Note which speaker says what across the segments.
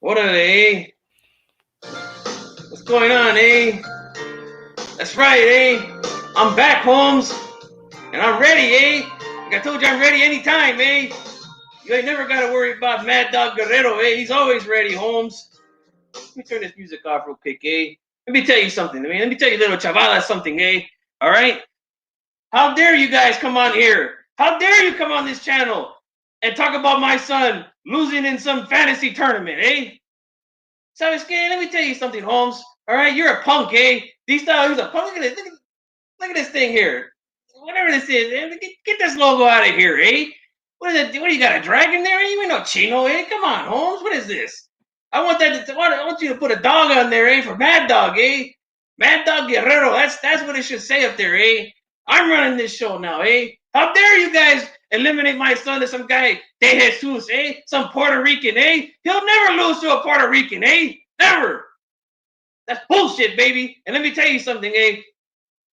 Speaker 1: What are they? What's going on, eh? That's right, eh? I'm back, Holmes, and I'm ready, eh? Like I told you, I'm ready anytime, eh? You ain't never got to worry about Mad Dog Guerrero, eh? He's always ready, Holmes. Let me turn this music off real quick, eh? Let me tell you something, man. Let me tell you, little chavala, something, eh? All right? How dare you guys come on here? How dare you come on this channel and talk about my son losing in some fantasy tournament, eh? ¿Sabes qué? Let me tell you something, Holmes. All right, you're a punk, eh? He's a punk. Look at this thing here. Whatever this is, eh? Get this logo out of here, eh? What is it? What do you got, a dragon there? You ain't no chino, eh? Come on, Holmes. What is this? I want you to put a dog on there, eh? For Mad Dog, eh? Mad Dog Guerrero. That's what it should say up there, eh? I'm running this show now, eh? How dare you guys eliminate my son to some guy, De Jesus, eh? Some Puerto Rican, eh? He'll never lose to a Puerto Rican, eh? Never. That's bullshit, baby. And let me tell you something, eh?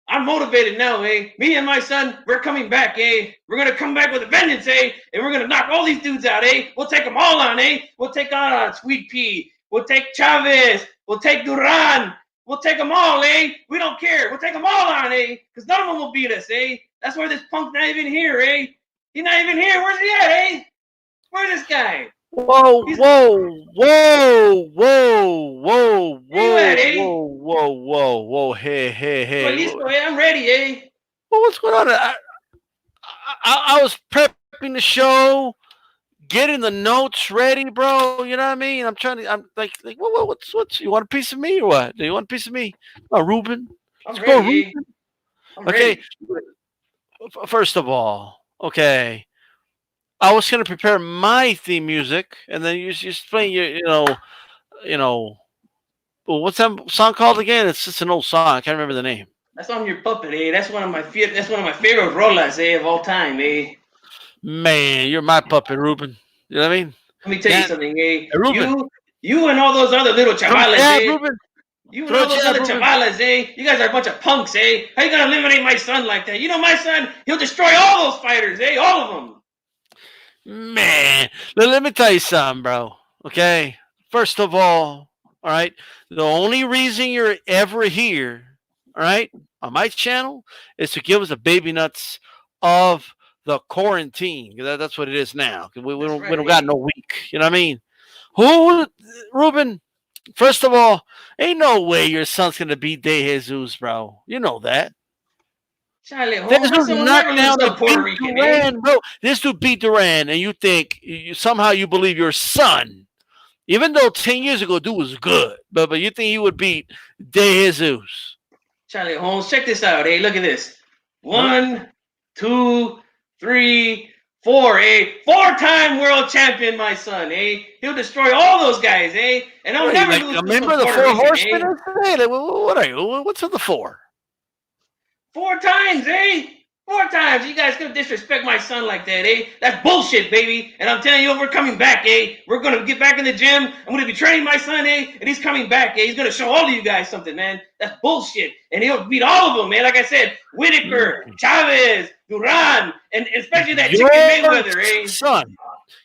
Speaker 1: I'm motivated now, eh? Me and my son, we're coming back, eh? We're gonna come back with a vengeance, eh? And we're gonna knock all these dudes out, eh? We'll take them all on, eh? We'll take on Sweet Pea. We'll take Chavez. We'll take Duran. We'll take them all, eh? We don't care. We'll take them all on, eh? Because none of them will beat us, eh? That's why this punk's not even here, eh? He's not even here. Where's he at, eh? Where's this guy?
Speaker 2: Whoa, whoa, whoa, whoa, whoa, whoa,
Speaker 1: at, eh?
Speaker 2: whoa. Hey.
Speaker 1: I'm ready, eh?
Speaker 2: Well, what's going on? I was prepping the show, getting the notes ready, bro. You know what I mean? I'm like, what's, you want a piece of me or what? Do you want a piece of me? Oh, Ruben.
Speaker 1: I'm ready, eh? I'm
Speaker 2: okay.
Speaker 1: Ready.
Speaker 2: First of all, okay. I was going to prepare my theme music, and then you explain you know. Well, what's that song called again? It's just an old song. I can't remember the name.
Speaker 1: That's on your puppet, eh? That's one of my favorite rolas, eh, of all time, eh?
Speaker 2: Man, you're my puppet, Ruben. You know what I mean?
Speaker 1: Let me tell you something, eh?
Speaker 2: Ruben.
Speaker 1: You and all those other little chavalas, eh?
Speaker 2: Ruben.
Speaker 1: You and all those other chavalas, eh? You guys are a bunch of punks, eh? How you gonna eliminate my son like that? You know my son, he'll destroy all those fighters, eh? All of them.
Speaker 2: Man, let me tell you something, bro. Okay? First of all right, the only reason you're ever here, all right, on my channel is to give us the baby nuts of the quarantine. That's what it is now. We don't got no week. You know what I mean? Who, Ruben? First of all, ain't no way your son's gonna beat De Jesus, bro. You know that. This dude knocked down the beat Duran, bro. This dude beat Duran, and you think somehow you believe your son, even though 10 years ago dude was good, but you think he would beat De Jesus.
Speaker 1: Charlie Holmes, check this out, eh? Look at this. 1, 2, 3, 4, eh? 4-time world champion, my son, eh? He'll destroy all those guys, eh? And I'll never lose.
Speaker 2: Remember the 4 horsemen? Eh? What are you? What's with the 4?
Speaker 1: 4 times, eh? 4 times. You guys gonna disrespect my son like that, eh? That's bullshit, baby. And I'm telling you, we're coming back, eh? We're gonna get back in the gym. I'm gonna be training my son, eh? And he's coming back, eh? He's gonna show all of you guys something, man. That's bullshit. And he'll beat all of them, man. Like I said, Whitaker, Chavez, Duran, and especially that chicken Mayweather, eh?
Speaker 2: Son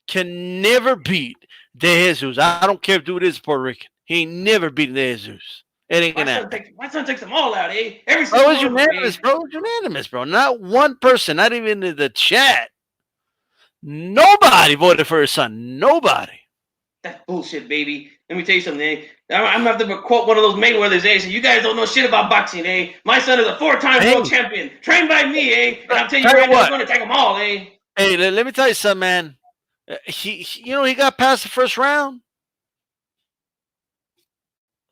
Speaker 2: can never beat De Jesus. I don't care if dude is Puerto Rican. He ain't never beaten De Jesus. It ain't gonna happen.
Speaker 1: My son takes them all out, eh? Every single
Speaker 2: one. Unanimous, bro. It was unanimous, bro. Not one person, not even in the chat. Nobody voted for his son. Nobody.
Speaker 1: That's bullshit, baby. Let me tell you something, eh? I'm gonna have to quote one of those Mayweathers, eh? So you guys don't know shit about boxing, eh? My son is a 4-time world champion, trained by me, eh? And I'm telling you right now, he's gonna take them all, eh?
Speaker 2: Hey, let me tell you something, man. He got past the first round.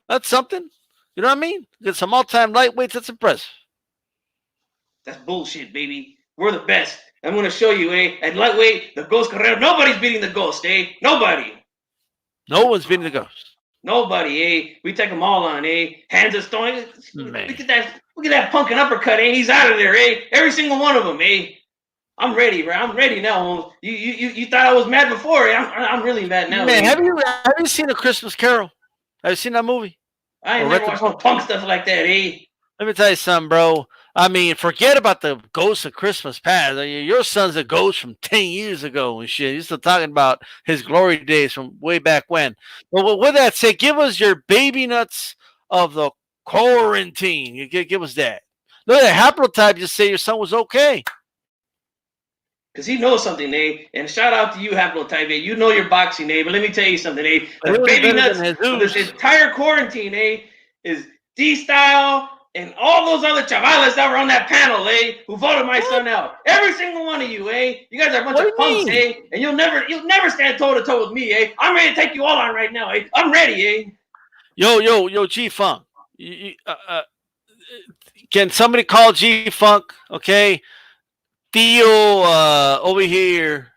Speaker 2: That's something. You know what I mean? Get some all-time lightweights. That's impressive.
Speaker 1: That's bullshit, baby. We're the best. I'm going to show you, eh? At lightweight, the Ghost Guerrero. Nobody's beating the Ghost, eh? Nobody.
Speaker 2: No one's beating the Ghost.
Speaker 1: Nobody, eh? We take them all on, eh? Hands of stone. Look at that punk and uppercut, eh? He's out of there, eh? Every single one of them, eh? I'm ready, bro. I'm ready now. You thought I was mad before, eh? I'm really mad now.
Speaker 2: Man, have you seen A Christmas Carol? Have you seen that movie?
Speaker 1: I ain't never watched no punk stuff like that, eh?
Speaker 2: Let me tell you something, bro. I mean, forget about the ghost of Christmas past. I mean, your son's a ghost from 10 years ago and shit. He's still talking about his glory days from way back when. But with that said, give us your baby nuts of the quarantine. Give us that. Look at that haplotype. Just say your son was okay.
Speaker 1: Because he knows something, eh? And shout out to you, Haplotype, eh? You know your boxing, eh? But let me tell you something, eh? The baby nuts of this entire quarantine, eh? Is D-Style and all those other chavalas that were on that panel, eh? Who voted my son out. Every single one of you, eh? You guys are a bunch of punks, eh? And you'll never stand toe-to-toe with me, eh? I'm ready to take you all on right now, eh? I'm ready, eh?
Speaker 2: Yo, G-Funk. Can somebody call G-Funk, okay? Theo over here,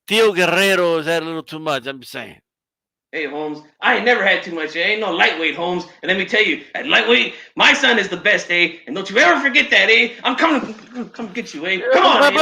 Speaker 2: Theo Guerrero, is that a little too much? I'm just saying.
Speaker 1: Hey, Holmes, I ain't never had too much. Ain't no lightweight, Holmes. And let me tell you, at lightweight, my son is the best, eh? And don't you ever forget that, eh? I'm coming get you, eh? Come on,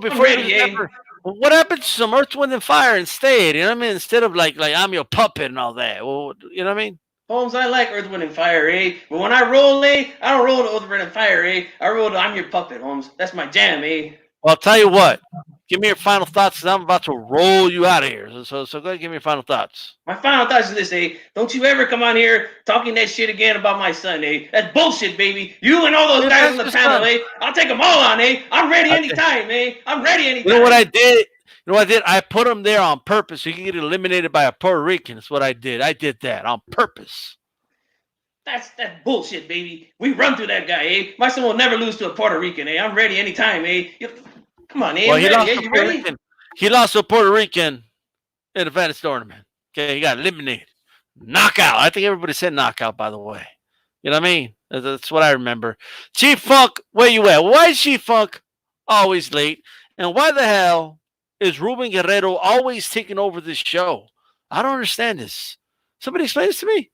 Speaker 2: before you remember, what happened to some Earth, Wind, and Fire instead? You know what I mean? Instead of like I'm your puppet and all that. Well, you know what I mean?
Speaker 1: Holmes, I like Earth, Wind, and Fire, eh? But when I roll, eh, I don't roll to Earth, Wind, and Fire, eh? I roll to I'm your puppet, Holmes. That's my jam, eh?
Speaker 2: Well, I'll tell you what. Give me your final thoughts because I'm about to roll you out of here. So go ahead and give me your final thoughts.
Speaker 1: My final thoughts is this, eh? Don't you ever come on here talking that shit again about my son, eh? That's bullshit, baby. You and all those guys on the panel, eh? I'll take them all on, eh? I'm ready anytime, eh? I'm ready anytime.
Speaker 2: You know what I did? You know what I did? I put him there on purpose so he could get eliminated by a Puerto Rican. That's what I did. I did that on purpose.
Speaker 1: That's bullshit, baby. We run through that guy, eh? My son will never lose to a Puerto Rican, eh? I'm ready anytime, eh? Come on, eh?
Speaker 2: Well, he lost to a Puerto Rican in the Venice tournament. Okay, he got eliminated. Knockout. I think everybody said knockout, by the way. You know what I mean? That's what I remember. Chief Funk, where you at? Why is Chief Funk always late? And why the hell is Ruben Guerrero always taking over this show? I don't understand this. Somebody explain this to me.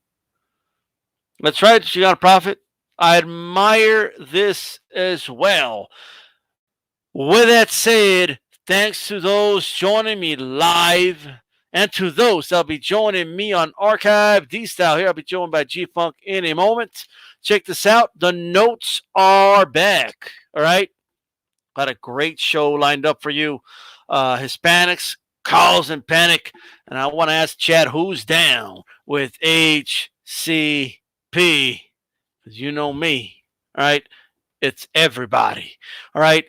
Speaker 2: That's right. You got a profit. I admire this as well. With that said, thanks to those joining me live and to those that'll be joining me on archive. D-Style here. I'll be joined by G-Funk in a moment. Check this out. The notes are back. All right. Got a great show lined up for you. Hispanics, CAUSIN Panic. And I want to ask Chad who's down with HCP. Because you know me. All right. It's everybody. All right.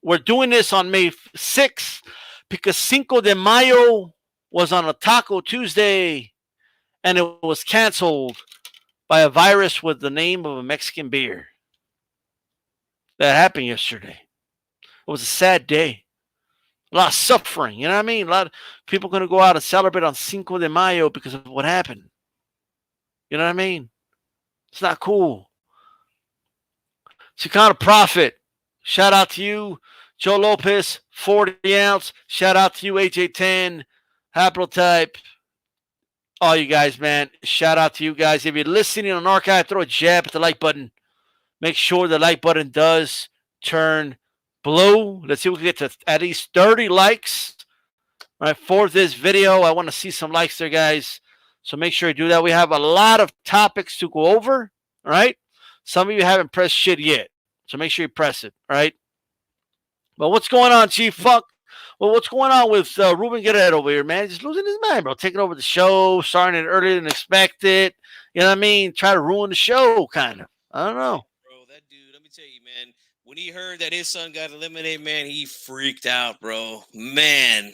Speaker 2: We're doing this on May 6th because Cinco de Mayo was on a Taco Tuesday and it was canceled by a virus with the name of a Mexican beer. That happened yesterday. It was a sad day. A lot of suffering. You know what I mean? A lot of people going to go out and celebrate on Cinco de Mayo because of what happened. You know what I mean? It's not cool. Chicano Prophet, shout out to you. Joe Lopez, 40 ounce. Shout out to you, AJ10, Haplotype. All you guys, man. Shout out to you guys. If you're listening on archive, throw a jab at the like button. Make sure the like button does turn blue. Let's see if we can get to at least 30 likes. All right, for this video. I want to see some likes there, guys. So make sure you do that. We have a lot of topics to go over. All right. Some of you haven't pressed shit yet, so make sure you press it, all right? But what's going on, Chief Funk? Well, what's going on with Ruben Guerrero over here, man? He's losing his mind, bro. Taking over the show, starting it earlier than expected. You know what I mean? Try to ruin the show, kind of. I don't know.
Speaker 3: Bro, that dude, let me tell you, man, when he heard that his son got eliminated, man, he freaked out, bro. Man.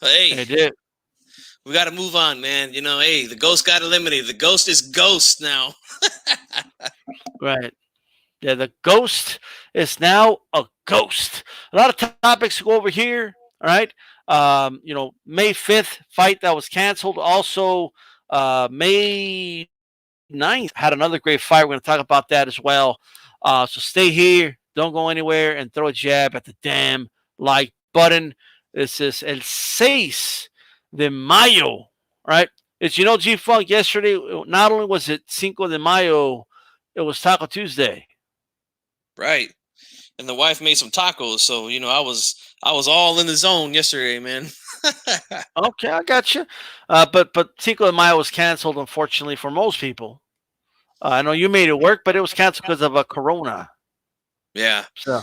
Speaker 3: Hey.
Speaker 2: He did.
Speaker 3: We got to move on, man. You know, hey, the ghost got eliminated. The ghost is ghost now.
Speaker 2: Right. Yeah, the ghost is now a ghost. A lot of topics to go over here. All right. May 5th fight that was canceled. Also, May 9th had another great fight. We're going to talk about that as well. So stay here. Don't go anywhere and throw a jab at the damn like button. This is El 6 de Mayo, right? It's, G-Funk, yesterday, not only was it Cinco de Mayo, it was Taco Tuesday.
Speaker 3: Right. And the wife made some tacos, so, I was all in the zone yesterday, man.
Speaker 2: Okay, I got you. But Cinco de Mayo was canceled, unfortunately, for most people. I know you made it work, but it was canceled because of a corona.
Speaker 3: Yeah,
Speaker 2: So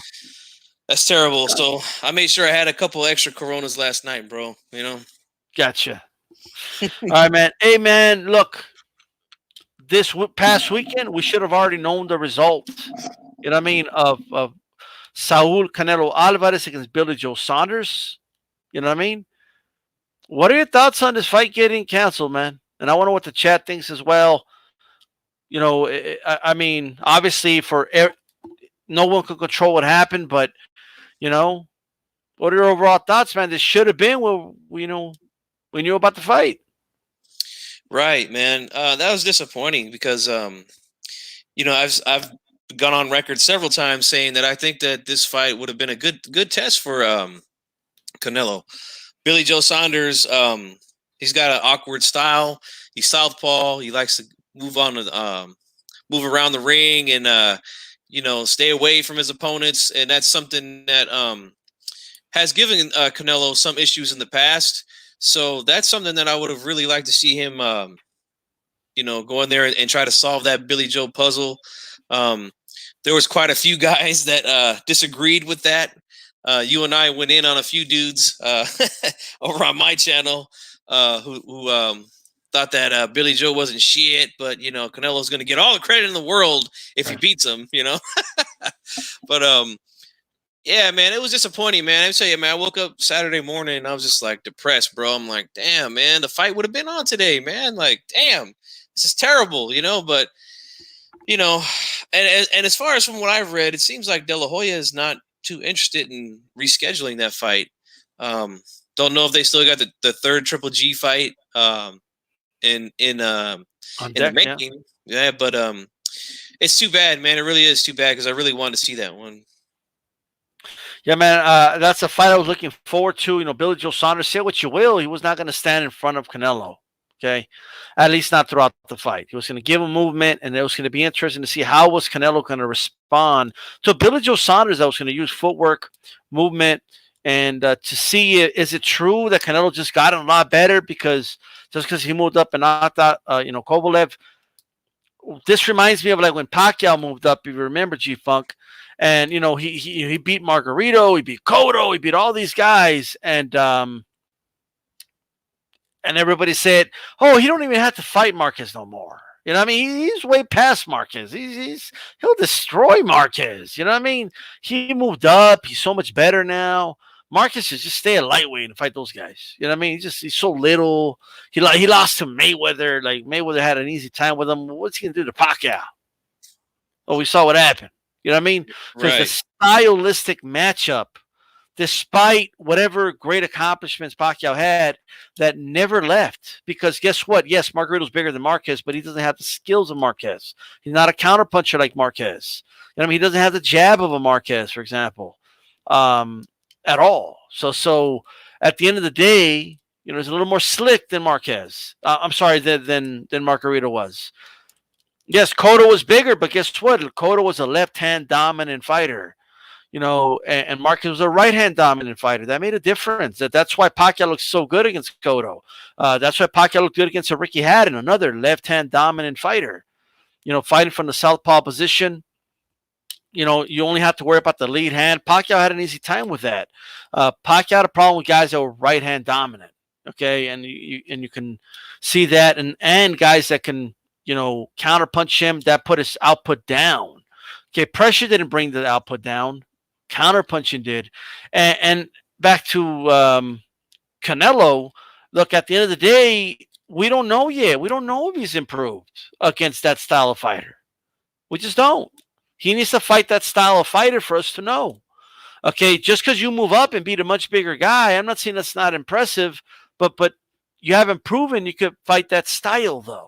Speaker 3: that's terrible. So I made sure I had a couple extra Coronas last night, bro. You know.
Speaker 2: gotcha. All right, man. Hey, man. Look, this past weekend we should have already known the result. You know what I mean? Of Saul Canelo Alvarez against Billy Joe Saunders. You know what I mean? What are your thoughts on this fight getting canceled, man? And I wonder what the chat thinks as well. You know, I mean, obviously, no one can control what happened, but you know, what are your overall thoughts, man? This should have been when we knew about the fight.
Speaker 3: Right, man. That was disappointing because I've gone on record several times saying that I think that this fight would have been a good test for Canelo. Billy Joe Saunders, he's got an awkward style. He's southpaw. He likes to move around the ring and stay away from his opponents, and that's something that has given Canelo some issues in the past. So that's something that I would have really liked to see him, go in there and try to solve that Billy Joe puzzle. There was quite a few guys that disagreed with that. You and I went in on a few dudes over on my channel who thought that Billy Joe wasn't shit, but Canelo's going to get all the credit in the world if he beats him, But yeah, man, it was disappointing, man. I tell you, man, I woke up Saturday morning and I was just like depressed, bro. I'm like, damn, man, the fight would have been on today, man. Like, damn, this is terrible, But and as far as from what I've read, it seems like De La Hoya is not too interested in rescheduling that fight. Don't know if they still got the third Triple G fight in the making. Yeah, but it's too bad, man. It really is too bad because I really wanted to see that one.
Speaker 2: Yeah, man, that's a fight I was looking forward to. Billy Joe Saunders, say what you will, he was not going to stand in front of Canelo. Okay, at least not throughout the fight. He was going to give him movement, and it was going to be interesting to see how was Canelo going to respond to Billy Joe Saunders. That was going to use footwork, movement, and to see is it true that Canelo just got him a lot better because he moved up and knocked out Kovalev. This reminds me of like when Pacquiao moved up. If you remember, G-Funk. And he beat Margarito, he beat Cotto, he beat all these guys, and everybody said, "Oh, he don't even have to fight Marquez no more." You know what I mean? He's way past Marquez. He'll destroy Marquez. You know what I mean? He moved up. He's so much better now. Marquez should just stay a lightweight and fight those guys. You know what I mean? He's so little. He lost to Mayweather. Like Mayweather had an easy time with him. What's he gonna do to Pacquiao? Oh, we saw what happened. You know what I mean? There's a stylistic matchup, despite whatever great accomplishments Pacquiao had, that never left. Because guess what? Yes, Margarito's bigger than Marquez, but he doesn't have the skills of Marquez. He's not a counterpuncher like Marquez. You know what I mean? He doesn't have the jab of a Marquez, for example, at all. So at the end of the day, he's a little more slick than Marquez. I'm sorry, than Margarito was. Yes, Cotto was bigger, but guess what? Cotto was a left-hand dominant fighter, and Marquez was a right-hand dominant fighter. That made a difference. That's why Pacquiao looked so good against Cotto. That's why Pacquiao looked good against Ricky Hatton, another left-hand dominant fighter. Fighting from the southpaw position. You only have to worry about the lead hand. Pacquiao had an easy time with that. Pacquiao had a problem with guys that were right-hand dominant. Okay, and you can see that, and guys that can counterpunch him, that put his output down. Okay, pressure didn't bring the output down. Counterpunching did. And back to Canelo, look, at the end of the day, we don't know yet. We don't know if he's improved against that style of fighter. We just don't. He needs to fight that style of fighter for us to know. Okay, just because you move up and beat a much bigger guy, I'm not saying that's not impressive, but you haven't proven you could fight that style, though.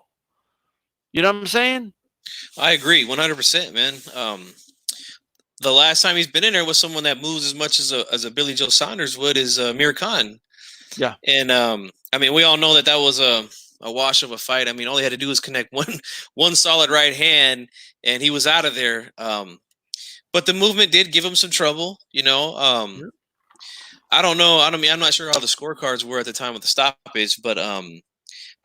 Speaker 2: You know what I'm saying?
Speaker 3: I agree 100%, man. The last time he's been in there with someone that moves as much as a Billy Joe Saunders would is Amir Khan.
Speaker 2: Yeah.
Speaker 3: And I mean, we all know that was a wash of a fight. I mean, all he had to do was connect one solid right hand, and he was out of there. But the movement did give him some trouble, I don't know. I'm not sure how the scorecards were at the time of the stoppage, but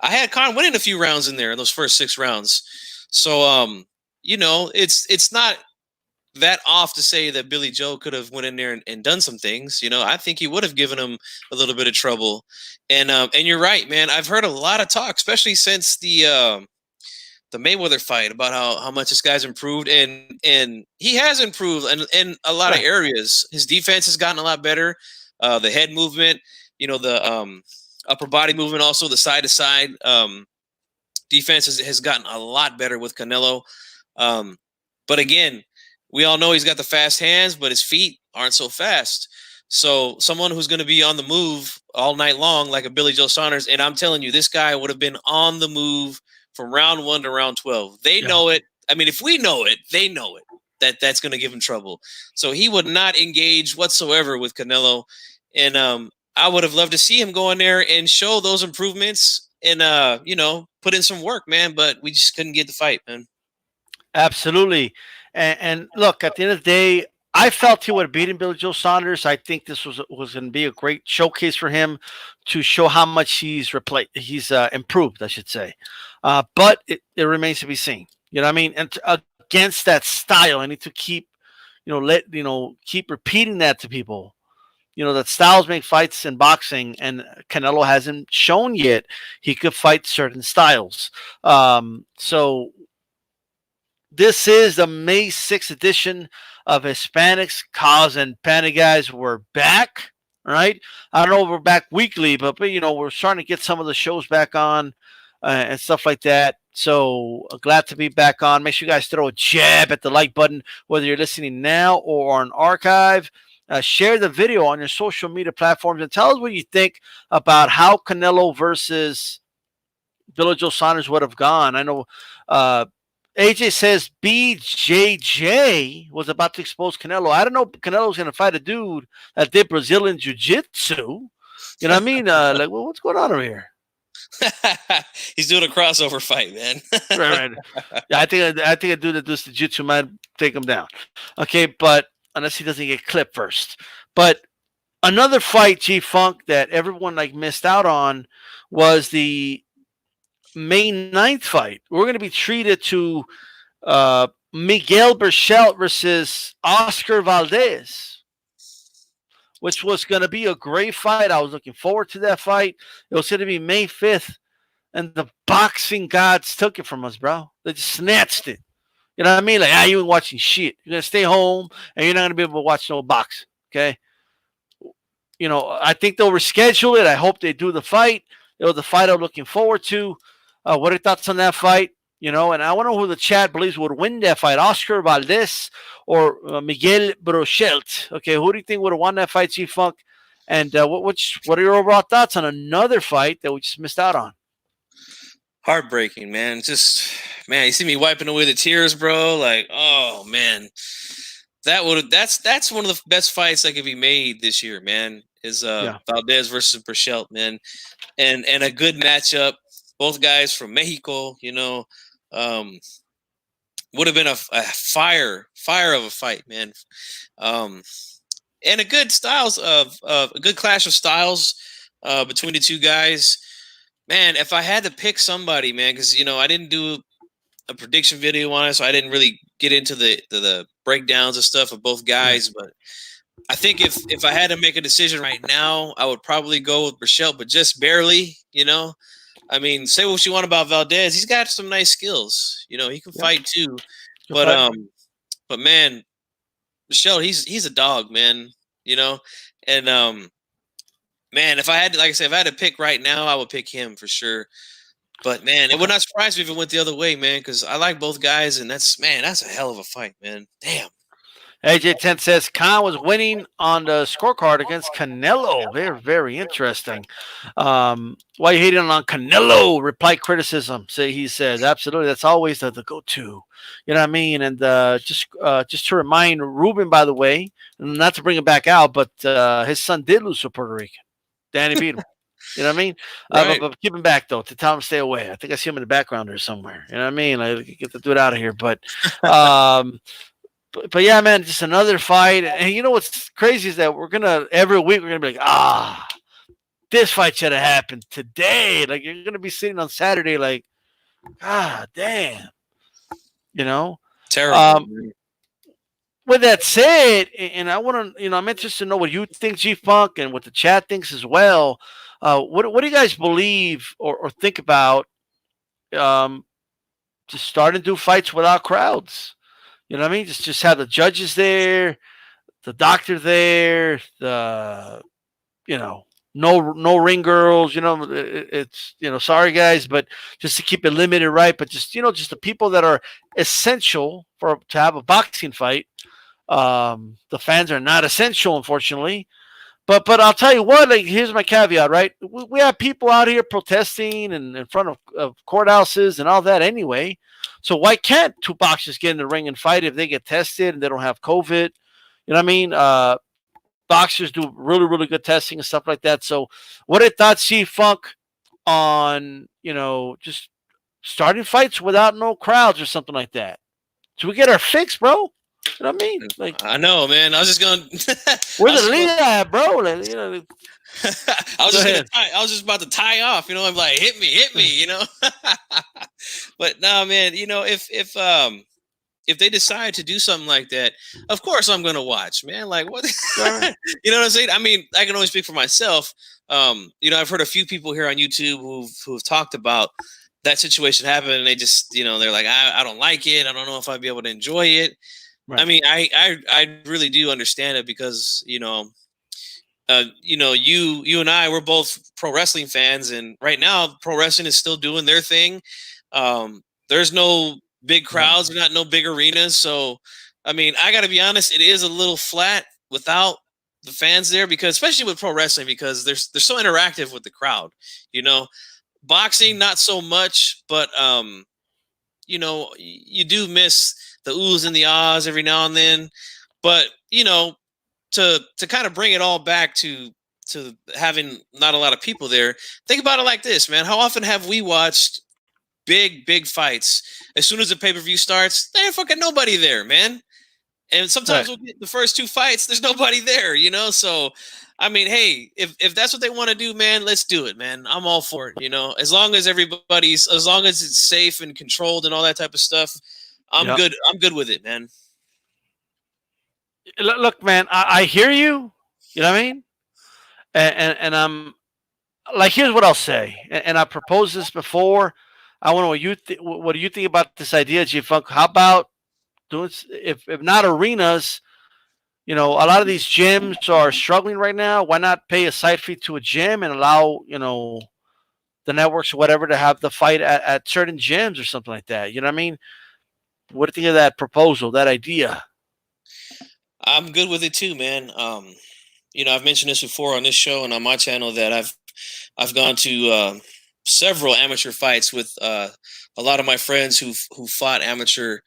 Speaker 3: I had Khan winning a few rounds in there in those first 6 rounds. So it's not that off to say that Billy Joe could have went in there and done some things. I think he would have given him a little bit of trouble. And you're right, man. I've heard a lot of talk, especially since the Mayweather fight, about how much this guy's improved, and he has improved in a lot of
Speaker 2: Right.
Speaker 3: areas. His defense has gotten a lot better. The head movement, the upper body movement, also the side to side defense has gotten a lot better with Canelo. But again, we all know he's got the fast hands, but his feet aren't so fast. So someone who's going to be on the move all night long, like a Billy Joe Saunders, and I'm telling you, this guy would have been on the move from round 1 to round 12. They
Speaker 2: Yeah.
Speaker 3: know it. I mean, if we know it, they know it. That's going to give him trouble. So he would not engage whatsoever with Canelo. And I would have loved to see him go in there and show those improvements and put in some work, man. But we just couldn't get the fight, man.
Speaker 2: Absolutely. And look, at the end of the day, I felt he would have beaten Billy Joe Saunders. I think this was going to be a great showcase for him to show how much he's improved, I should say. But it remains to be seen. You know what I mean? And against that style, I need to keep, keep repeating that to people. That styles make fights in boxing, and Canelo hasn't shown yet he could fight certain styles. So this is the May 6th edition of Hispanics, CAUSIN. Panic guys, we're back. All right. I don't know if we're back weekly, but we're starting to get some of the shows back on and stuff like that. So glad to be back on. Make sure you guys throw a jab at the like button, whether you're listening now or on archive. Share the video on your social media platforms and tell us what you think about how Canelo versus Billy Joe Saunders would have gone. I know AJ says BJJ was about to expose Canelo. I don't know. Canelo was going to fight a dude that did Brazilian Jiu-Jitsu. You know what I mean? Well, what's going on over here?
Speaker 3: He's doing a crossover fight, man.
Speaker 2: Right. Yeah, I think a dude that does Jiu-Jitsu might take him down. Okay, but unless he doesn't get clipped first. But another fight, G-Funk, that everyone missed out on was the May 9th fight. We're going to be treated to Miguel Berchelt versus Oscar Valdez, which was going to be a great fight. I was looking forward to that fight. It was going to be May 5th, and the boxing gods took it from us, bro. They just snatched it. You know what I mean? You ain't watching shit. You're going to stay home, and you're not going to be able to watch no boxing, okay? I think they'll reschedule it. I hope they do the fight. It was the fight I'm looking forward to. What are your thoughts on that fight? And I want to know who the chat believes would win that fight, Oscar Valdez or Miguel Berchelt. Okay, who do you think would have won that fight, G-Funk? And what are your overall thoughts on another fight that we just missed out on?
Speaker 3: Heartbreaking, man. You see me wiping away the tears, bro. Oh man, that's one of the best fights that could be made this year, man. Is Valdez versus Berchelt, man, and a good matchup. Both guys from Mexico, would have been a fire of a fight, man. And a good clash of styles between the two guys. Man, if I had to pick somebody, man, because I didn't do a prediction video on it, so I didn't really get into the breakdowns and stuff of both guys. But I think if I had to make a decision right now, I would probably go with Berchelt, but just barely, I mean, say what you want about Valdez. He's got some nice skills. He can fight too. But man, Berchelt, he's a dog, man. And man, if I had to pick right now, I would pick him for sure. But man, it would not surprise me if it went the other way, man, because I like both guys, and that's a hell of a fight, man. Damn.
Speaker 2: AJ10 says Khan was winning on the scorecard against Canelo. Very, very interesting. Why you hating on Canelo? Reply criticism. He says, absolutely. That's always the go-to. You know what I mean? And just to remind Ruben, by the way, not to bring him back out, but his son did lose to Puerto Rican. Danny beat him. You know what I mean?
Speaker 3: Right.
Speaker 2: But keep him back, though, to tell him to stay away. I think I see him in the background there somewhere. You know what I mean? Get the dude out of here. But But yeah, man, just another fight. And what's crazy is that every week we're gonna be like, this fight should have happened today. You're gonna be sitting on Saturday, damn. You know.
Speaker 3: Terrible.
Speaker 2: With that said, and I want to, I'm interested to know what you think, G Funk, and what the chat thinks as well. What do you guys believe or think about um, just starting to do fights without crowds? You know what I mean? Just have the judges there, the doctor there, the no ring girls. It's sorry guys, but just to keep it limited, right? But just the people that are essential to have a boxing fight. The fans are not essential, unfortunately. But I'll tell you what, like, here's my caveat, right? We have people out here protesting and in front of courthouses and all that anyway. So why can't two boxers get in the ring and fight if they get tested and they don't have COVID? You know what I mean? Boxers do really, really good testing and stuff like that. So what are thoughts, G-Funk, on, just starting fights without no crowds or something like that? So we get our fix, bro. You know what I mean? Like,
Speaker 3: I know, man. I was just going.
Speaker 2: Where's the lead at, bro? Like,
Speaker 3: I was just about to tie off. I'm like, hit me. But no, man. If they decide to do something like that, of course I'm gonna watch, man. Like, what? You know what I'm saying? I mean, I can only speak for myself. I've heard a few people here on YouTube who've talked about that situation happening, and they just, they're like, I don't like it. I don't know if I'd be able to enjoy it. Right. I mean, I really do understand it because, you and I, we're both pro wrestling fans, and right now pro wrestling is still doing their thing. There's no big crowds, not no big arenas. So, I mean, I got to be honest, it is a little flat without the fans there, because especially with pro wrestling, because they're so interactive with the crowd, boxing, not so much, but, you do miss the oohs and the ahs every now and then, but to kind of bring it all back to having not a lot of people there. Think about it like this, man. How often have we watched big fights? As soon as the pay-per-view starts, there ain't fucking nobody there, man. And sometimes we'll get the first two fights, there's nobody there, So, I mean, hey, if that's what they want to do, man, let's do it, man. I'm all for it, As long as as long as it's safe and controlled and all that type of stuff, I'm good. I'm good with it, man.
Speaker 2: Look, man, I hear you. You know what I mean? And I'm like, here's what I'll say. And I proposed this before. I want to know what do you think about this idea, G-Funk? How about doing, if not arenas, a lot of these gyms are struggling right now. Why not pay a site fee to a gym and allow, the networks or whatever to have the fight at certain gyms or something like that? You know what I mean? What do you think of that proposal, that idea?
Speaker 3: I'm good with it too, man. I've mentioned this before on this show and on my channel that I've gone to several amateur fights with a lot of my friends who fought amateur,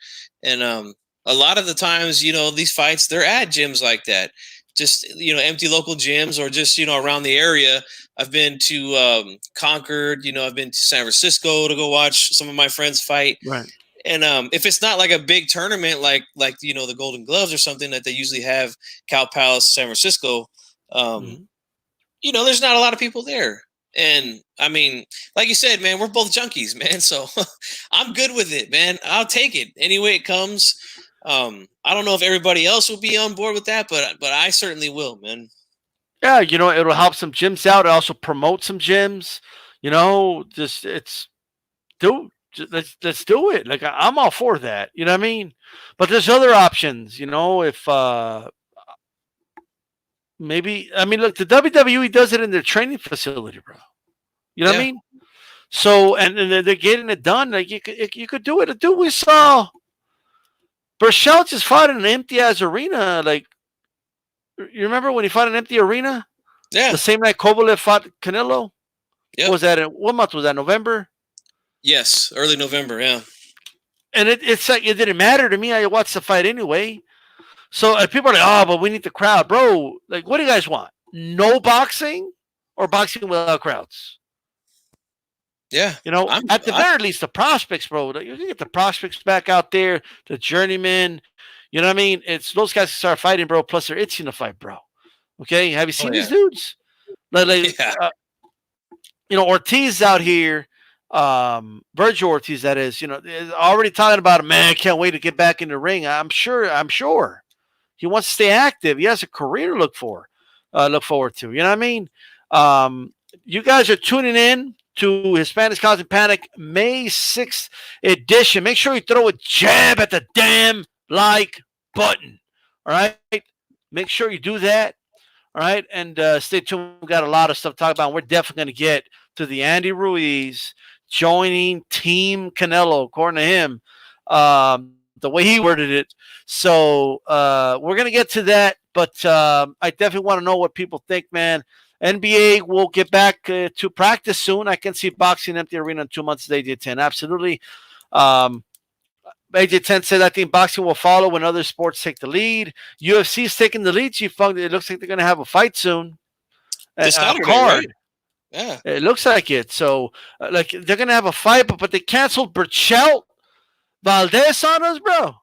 Speaker 3: and a lot of the times, these fights, they're at gyms like that, just empty local gyms, or just around the area. I've been to Concord, I've been to San Francisco to go watch some of my friends fight. Right. And if it's not like a big tournament, like the Golden Gloves or something that they usually have, Cow Palace, San Francisco, there's not a lot of people there. And I mean, like you said, man, we're both junkies, man. So I'm good with it, man. I'll take it any way it comes. I don't know if everybody else will be on board with that, but I certainly will, man.
Speaker 2: Yeah, it'll help some gyms out. It'll also promote some gyms. Let's do it. Like, I'm all for that. You know what I mean? But there's other options. If maybe, I mean, look, the WWE does it in their training facility, bro. You know what I mean? So, and they're getting it done. Like, you could do it. Dude, we saw Burchell just fought in an empty ass arena. Like, you remember when he fought in an empty arena?
Speaker 3: Yeah.
Speaker 2: The same night Kovalev fought Canelo.
Speaker 3: Yeah.
Speaker 2: What month was that? November?
Speaker 3: Yes, early November. Yeah.
Speaker 2: And it's like, it didn't matter to me. I watched the fight anyway. So people are like, oh, but we need the crowd, bro. Like, what do you guys want? No boxing or boxing without crowds?
Speaker 3: Yeah.
Speaker 2: At the very least, the prospects, bro. You can get the prospects back out there, the journeymen. You know what I mean? It's those guys start fighting, bro. Plus, they're itching to fight, bro. Okay, have you seen these dudes? Ortiz out here. Virgil Ortiz, that is, already talking about, man, I can't wait to get back in the ring. I'm sure he wants to stay active. He has a career to look forward to. You know what I mean? You guys are tuning in to Hispanics Causing Panic May 6th edition. Make sure you throw a jab at the damn like button. All right? Make sure you do that. All right? And stay tuned. We've got a lot of stuff to talk about. We're definitely going to get to the Andy Ruiz joining Team Canelo, according to him, the way he worded it. So we're going to get to that. But I definitely want to know what people think, man. NBA will get back to practice soon. I can see boxing empty arena in 2 months. AJ10, absolutely. AJ10 said, I think boxing will follow when other sports take the lead. UFC is taking the lead, Chief Funk. It looks like they're going to have a fight soon.
Speaker 3: This Saturday,
Speaker 2: card.
Speaker 3: Right? Yeah.
Speaker 2: It looks like it. So, like, they're going to have a fight, but they canceled Berchelt Valdez on us, bro.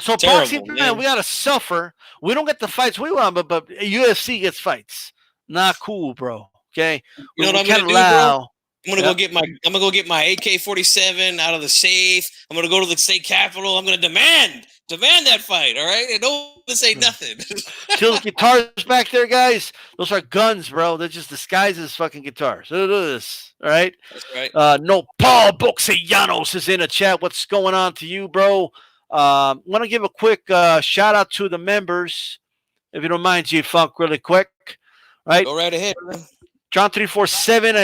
Speaker 2: So,
Speaker 3: Terrible,
Speaker 2: boxing, man, we got to suffer. We don't get the fights we want, but UFC gets fights. Not cool, bro. Okay?
Speaker 3: You know what I'm going to do, bro? I'm gonna go get my AK-47 out of the safe. I'm gonna go to the state capitol. I'm gonna demand that fight. All right, and don't say nothing.
Speaker 2: See those guitars back there, guys? Those are guns, bro. They're just disguised as fucking guitars. Look at this. All right.
Speaker 3: That's right.
Speaker 2: No, Paul Boxellanos is in the chat. What's going on to you, bro? Want to give a quick shout out to the members, if you don't mind, G Funk, really quick. Right.
Speaker 3: Go right ahead, man.
Speaker 2: John 347,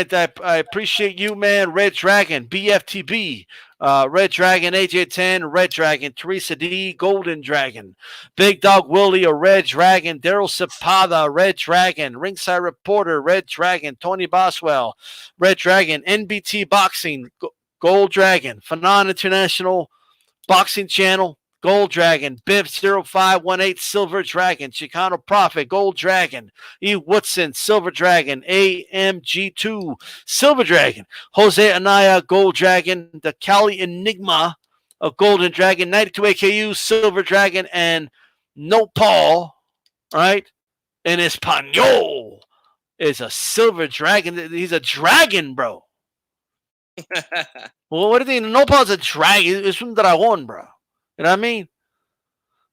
Speaker 2: I appreciate you, man. Red Dragon, BFTB, Red Dragon, AJ10, Red Dragon, Teresa D, Golden Dragon, Big Dog Willie, a Red Dragon, Daryl Cepada, Red Dragon, Ringside Reporter, Red Dragon, Tony Boswell, Red Dragon, NBT Boxing, Gold Dragon, Fanon International Boxing Channel, Gold Dragon, Biv0518, Silver Dragon, Chicano Prophet, Gold Dragon, E. Woodson, Silver Dragon, AMG2, Silver Dragon, Jose Anaya, Gold Dragon, the Cali Enigma, a Golden Dragon, 92 AKU, Silver Dragon, and No Paul, right? In Espanol is a Silver Dragon. He's a dragon, bro. Well, what do you think? No Paul's a dragon. It's from Dragon, bro. You know what I mean?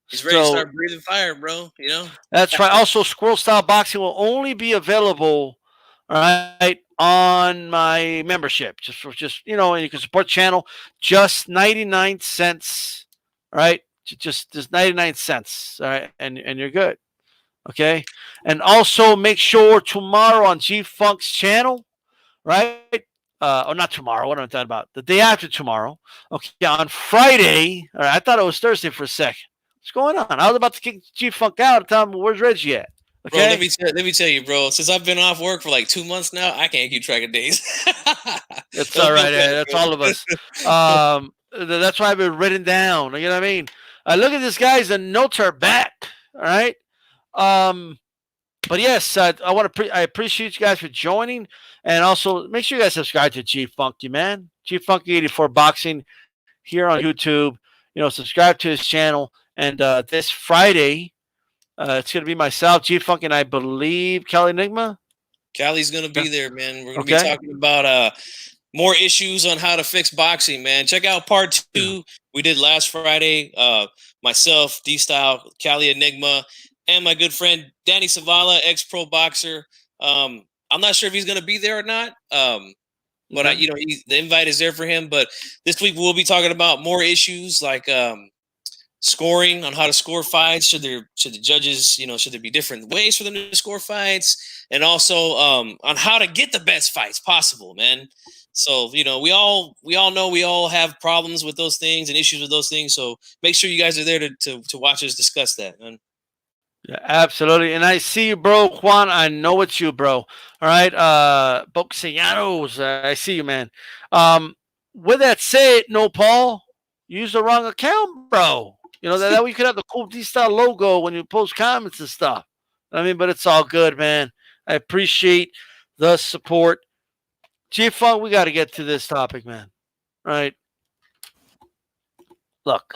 Speaker 3: He's ready to start breathing fire, bro. You know?
Speaker 2: That's right. Also, Squirrel Style Boxing will only be available, all right, on my membership. And you can support the channel. Just 99 cents. All right. Just 99 cents. All right. And you're good. Okay. And also make sure tomorrow on G Funk's channel, right? Or not tomorrow. What am I talking about? The day after tomorrow. Okay, on Friday. All right, I thought it was Thursday for a second. What's going on? I was about to kick G Funk out and tell him, where's Reggie at? Okay?
Speaker 3: Bro, let me tell you, bro. Since I've been off work for like 2 months now, I can't keep track of days.
Speaker 2: That's all right. That's all of us. That's why I've been written down. You know what I mean? Look at this, guys. The notes are back. All right. But yes, I appreciate you guys for joining, and also make sure you guys subscribe to G Funky, man. G Funky 84 Boxing here on YouTube. Subscribe to his channel, and this Friday, it's gonna be myself, G Funky, and I believe Cali Enigma.
Speaker 3: Cali's gonna be there, man. We're gonna be talking about more issues on how to fix boxing, man. Check out part 2 we did last Friday. Myself, D Style, Cali Enigma, and my good friend Danny Savala, ex-pro boxer. I'm not sure if he's going to be there or not, but the invite is there for him. But this week we'll be talking about more issues like scoring, on how to score fights. Should the judges, should there be different ways for them to score fights, and also on how to get the best fights possible, man. So we all know we all have problems with those things and issues with those things. So make sure you guys are there to watch us discuss that, man.
Speaker 2: Yeah, absolutely. And I see you, bro. Juan, I know it's you, bro. All right. Boxellanos, I see you, man. With that said, no, Paul, use the wrong account, bro. That way you could have the cool D-Style logo when you post comments and stuff. I mean, but it's all good, man. I appreciate the support. G-Funk, we got to get to this topic, man. All right. Look,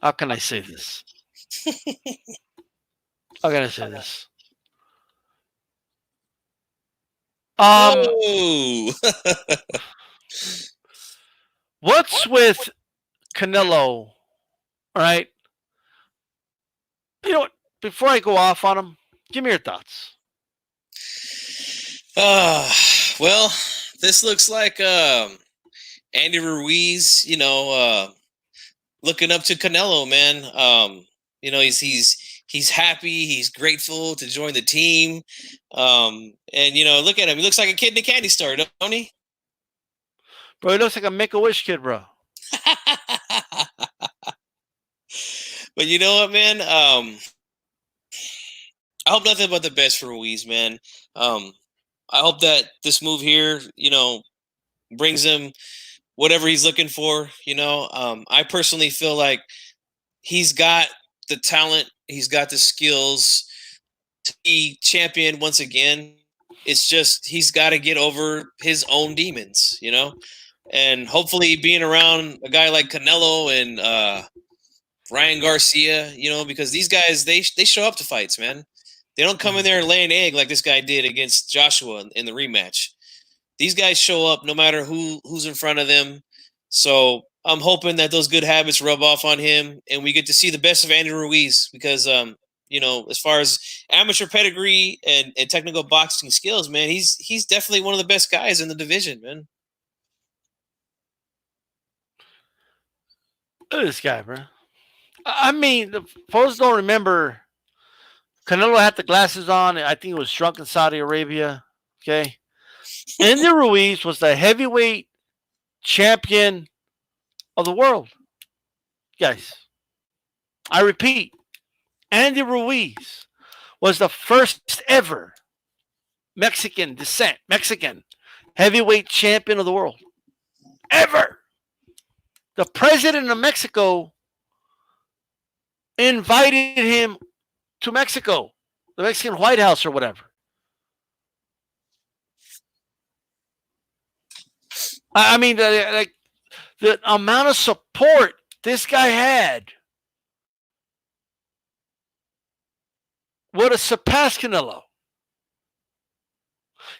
Speaker 2: how can I say this? I gotta say this.
Speaker 3: Oh.
Speaker 2: What's with Canelo? All right. You know what? Before I go off on him, give me your thoughts.
Speaker 3: Well, this looks like Andy Ruiz, looking up to Canelo, man. He's happy, he's grateful to join the team. And look at him. He looks like a kid in a candy store, don't he?
Speaker 2: Bro, he looks like a Make-A-Wish kid, bro.
Speaker 3: But you know what, man? I hope nothing but the best for Ruiz, man. I hope that this move here, brings him whatever he's looking for. I personally feel like he's got the talent, he's got the skills to be champion once again. It's just he's got to get over his own demons, and hopefully being around a guy like Canelo and Ryan Garcia, because these guys they show up to fights, man. They don't come in there and lay an egg like this guy did against Joshua in the rematch. These guys show up no matter who's in front of them. So I'm hoping that those good habits rub off on him and we get to see the best of Andy Ruiz because, as far as amateur pedigree and technical boxing skills, man, he's definitely one of the best guys in the division, man.
Speaker 2: Look at this guy, bro. I mean, the folks don't remember Canelo had the glasses on. I think it was drunk in Saudi Arabia. Okay. Andy Ruiz was the heavyweight champion of the world. Guys, I repeat, Andy Ruiz was the first ever Mexican heavyweight champion of the world. Ever. The president of Mexico invited him to Mexico, the Mexican White House or whatever. I mean, the amount of support this guy had would have surpassed Canelo.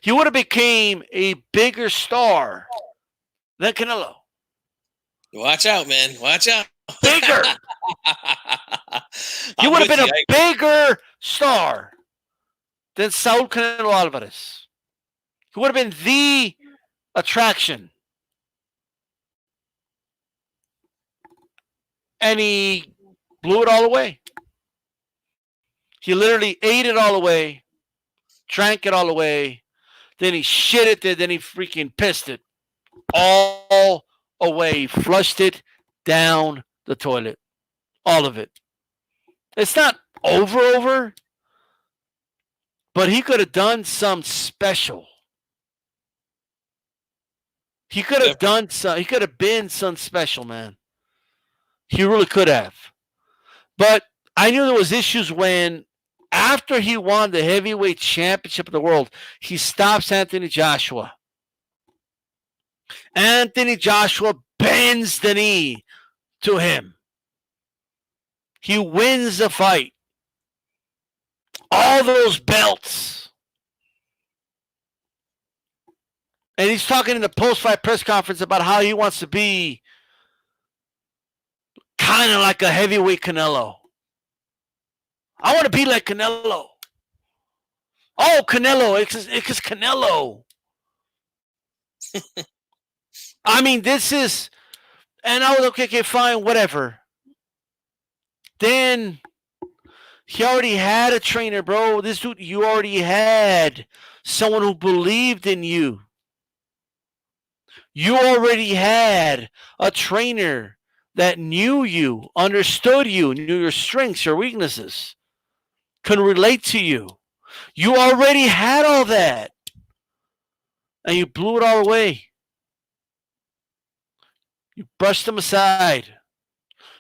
Speaker 2: He would have became a bigger star than Canelo.
Speaker 3: Watch out, man. Watch out.
Speaker 2: Bigger. He would have been a bigger star than Saul Canelo Alvarez. He would have been the attraction. And he blew it all away. He literally ate it all away, drank it all away, then he shit it, then he freaking pissed it all away. He flushed it down the toilet. All of it. It's not over, but he could have done some special. He could have done some. He could have been some special, man. He really could have. But I knew there was issues when, after he won the heavyweight championship of the world, he stops Anthony Joshua. Anthony Joshua bends the knee to him. He wins the fight. All those belts. And he's talking in the post-fight press conference about how he wants to be kind of like a heavyweight Canelo. I want to be like Canelo. Oh, Canelo. It's Canelo. I mean, this is... And I was okay, fine, whatever. Then he already had a trainer, bro. This dude, you already had someone who believed in you. You already had a trainer that knew you, understood you, knew your strengths, your weaknesses, could relate to you. You already had all that. And you blew it all away. You brushed them aside.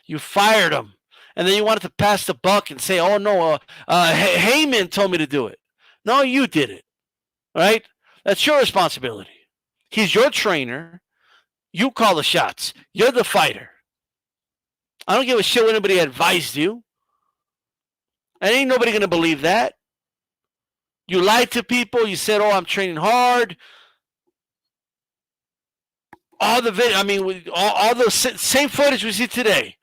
Speaker 2: You fired them. And then you wanted to pass the buck and say, oh, no, Heyman told me to do it. No, you did it. Right? That's your responsibility. He's your trainer. You call the shots. You're the fighter. I don't give a shit what anybody advised you. And ain't nobody going to believe that. You lied to people. You said, "Oh, I'm training hard." All the video, I mean, all the same footage we see today.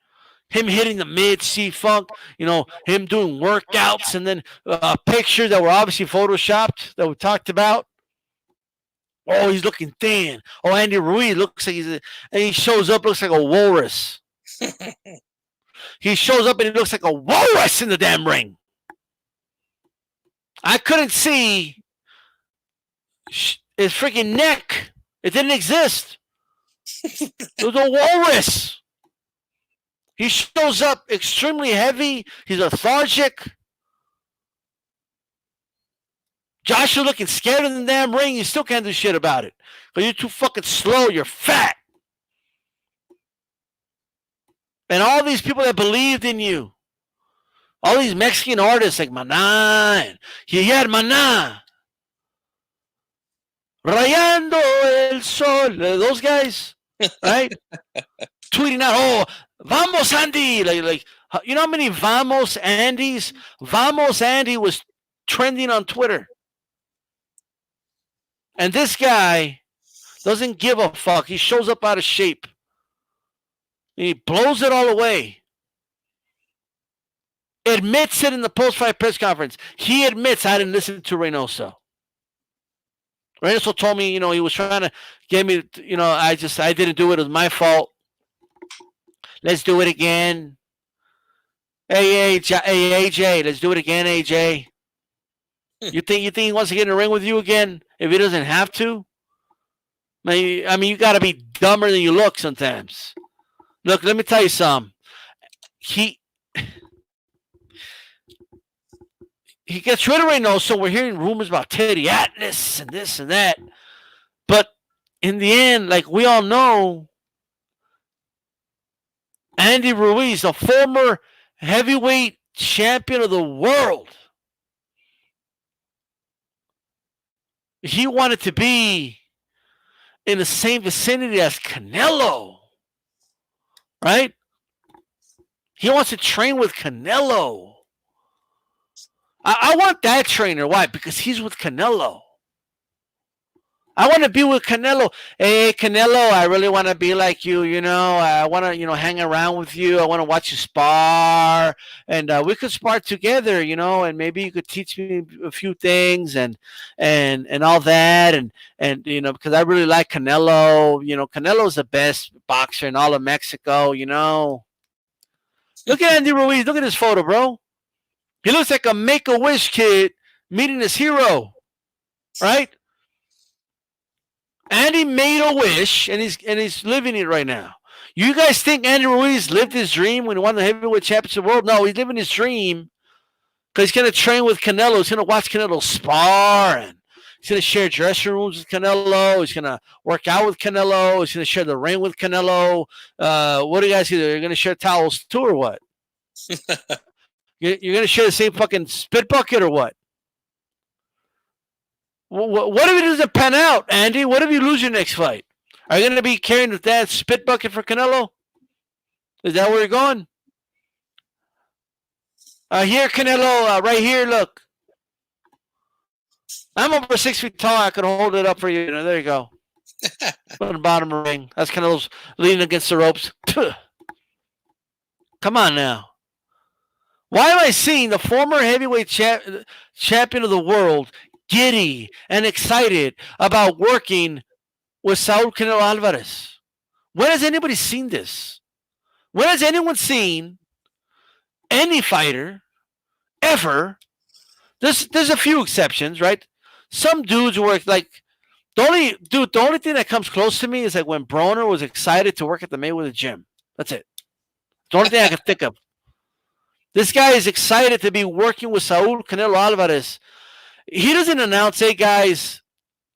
Speaker 2: Him hitting the mid C-Funk, him doing workouts, and then pictures that were obviously photoshopped that we talked about. Oh, he's looking thin. Oh, Andy Ruiz looks like and he shows up, looks like a walrus. He shows up and he looks like a walrus in the damn ring. I couldn't see his freaking neck. It didn't exist. It was a walrus. He shows up extremely heavy. He's lethargic. Josh is looking scared in the damn ring. You still can't do shit about it. Because you're too fucking slow. You're fat. And all these people that believed in you. All these Mexican artists like Maná. And he had Maná. Rayando el sol. Those guys. Right? Tweeting out, "Oh, vamos Andy." Like, you know how many Vamos Andys? Vamos Andy was trending on Twitter. And this guy doesn't give a fuck. He shows up out of shape. He blows it all away. Admits it in the post-fight press conference. He admits, "I didn't listen to Reynoso." Reynoso told me, he was trying to get me, I didn't do it. It was my fault. Let's do it again. Hey, AJ, let's do it again, AJ. You think he wants to get in the ring with you again if he doesn't have to? I mean, you got to be dumber than you look sometimes. Look, let me tell you something. He gets rid of Reynoso. We're hearing rumors about Teddy Atlas and this and that. But in the end, like we all know, Andy Ruiz, a former heavyweight champion of the world, he wanted to be in the same vicinity as Canelo, right? He wants to train with Canelo. I want that trainer. Why? Because he's with Canelo. I want to be with Canelo. Hey, Canelo, I really want to be like you, I want to, hang around with you. I want to watch you spar. And we could spar together, and maybe you could teach me a few things and all that. And because I really like Canelo. Canelo's the best boxer in all of Mexico, Look at Andy Ruiz. Look at this photo, bro. He looks like a Make-A-Wish kid meeting his hero, right? Andy made a wish, and he's living it right now. You guys think Andy Ruiz lived his dream when he won the heavyweight championship of the world? No, he's living his dream because he's going to train with Canelo. He's going to watch Canelo spar, and he's going to share dressing rooms with Canelo. He's going to work out with Canelo. He's going to share the ring with Canelo. What do you guys do? You're going to share towels too, or what? You're going to share the same fucking spit bucket or what? What if it doesn't pan out, Andy? What if you lose your next fight? Are you going to be carrying that spit bucket for Canelo? Is that where you're going? Here, Canelo, right here, look. I'm over 6 feet tall. I can hold it up for you. There you go. On the bottom of the ring. That's Canelo's leaning against the ropes. Come on now. Why am I seeing the former heavyweight champion of the world giddy and excited about working with Saul Canelo Alvarez? When has anybody seen this? When has anyone seen any fighter ever? There's a few exceptions, right? Some dudes work like the only thing that comes close to me is like when Broner was excited to work at the Mayweather gym. That's it. The only thing I can think of. This guy is excited to be working with Saul Canelo Alvarez. He doesn't announce, "Hey guys,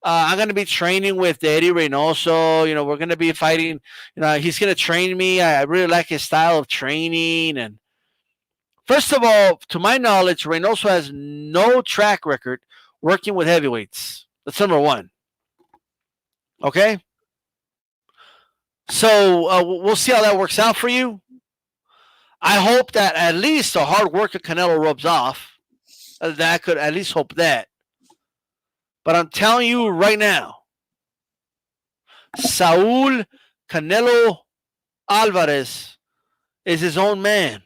Speaker 2: I'm going to be training with Eddie Reynoso. We're going to be fighting. He's going to train me. I really like his style of training." And first of all, to my knowledge, Reynoso has no track record working with heavyweights. That's number one. Okay? So we'll see how that works out for you. I hope that at least the hard work of Canelo rubs off. I could at least hope that. But I'm telling you right now, Saul Canelo Alvarez is his own man.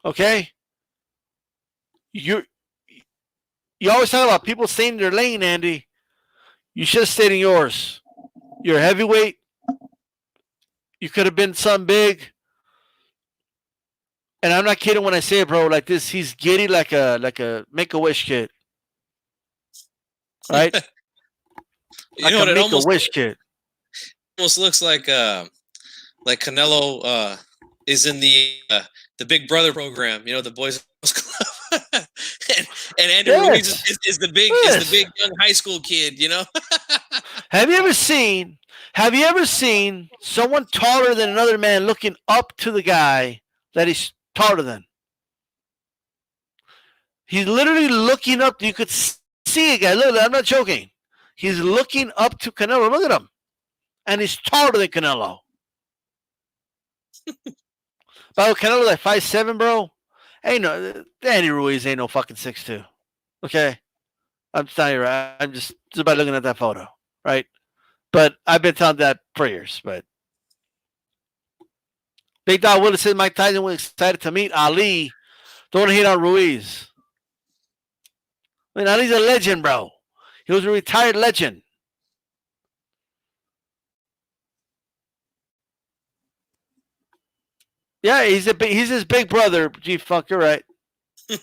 Speaker 2: Okay? You always talk about people staying in their lane, Andy. You should have stayed in yours. You're a heavyweight. You could have been something big. And I'm not kidding when I say it, bro. Like this, he's giddy like a Make-A-Wish kid. Right?
Speaker 3: You know what? It almost
Speaker 2: Make-A-Wish kid.
Speaker 3: Almost looks like Canelo is in the Big Brother program. You know, the Boys Club, and Andrew Ruiz is the big young high school kid. You know.
Speaker 2: Have you ever seen someone taller than another man looking up to the guy that he's taller than? He's literally looking up. You could see a guy. Look, I'm not joking. He's looking up to Canelo. Look at him. And he's taller than Canelo. By the way, Canelo like 5'7", bro. Ain't no Andy Ruiz ain't no fucking 6'2". Okay? I'm telling you, right? I'm just by looking at that photo. Right? But I've been telling that for years. But Big Dog Willis said Mike Tyson was excited to meet Ali. Don't hate on Ruiz. I mean, Ali's a legend, bro. He was a retired legend. Yeah, he's his big brother, G-Funk. You're right.
Speaker 3: The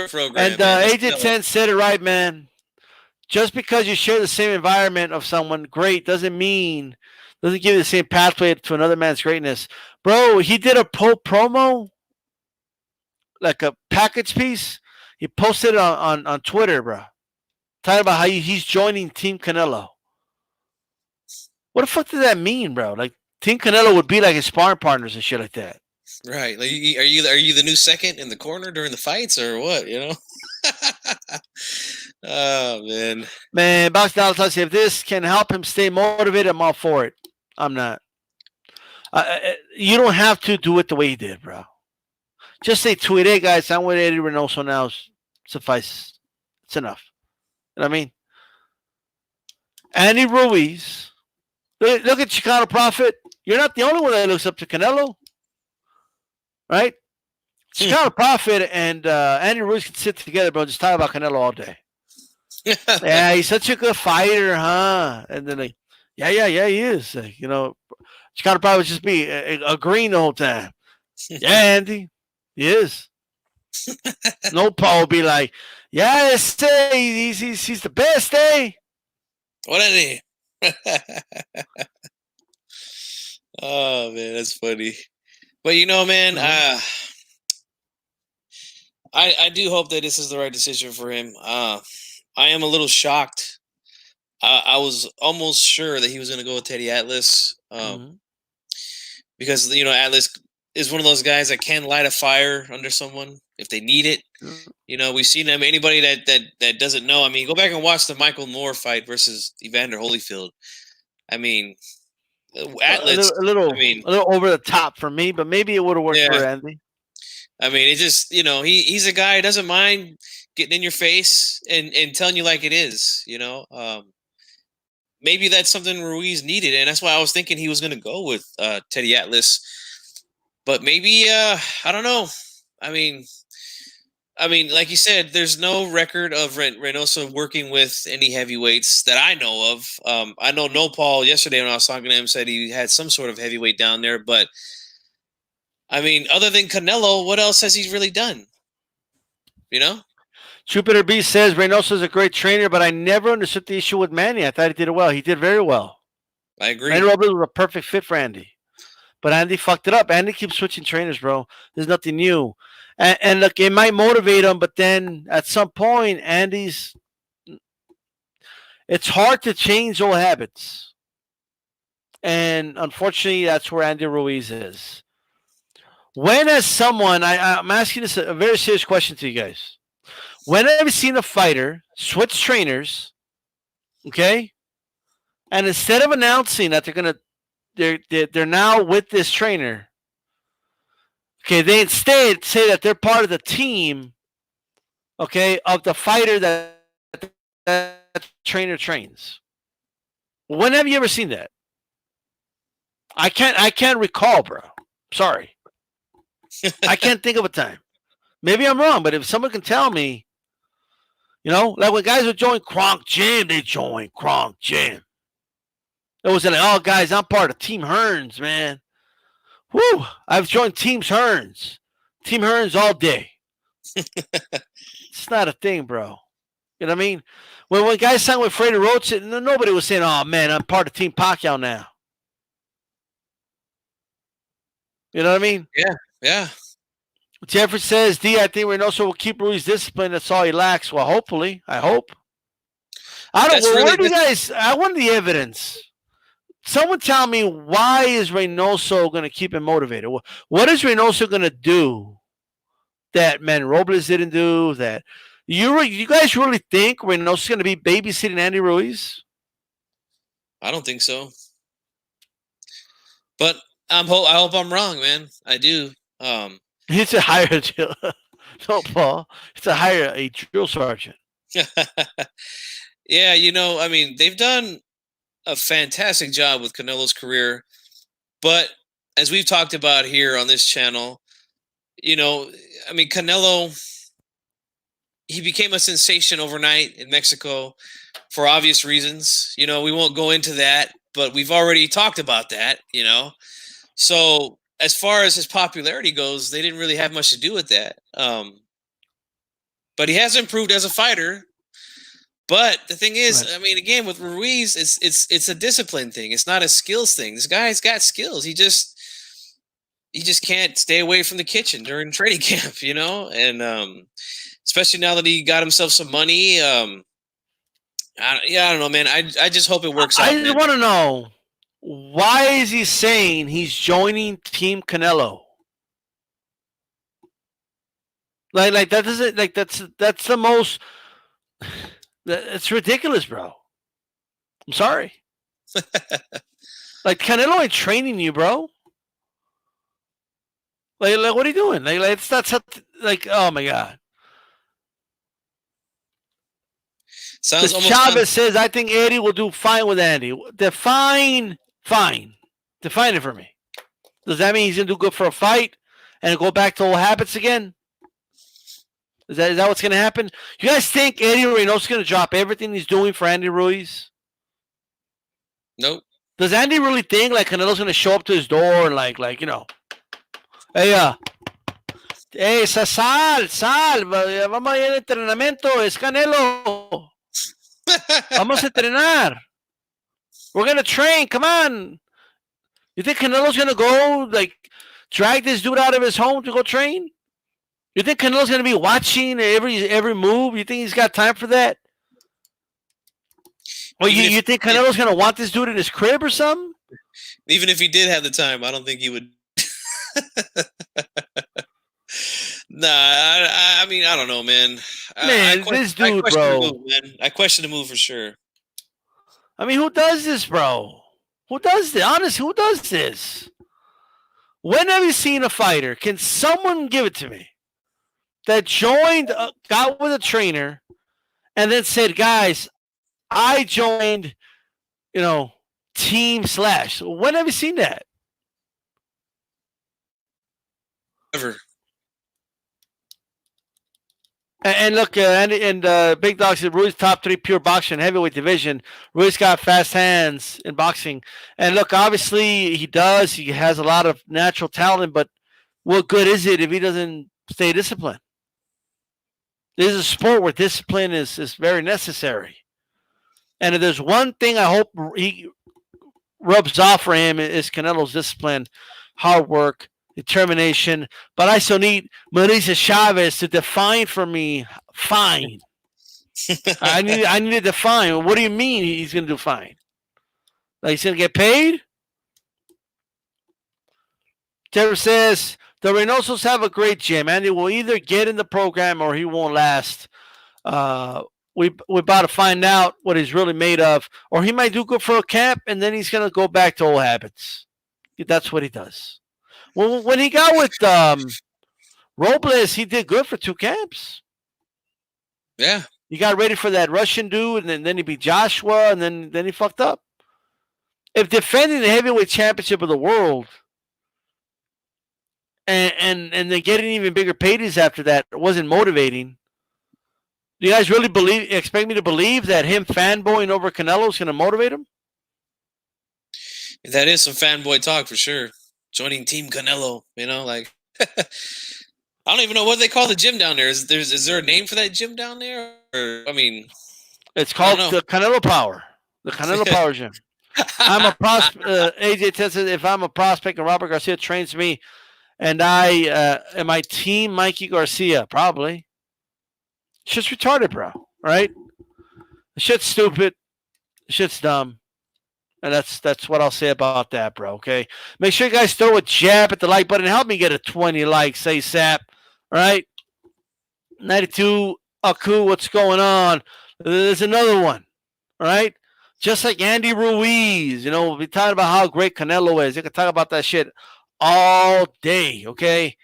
Speaker 3: program,
Speaker 2: and Agent 10 said it right, man. Just because you share the same environment of someone great doesn't give you the same pathway to another man's greatness. Bro, he did a promo, like a package piece. He posted it on Twitter, bro. Talking about how he's joining Team Canelo. What the fuck does that mean, bro? Like, Team Canelo would be like his sparring partners and shit like that.
Speaker 3: Right. Like, are you the new second in the corner during the fights or what? You know? Oh, man. Man,
Speaker 2: Box Dallas tells you if this can help him stay motivated, I'm all for it. I'm not. You don't have to do it the way he did, bro. Just say tweet, hey, guys, I'm with Eddie Reynoso now. Suffices. It's enough. You know what I mean? Andy Ruiz. Look at Chicano Prophet. You're not the only one that looks up to Canelo. Right? Chicano Prophet and Andy Ruiz can sit together, bro. Just talk about Canelo all day. Yeah, he's such a good fighter, huh? And then like, yeah, he is. Like, you know, Chicano Prophet would just be agreeing the whole time. Yeah, Andy, he is. No, Paul will be like, yeah, he's the best, eh?
Speaker 3: What is he? Oh man, that's funny. But you know, man, I do hope that this is the right decision for him. I am a little shocked. I was almost sure that he was going to go with Teddy Atlas, because you know Atlas is one of those guys that can light a fire under someone if they need it. You know, we've seen him. Anybody that doesn't know, I mean, go back and watch the Michael Moore fight versus Evander Holyfield. I mean, Atlas
Speaker 2: a little over the top for me, but maybe it would have worked for Andy.
Speaker 3: I mean, it just, you know, he's a guy who doesn't mind getting in your face and telling you like it is, you know. Maybe that's something Ruiz needed, and that's why I was thinking he was going to go with Teddy Atlas. But maybe, I don't know. I mean, like you said, there's no record of Reynoso working with any heavyweights that I know of. I know No Paul yesterday when I was talking to him said he had some sort of heavyweight down there, but I mean, other than Canelo, what else has he really done? You know?
Speaker 2: Jupiter B says Reynoso is a great trainer, but I never understood the issue with Manny. I thought he did it well. He did very well.
Speaker 3: I agree.
Speaker 2: Manny Robles was a perfect fit for Andy. But Andy fucked it up. Andy keeps switching trainers, bro. There's nothing new. And look, it might motivate him, but then at some point, it's hard to change old habits. And unfortunately, that's where Andy Ruiz is. When has someone, I'm asking this a very serious question to you guys. When have you seen a fighter switch trainers, okay? And instead of announcing that they're now with this trainer, okay, they instead say that they're part of the team okay, of the fighter that trainer trains. When have you ever seen that? I can't recall, bro. Sorry. I can't think of a time. Maybe I'm wrong, but if someone can tell me, like when guys would join Kronk Gym, they join Kronk Gym. It was like, oh, guys, I'm part of Team Hearns, man. Whew, I've joined Team Hearns. Team Hearns all day. It's not a thing, bro. You know what I mean? When guys signed with Freddie Roach, nobody was saying, oh, man, I'm part of Team Pacquiao now. You know what I mean?
Speaker 3: Yeah.
Speaker 2: Jeffrey says, D, I think Reynoso will keep Ruiz disciplined. That's all he lacks. Well, hopefully. I hope. I don't know. Where do you guys, I want the evidence. Someone tell me, why is Reynoso going to keep him motivated? What is Reynoso going to do that Robles didn't do? That you guys really think Reynoso's going to be babysitting Andy Ruiz?
Speaker 3: I don't think so. But I hope I'm wrong, man. I do.
Speaker 2: He's a hire no, Paul. It's a hire a drill sergeant.
Speaker 3: Yeah, I mean, they've done a fantastic job with Canelo's career, but as we've talked about here on this channel, I mean, Canelo, he became a sensation overnight in Mexico for obvious reasons. We won't go into that, but we've already talked about that, So as far as his popularity goes, they didn't really have much to do with that. But he has improved as a fighter. But the thing is, right. I mean, again, with Ruiz, it's a discipline thing. It's not a skills thing. This guy's got skills. He just can't stay away from the kitchen during training camp, and especially now that he got himself some money. I don't know, man. I just hope it works out.
Speaker 2: I just want to know, why is he saying he's joining Team Canelo? Like that doesn't, like that's the most. It's ridiculous, bro. I'm sorry. Like, Canelo ain't training you, bro. Like what are you doing? Like it's not something, like, oh my god.
Speaker 3: Sounds almost
Speaker 2: Chavez says, I think Eddie will do fine with Andy. Define fine. Define it for me. Does that mean he's gonna do good for a fight and go back to old habits again? Is that what's going to happen? You guys think Eddie Reynoso's going to drop everything he's doing for Andy Ruiz?
Speaker 3: Nope.
Speaker 2: Does Andy really think like Canelo's going to show up to his door and like hey, sal, vamos a ir al entrenamiento, es Canelo. Vamos a entrenar. We're going to train, come on. You think Canelo's going to go like drag this dude out of his home to go train? You think Canelo's going to be watching every move? You think he's got time for that? Or you think Canelo's going to want this dude in his crib or something?
Speaker 3: Even if he did have the time, I don't think he would. Nah, I mean, I don't know, man.
Speaker 2: This dude, bro.
Speaker 3: Move, man. I question the move for sure.
Speaker 2: I mean, who does this, bro? Who does this? Honestly, who does this? When have you seen a fighter? Can someone give it to me? That joined, got with a trainer, and then said, guys, I joined, Team Slash. When have you seen that?
Speaker 3: Never.
Speaker 2: And look, Big Dog said Ruiz top 3 pure boxer in heavyweight division. Ruiz got fast hands in boxing. And look, obviously he does. He has a lot of natural talent, but what good is it if he doesn't stay disciplined? This is a sport where discipline is very necessary. And if there's one thing I hope he rubs off for him is Canelo's discipline, hard work, determination. But I still need Marisa Chavez to define for me fine. I need to define. What do you mean he's going to do fine? Like he's going to get paid? Trevor says, the Reynosos have a great gym. Andy will either get in the program or he won't last. We're about to find out what he's really made of. Or he might do good for a camp, and then he's going to go back to old habits. That's what he does. When he got with Robles, he did good for 2 camps.
Speaker 3: Yeah.
Speaker 2: He got ready for that Russian dude, and then he beat Joshua, and then he fucked up. If defending the heavyweight championship of the world and then getting even bigger paydays after that wasn't motivating, do you guys really expect me to believe that him fanboying over Canelo is going to motivate him?
Speaker 3: That is some fanboy talk for sure. Joining Team Canelo, like I don't even know what they call the gym down there. Is there a name for that gym down there? Or, I mean,
Speaker 2: it's called the Canelo Power. The Canelo Power Gym. I'm a prospect. AJ says if I'm a prospect and Robert Garcia trains me, and I am my team Mikey Garcia, probably. Shit's retarded, bro. Right? The shit's stupid. The shit's dumb. And that's what I'll say about that, bro. Okay. Make sure you guys throw a jab at the like button. Help me get a 20 likes, ASAP. All right. 92 Aku, what's going on? There's another one. All right. Just like Andy Ruiz, we'll be talking about how great Canelo is. You can talk about that shit all day. Okay.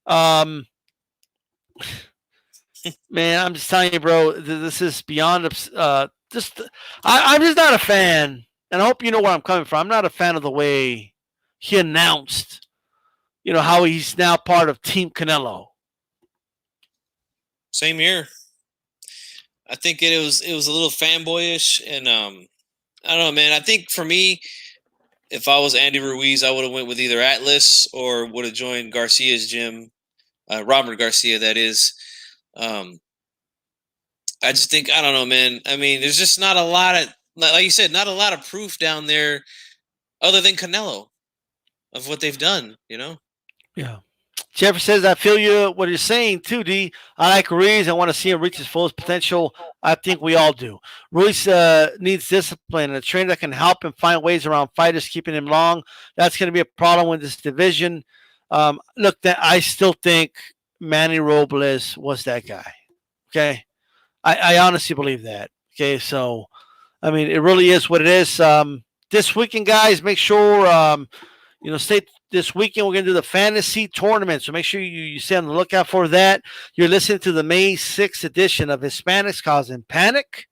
Speaker 2: Man, I'm just telling you, bro. This is beyond. I'm just not a fan. And I hope you know where I'm coming from. I'm not a fan of the way he announced, how he's now part of Team Canelo.
Speaker 3: Same here. I think it was a little fanboyish, and I don't know, man. I think for me, if I was Andy Ruiz, I would have went with either Atlas or would have joined Garcia's gym, Robert Garcia, that is. I just think, I don't know, man. I mean, there's just not a lot of, like you said, not a lot of proof down there other than Canelo of what they've done,
Speaker 2: Yeah. Jeffrey says, I feel you, what you're saying too, D. I like Ruiz. I want to see him reach his fullest potential. I think we all do. Ruiz needs discipline and a trainer that can help him find ways around fighters, keeping him long. That's going to be a problem with this division. Look, I still think Manny Robles was that guy. Okay. I honestly believe that. Okay. So, I mean, it really is what it is. This weekend, guys, make sure, stay this weekend. We're going to do the fantasy tournament. So make sure you stay on the lookout for that. You're listening to the May 6th edition of Hispanics Causing Panic.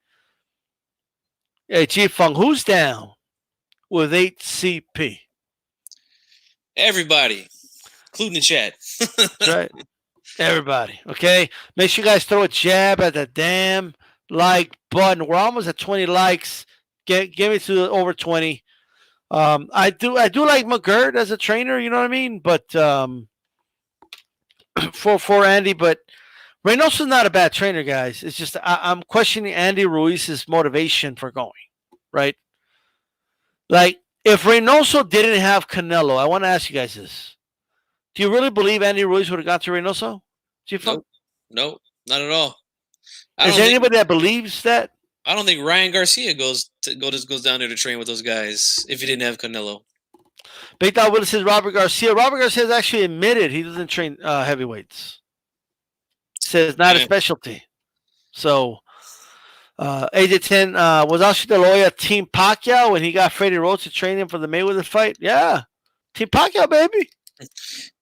Speaker 2: Hey, Chief Fung, who's down with HCP?
Speaker 3: Everybody, including the chat.
Speaker 2: That's right. Everybody. Okay. Make sure you guys throw a jab at the damn like button. We're almost at 20 likes. Get me to over 20. I do like McGirt as a trainer, you know what I mean? But for Andy, but Reynoso's not a bad trainer, guys. It's just I'm questioning Andy Ruiz's motivation for going, right? Like, if Reynoso didn't have Canelo, I want to ask you guys this. Do you really believe Andy Ruiz would have got to Reynoso?
Speaker 3: Nope, not at all.
Speaker 2: Is there anybody that believes that?
Speaker 3: I don't think Ryan Garcia goes down there to train with those guys if he didn't have Canelo.
Speaker 2: Big Dog Willis says Robert Garcia. Robert Garcia has actually admitted he doesn't train heavyweights. Says not a specialty. So, AJ10 was Oscar De La Hoya Team Pacquiao when he got Freddie Rhodes to train him for the Mayweather fight? Yeah, Team Pacquiao, baby.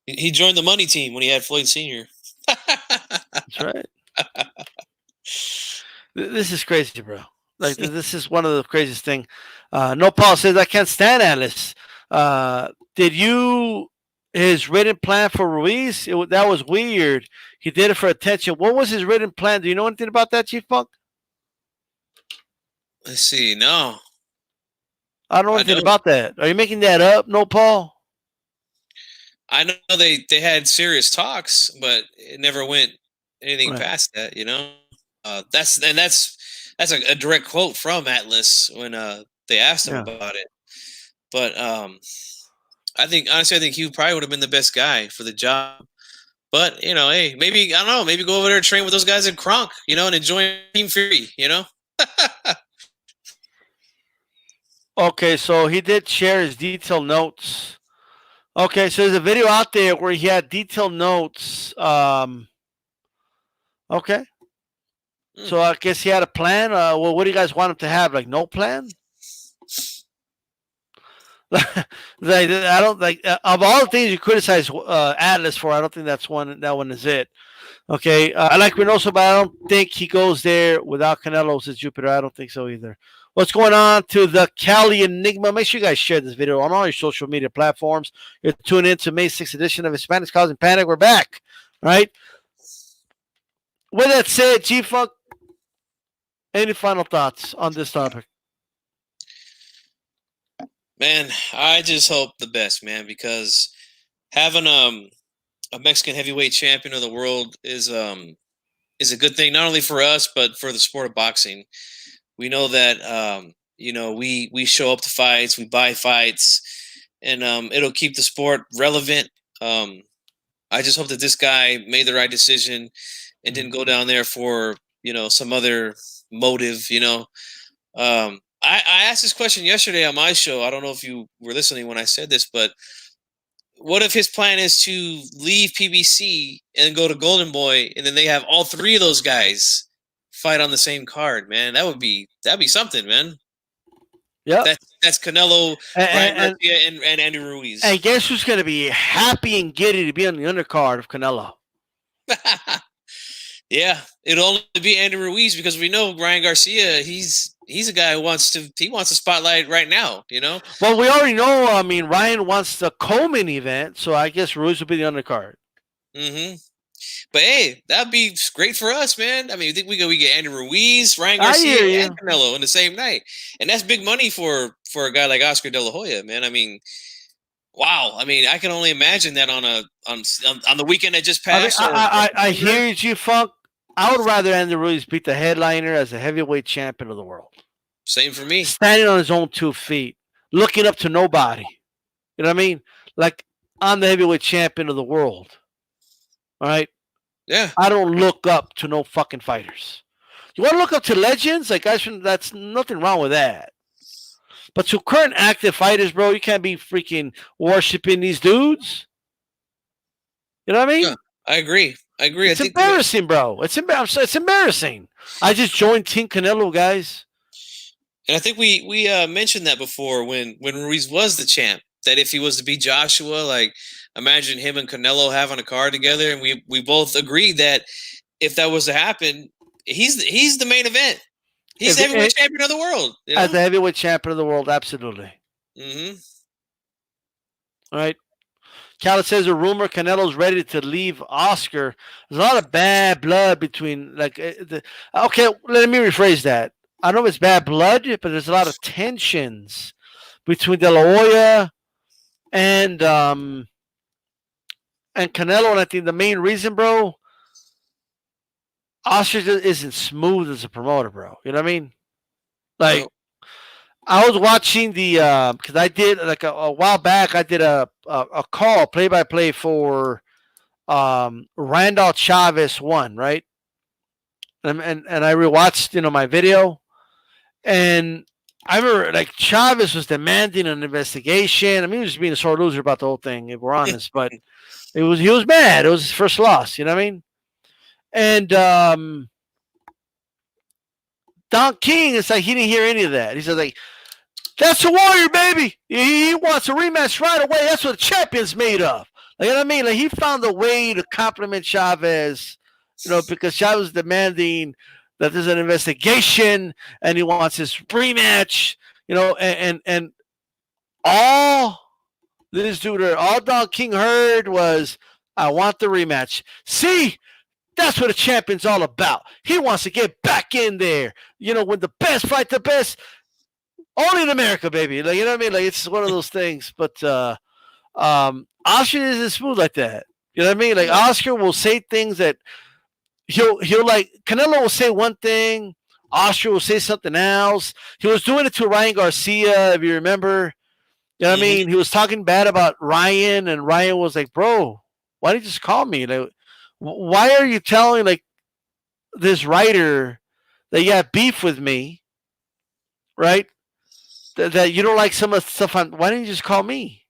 Speaker 3: He joined the money team when he had Floyd Sr.
Speaker 2: That's right. This is crazy, bro. Like, this is one of the craziest thing. No Paul says, I can't stand Atlas. His written plan for Ruiz? That was weird. He did it for attention. What was his written plan? Do you know anything about that, Chief Funk?
Speaker 3: Let's see. No.
Speaker 2: I don't know anything about that. Are you making that up, No Paul?
Speaker 3: I know they had serious talks, but it never went anything past that, That's a direct quote from Atlas when they asked him about it. But I think he probably would have been the best guy for the job. But hey, maybe I don't know, maybe go over there and train with those guys in Kronk, and enjoy Team Fury,
Speaker 2: Okay, so he did share his detailed notes. Okay, so there's a video out there where he had detailed notes. Okay. So I guess he had a plan. Well, what do you guys want him to have? Like, no plan? I don't like of all the things you criticize Atlas for. I don't think that one is it. Okay, I like Reynoso, but I don't think he goes there without Canelo as Jupiter. I don't think so either. What's going on to the Cali Enigma? Make sure you guys share this video on all your social media platforms. You're tuning in to May 6th edition of Hispanics Causing Panic. We're back, right? With that said, G-Funk, any final thoughts on this topic?
Speaker 3: Man, I just hope the best, man, because having a Mexican heavyweight champion of the world is a good thing, not only for us but for the sport of boxing. We know that we show up to fights, we buy fights, and it'll keep the sport relevant. I just hope that this guy made the right decision and didn't go down there for some other motive. I asked this question yesterday on my show. I don't know if you were listening when I said this, but what if his plan is to leave PBC and go to Golden Boy, and then they have all three of those guys fight on the same card? Man, that'd be something, man.
Speaker 2: Yeah,
Speaker 3: that's Canelo, Ryan
Speaker 2: and
Speaker 3: Garcia, and Andy Ruiz.
Speaker 2: And guess who's going to be happy and giddy to be on the undercard of Canelo?
Speaker 3: Yeah, it'll only be Andy Ruiz, because we know Ryan Garcia. He's a guy who wants the spotlight right now.
Speaker 2: Well, we already know. I mean, Ryan wants the Coleman event, so I guess Ruiz will be the undercard.
Speaker 3: Mm-hmm. But hey, that'd be great for us, man. I mean, you think we get Andy Ruiz, Ryan Garcia, and Canelo in the same night, and that's big money for a guy like Oscar De La Hoya, man. I mean, wow. I mean, I can only imagine that on the weekend that just passed.
Speaker 2: I hear you, Funk. I would rather Andy Ruiz beat the headliner as a heavyweight champion of the world.
Speaker 3: Same for me.
Speaker 2: Standing on his own 2 feet, looking up to nobody. You know what I mean? Like, I'm the heavyweight champion of the world. All right?
Speaker 3: Yeah.
Speaker 2: I don't look up to no fucking fighters. You want to look up to legends? Like, that's nothing wrong with that. But to current active fighters, bro, you can't be freaking worshiping these dudes. You know what I mean?
Speaker 3: Yeah, I agree.
Speaker 2: It's embarrassing, bro. It's embarrassing. I just joined Team Canelo, guys.
Speaker 3: And I think we mentioned that before when Ruiz was the champ, that if he was to beat Joshua, like, imagine him and Canelo having a card together. And we both agreed that if that was to happen, he's the main event. He's the heavyweight champion of the world.
Speaker 2: As the heavyweight champion of the world, absolutely.
Speaker 3: Mm-hmm.
Speaker 2: All right. Cal says a rumor Canelo's ready to leave Oscar. There's a lot of bad blood between, like, okay, let me rephrase that. I know it's bad blood, but there's a lot of tensions between De La Hoya and Canelo, and I think the main reason, bro, Oscar isn't smooth as a promoter, bro. You know what I mean? Like, I was watching the because I did, like, a while back. I did a call play-by-play for Randall Chavez won, right? And I rewatched my video, and I remember, like, Chavez was demanding an investigation. I mean, he was just being a sore loser about the whole thing, if we're honest. But he was mad. It was his first loss. You know what I mean? And Don King, it's like he didn't hear any of that. He said, like, that's a warrior, baby. He wants a rematch right away. That's what a champion's made of. Like, you know what I mean? Like, he found a way to compliment Chavez, because Chavez is demanding that there's an investigation and he wants his rematch, and all this dude, all Don King heard was, I want the rematch. See? That's what a champion's all about. He wants to get back in there. When the best fight the best. Only in America, baby. Like, you know what I mean? Like, it's one of those things. But Oscar isn't smooth like that. You know what I mean? Like, Oscar will say things that he'll like. Canelo will say one thing. Oscar will say something else. He was doing it to Ryan Garcia, if you remember. You know what I mean? He was talking bad about Ryan, and Ryan was like, bro, why didn't you just call me? Like, why are you telling, like, this writer that you have beef with me, right? That you don't like some of the stuff why didn't you just call me?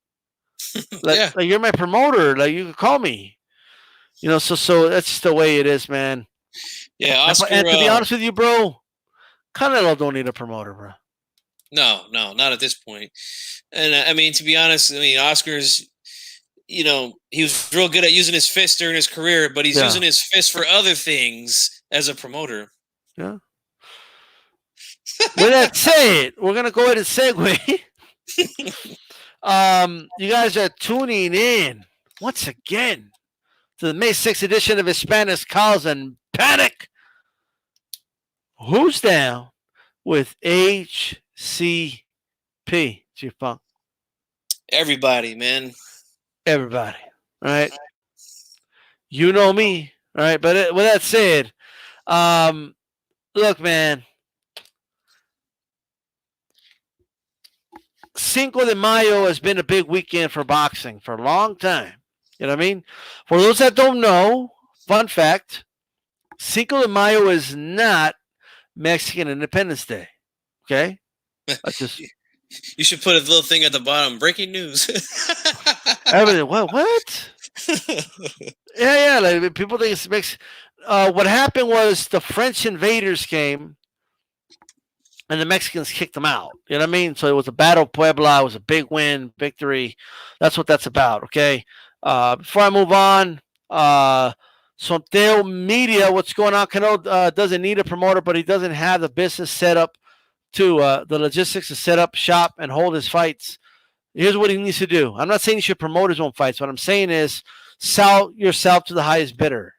Speaker 2: Like, you're my promoter. Like, you could call me. So that's just the way it is, man.
Speaker 3: Yeah, Oscar,
Speaker 2: and to be honest with you, bro, Canelo don't need a promoter, bro.
Speaker 3: No, not at this point. And I mean, to be honest, Oscar's he was real good at using his fist during his career, but he's using his fist for other things as a promoter.
Speaker 2: Yeah. With that said, we're gonna go ahead and segue. You guys are tuning in once again to the May 6th edition of Hispanics, CAUSIN Panic. Who's down with HCP? G-Funk.
Speaker 3: Everybody, man.
Speaker 2: Everybody. All right. You know me. All right. But with that said, look, man. Cinco de Mayo has been a big weekend for boxing for a long time. You know what I mean? For those that don't know, fun fact, Cinco de Mayo is not Mexican Independence Day. Okay? That's just...
Speaker 3: You should put a little thing at the bottom. Breaking news.
Speaker 2: Everything. What? Yeah. Like, people think it's Mexican. What happened was the French invaders came and the Mexicans kicked them out. You know what I mean? So it was a Battle of Puebla. It was a big win, victory. That's what that's about, okay? Before I move on, Sonteo Media, what's going on? Canelo doesn't need a promoter, but he doesn't have the business set up to the logistics to set up shop and hold his fights. Here's what he needs to do. I'm not saying he should promote his own fights. What I'm saying is sell yourself to the highest bidder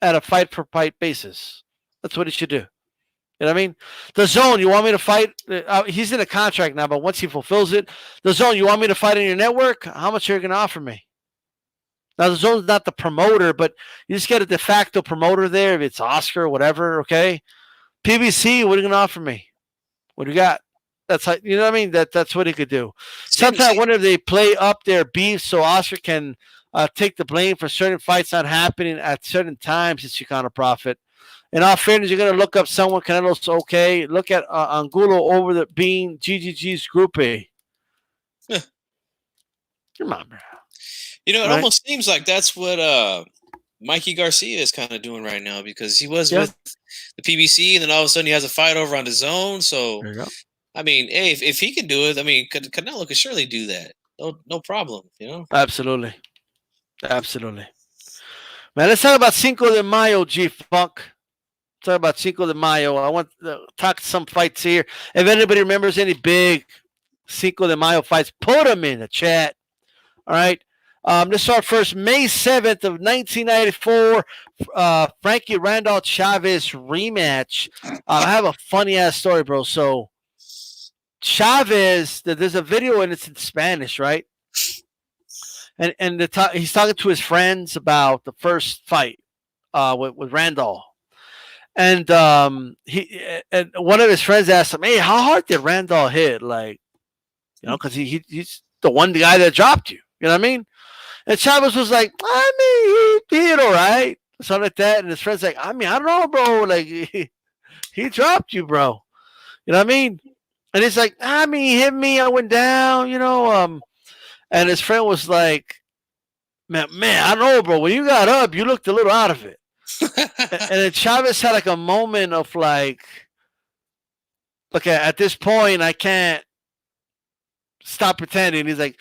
Speaker 2: at a fight-for-fight basis. That's what he should do. You know what I mean? The Zone, you want me to fight? He's in a contract now, but once he fulfills it, the Zone, you want me to fight in your network? How much are you going to offer me? Now, the Zone's not the promoter, but you just get a de facto promoter there. If it's Oscar or whatever, okay? PBC, what are you going to offer me? What do you got? That's how, you know what I mean? That's what he could do. Sometimes I wonder if they play up their beef so Oscar can take the blame for certain fights not happening at certain times in Chicano Profit. In all fairness, you're going to look up someone, Canelo's okay. Look at Angulo over the being GGG's groupie. Come on, bro.
Speaker 3: It almost seems like that's what Mikey Garcia is kind of doing right now, because he was with the PBC, and then all of a sudden he has a fight over on the Zone. So,
Speaker 2: there you go.
Speaker 3: I mean, hey, if he can do it, I mean, Canelo could surely do that. No problem,
Speaker 2: Absolutely. Man, let's talk about Cinco de Mayo, G-Funk. Talk about Cinco de Mayo. I want to talk some fights here. If anybody remembers any big Cinco de Mayo fights, put them in the chat. All right. Let's start first. May 7th of 1994, Frankie Randolph Chavez rematch. I have a funny-ass story, bro. So, Chavez, there's a video and it's in Spanish, right? And he's talking to his friends about the first fight with Randolph. And and one of his friends asked him, "Hey, how hard did Randolph hit? Like, because he's the one guy that dropped you. You know what I mean?" And Chavez was like, "I mean, he hit all right, something like that." And his friend's like, "I mean, I don't know, bro. Like, he dropped you, bro. You know what I mean?" And he's like, "I mean, he hit me. I went down. And his friend was like, "Man, I don't know, bro. When you got up, you looked a little out of it." And then Chavez had like a moment of like, "Okay, at this point, I can't stop pretending." He's like,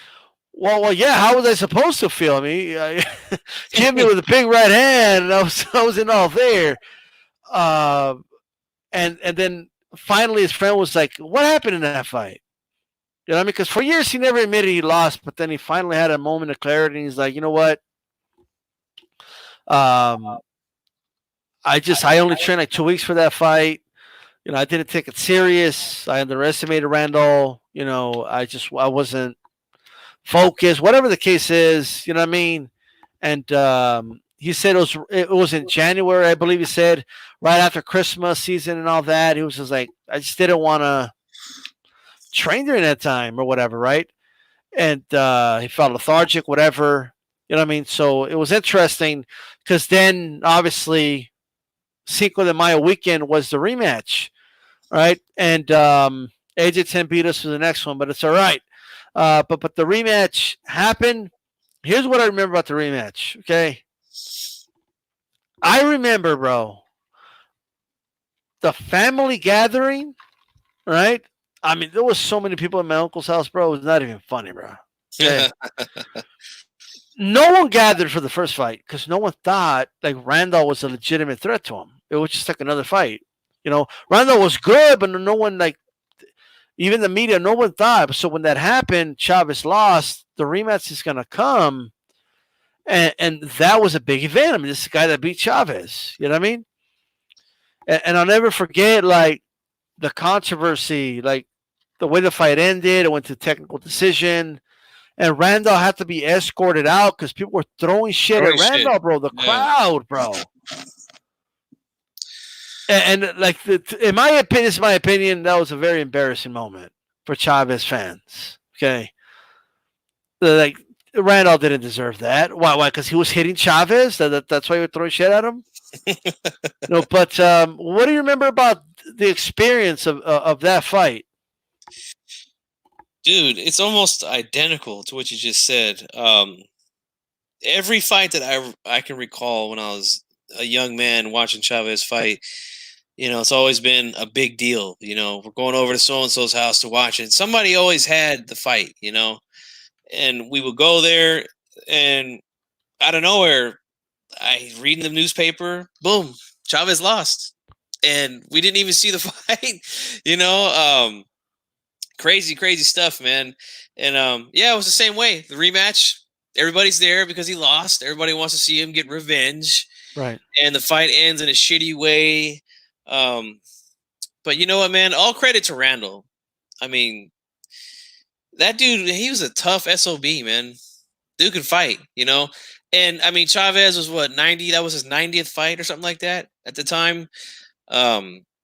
Speaker 2: well, yeah. How was I supposed to feel? I mean, he hit me with a big right hand, and I was in all there. And then finally, his friend was like, "What happened in that fight?" You know what I mean? Because for years he never admitted he lost, but then he finally had a moment of clarity, and he's like, "You know what? I only trained like 2 weeks for that fight. I didn't take it serious. I underestimated Randall. I wasn't focused, whatever the case is, you know what I mean?" And he said it was in January, I believe he said, right after Christmas season and all that. He was just like, I just didn't want to train during that time or whatever, right? And he felt lethargic, whatever, you know what I mean? So it was interesting because then obviously Cinco de Mayo weekend was the rematch, right? And AJ10 beat us for the next one, but it's all right. But the rematch happened. Here's what I remember about the rematch, okay? I remember, bro, the family gathering, right? I mean, there was so many people at my uncle's house, bro. It was not even funny, bro. Okay? no one gathered for the first fight because no one thought like Randall was a legitimate threat to him. It was just like another fight. Randall was good, but no one like even the media, no one thought. So when that happened, Chavez lost. The rematch is gonna come, and that was a big event. I mean, this is the guy that beat Chavez. You know what I mean? And I'll never forget like the controversy, like the way the fight ended. It went to technical decision. And Randall had to be escorted out because people were throwing shit at Randall, bro. The crowd, bro. And like, in my opinion, this is my opinion, that was a very embarrassing moment for Chavez fans. Okay, like Randall didn't deserve that. Why? Because he was hitting Chavez. That's why you were throwing shit at him. No, but what do you remember about the experience of that fight?
Speaker 3: Dude, it's almost identical to what you just said. Every fight that I can recall when I was a young man watching Chavez fight, it's always been a big deal. We're going over to so-and-so's house to watch it. Somebody always had the fight, and we would go there, and out of nowhere, I read in the newspaper, boom, Chavez lost. And we didn't even see the fight, crazy stuff, man. And it was the same way. The rematch, everybody's there because he lost. Everybody wants to see him get revenge.
Speaker 2: Right.
Speaker 3: And the fight ends in a shitty way. But you know what, man? All credit to Randall. I mean, that dude, he was a tough SOB, man. Dude could fight, And I mean, Chavez was what, 90? That was his 90th fight or something like that at the time.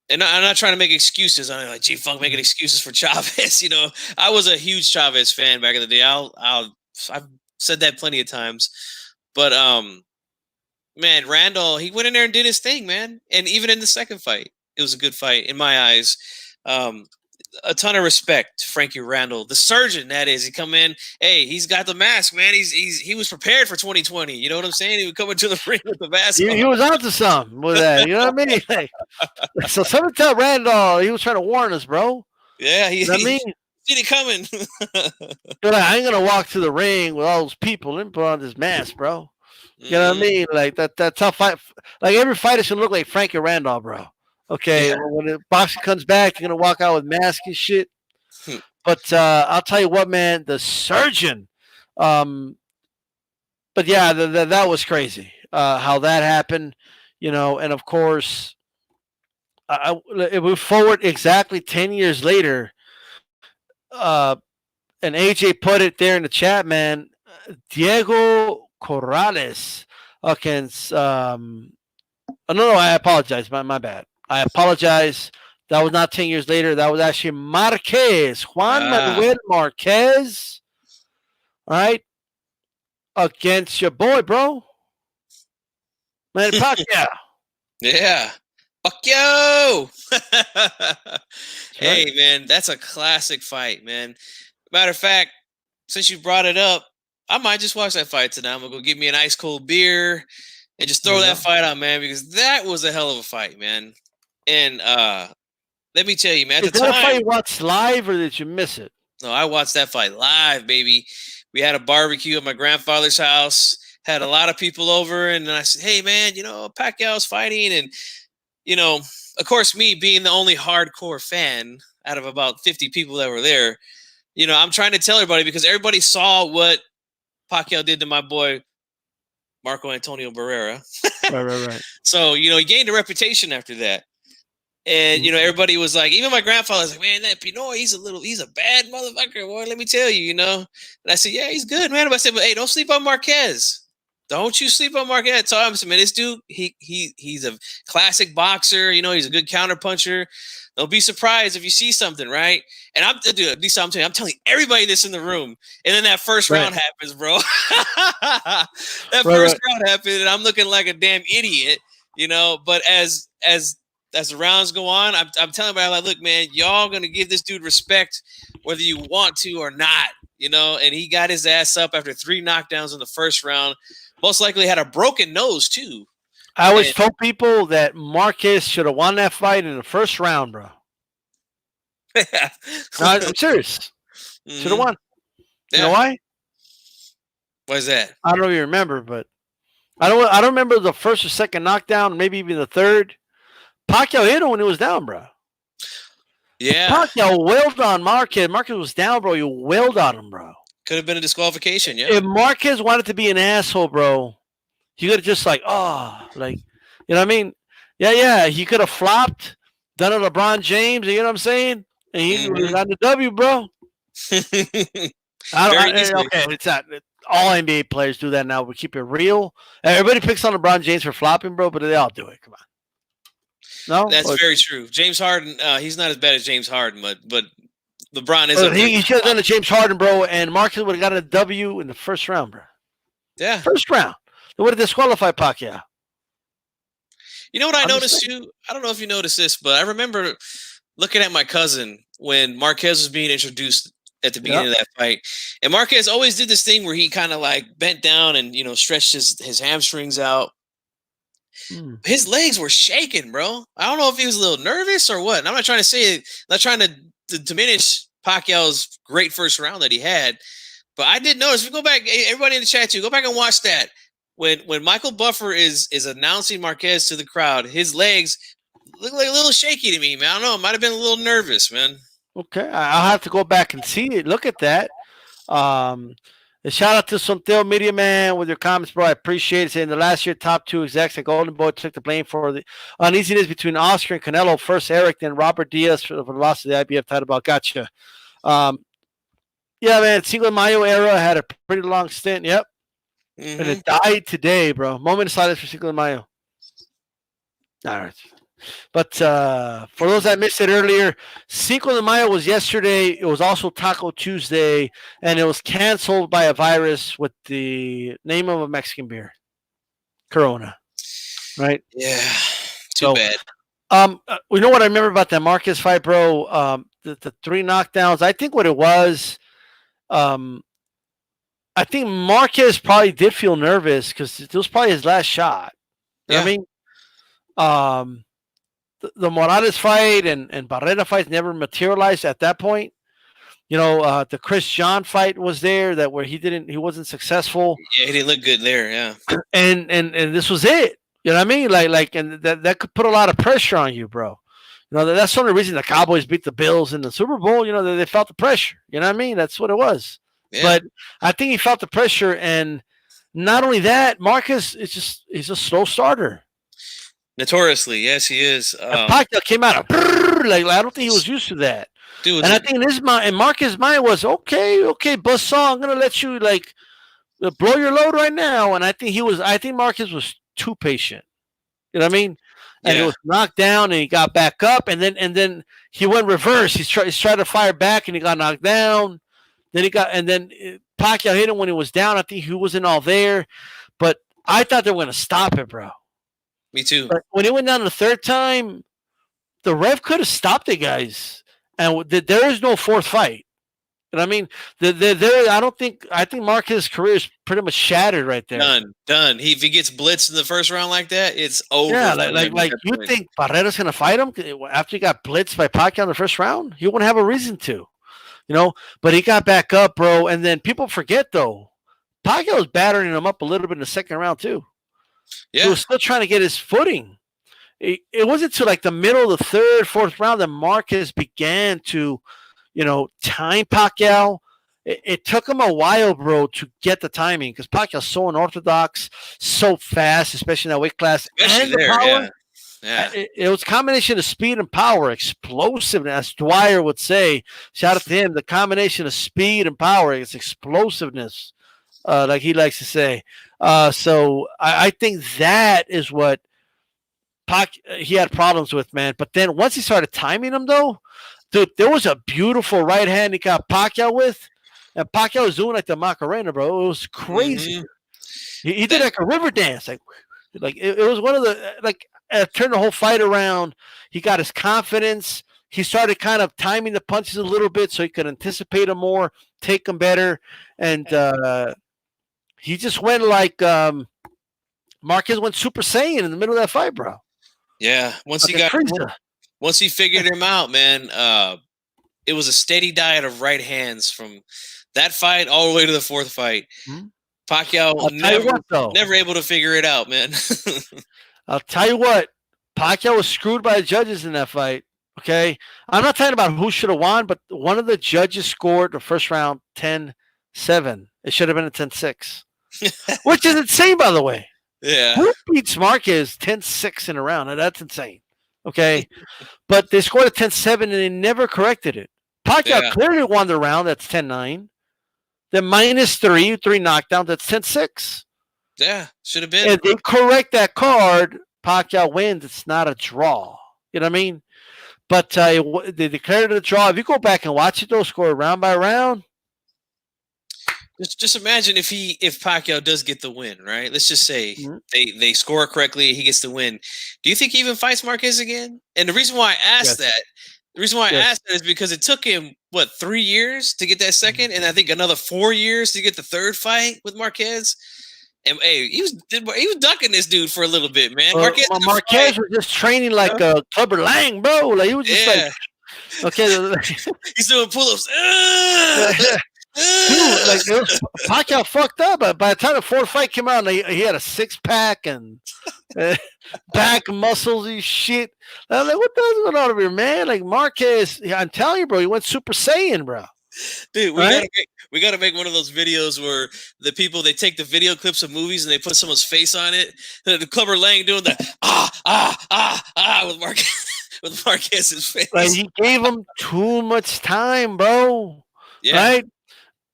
Speaker 3: And I'm not trying to make excuses. I'm like, G-Funk making excuses for Chavez. I was a huge Chavez fan back in the day. I've said that plenty of times. But man, Randall, he went in there and did his thing, man. And even in the second fight, it was a good fight in my eyes. A ton of respect to Frankie Randall, the surgeon. That is, he come in. Hey, he's got the mask, man. He was prepared for 2020. You know what I'm saying? He would come into the ring with the mask.
Speaker 2: He was onto something with that. You know what I mean? Like, so somebody tell Randall he was trying to warn us, bro.
Speaker 3: Yeah,
Speaker 2: you know what I mean,
Speaker 3: see it coming.
Speaker 2: You're like, I ain't gonna walk to the ring with all those people and put on this mask, bro. You know what I mean? Like that's how fight. Like every fighter should look like Frankie Randall, bro. Okay, when the boxing comes back, you're gonna walk out with mask and shit. But I'll tell you what, man, the surgeon. But yeah, that was crazy. How that happened, and of course, it moved forward exactly 10 years later. And AJ put it there in the chat, man. Diego Corrales against. No, I apologize. My bad. I apologize. That was not 10 years later. That was actually Marquez. Juan Manuel Marquez. All right. Against your boy, bro. Man, Pacquiao.
Speaker 3: Yeah. Pacquiao. Hey,
Speaker 2: right.
Speaker 3: man, that's a classic fight, man. Matter of fact, since you brought it up, I might just watch that fight tonight. I'm going to go get me an ice cold beer and just throw that fight out, man, because that was a hell of a fight, man. And let me tell you, man, at the time,
Speaker 2: fight you watched live or did you miss it?
Speaker 3: No, I watched that fight live, baby. We had a barbecue at my grandfather's house, had a lot of people over, and I said, hey, man, Pacquiao's fighting. And, of course, me being the only hardcore fan out of about 50 people that were there, I'm trying to tell everybody because everybody saw what Pacquiao did to my boy, Marco Antonio Barrera.
Speaker 2: Right.
Speaker 3: So, he gained a reputation after that. And, everybody was like, even my grandfather was like, man, that Pinoy, he's a bad motherfucker, boy, let me tell you, And I said, yeah, he's good, man. But I said, but hey, don't sleep on Marquez. Don't you sleep on Marquez. I said, man, this dude, he's a classic boxer. He's a good counter puncher. Don't be surprised if you see something, right? And I'm telling everybody this in the room. And then that first round happens, bro. That first round happened, and I'm looking like a damn idiot, But as the rounds go on, I'm telling everybody, like, look, man, y'all gonna give this dude respect whether you want to or not, And he got his ass up after 3 knockdowns in the first round. Most likely had a broken nose too.
Speaker 2: I always told people that Marquez should have won that fight in the first round, bro. No, I'm serious. Should have won. You know why?
Speaker 3: Why is that?
Speaker 2: I don't know if you remember, but I don't remember the first or second knockdown, maybe even the third. Pacquiao hit him when he was down, bro.
Speaker 3: Yeah,
Speaker 2: Pacquiao wailed on Marquez. Marquez was down, bro. You wailed on him, bro.
Speaker 3: could have been a disqualification. Yeah,
Speaker 2: If Marquez wanted to be an asshole, bro, he could have just like, you know what I mean? Yeah. He could have flopped, done a LeBron James. You know what I'm saying? And he would have gotten the W, bro. Okay, it's not. All NBA players do that now. We keep it real. Everybody picks on LeBron James for flopping, bro, but they all do it. Come on. No,
Speaker 3: That's very true. James Harden, he's not as bad as James Harden, but LeBron is.
Speaker 2: He should have done a James Harden, bro, and Marquez would have gotten a W in the first round, bro.
Speaker 3: Yeah,
Speaker 2: first round. They would have disqualified Pacquiao.
Speaker 3: You know what I noticed too? I don't know if you noticed this, but I remember looking at my cousin when Marquez was being introduced at the beginning of that fight. And Marquez always did this thing where he kind of like bent down and, stretched his hamstrings out. His legs were shaking, bro. I don't know if he was a little nervous or what. And I'm not trying to say, not trying to diminish Pacquiao's great first round that he had. But I did notice, if you go back, everybody in the chat too, go back and watch that. When Michael Buffer is announcing Marquez to the crowd, his legs look like a little shaky to me, man. I don't know. It might have been a little nervous, man.
Speaker 2: Okay. I'll have to go back and see it. Look at that. Shout out to Sonteo Media Man with your comments, bro. I appreciate it. Saying the last year, top 2 execs at Golden Boy took the blame for the uneasiness between Oscar and Canelo. First Eric, then Robert Diaz for the loss of the IBF title bout. Gotcha. Yeah, man. Cinco de Mayo era had a pretty long stint. Yep. Mm-hmm. And it died today, bro. Moment of silence for Cinco de Mayo. All right. But for those that missed it earlier, Cinco de Mayo was yesterday. It was also Taco Tuesday, and it was canceled by a virus with the name of a Mexican beer, Corona. Right?
Speaker 3: Yeah. Too bad.
Speaker 2: You know what I remember about that Marquez fight, bro? The 3 knockdowns. I think what it was, I think Marquez probably did feel nervous because it was probably his last shot. You know what I mean? The Morales fight and Barrera fight never materialized at that point. The Chris John fight was there where he wasn't successful.
Speaker 3: Yeah, he didn't look good there. Yeah,
Speaker 2: and this was it. You know what I mean? And that could put a lot of pressure on you, bro. That's the only reason the Cowboys beat the Bills in the Super Bowl. They felt the pressure. You know what I mean? That's what it was. Yeah. But I think he felt the pressure, and not only that, Marcus he's a slow starter.
Speaker 3: Notoriously, yes, he is.
Speaker 2: Pacquiao came out I don't think he was used to that.
Speaker 3: Dude,
Speaker 2: and I think in his mind, and Marcus' mind was okay, Buzzsaw, I'm gonna let you blow your load right now. And I think Marcus was too patient. You know what I mean? And he was knocked down, and he got back up, and then he went reverse. He's tried to fire back, and he got knocked down. Then Pacquiao hit him when he was down. I think he wasn't all there, but I thought they were gonna stop it, bro.
Speaker 3: Me too.
Speaker 2: But when he went down the third time, the ref could have stopped the guys, and there is no fourth fight. You know what I mean? I think Marquez's career is pretty much shattered right there.
Speaker 3: Done. If he gets blitzed in the first round like that, it's over.
Speaker 2: Yeah, like you think Barrera's gonna fight him after he got blitzed by Pacquiao in the first round? He wouldn't have a reason to. But he got back up, bro. And then people forget, though, Pacquiao was battering him up a little bit in the second round, too. Yeah. He was still trying to get his footing. It wasn't until the middle of the third, fourth round that Marquez began to, time Pacquiao. It took him a while, bro, to get the timing because Pacquiao's so unorthodox, so fast, especially in that weight class.
Speaker 3: Especially
Speaker 2: and the
Speaker 3: there,
Speaker 2: power.
Speaker 3: Yeah.
Speaker 2: It was a combination of speed and power, explosiveness. As Dwyer would say, shout out to him, the combination of speed and power is explosiveness, like he likes to say. So I think that is what he had problems with, man. But then once he started timing him, though, dude, there was a beautiful right hand he got Pacquiao with, and Pacquiao was doing like the Macarena, bro. It was crazy. Mm-hmm. He did like a river dance, like it was one of the turned the whole fight around. He got his confidence. He started kind of timing the punches a little bit so he could anticipate them more, take them better. And he just went Marquez went Super Saiyan in the middle of that fight, bro.
Speaker 3: Yeah. Once he figured him out, man, it was a steady diet of right hands from that fight all the way to the fourth fight. Mm-hmm. Pacquiao
Speaker 2: I'll tell you what, though.
Speaker 3: never able to figure it out, man.
Speaker 2: I'll tell you what. Pacquiao was screwed by the judges in that fight. Okay, I'm not talking about who should have won, but one of the judges scored the first round 10-7. It should have been a 10-6, which is insane, by the way.
Speaker 3: Yeah.
Speaker 2: Who beats Marquez 10-6 in a round? Now, that's insane. Okay, but they scored a 10-7 and they never corrected it. Pacquiao clearly won the round. That's 10-9. Then -3 knockdowns. That's 10-6.
Speaker 3: Yeah, should have been.
Speaker 2: And they correct that card. Pacquiao wins. It's not a draw. You know what I mean? But they declared it a draw. If you go back and watch it, though, score round by round.
Speaker 3: Just imagine if Pacquiao does get the win, right? Let's just say they score correctly, he gets the win. Do you think he even fights Marquez again? And the reason why I asked that is because it took him 3 years to get that second, and I think another 4 years to get the third fight with Marquez. And hey, he was ducking this dude for a little bit, man.
Speaker 2: Marquez was just training like a Clubber Lang, bro. Like he was just like, okay,
Speaker 3: he's doing pull-ups.
Speaker 2: Dude, like Pacquiao fucked up. But by the time the fourth fight came out, he had a 6-pack and back muscles and shit. I was like, what the hell's going on over here, man? Like Marquez, I'm telling you, bro, he went Super Saiyan, bro.
Speaker 3: Dude, we gotta make one of those videos where the people they take the video clips of movies and they put someone's face on it. The Clubber Lang doing the with with Marquez's face.
Speaker 2: Like he gave him too much time, bro.
Speaker 3: Yeah.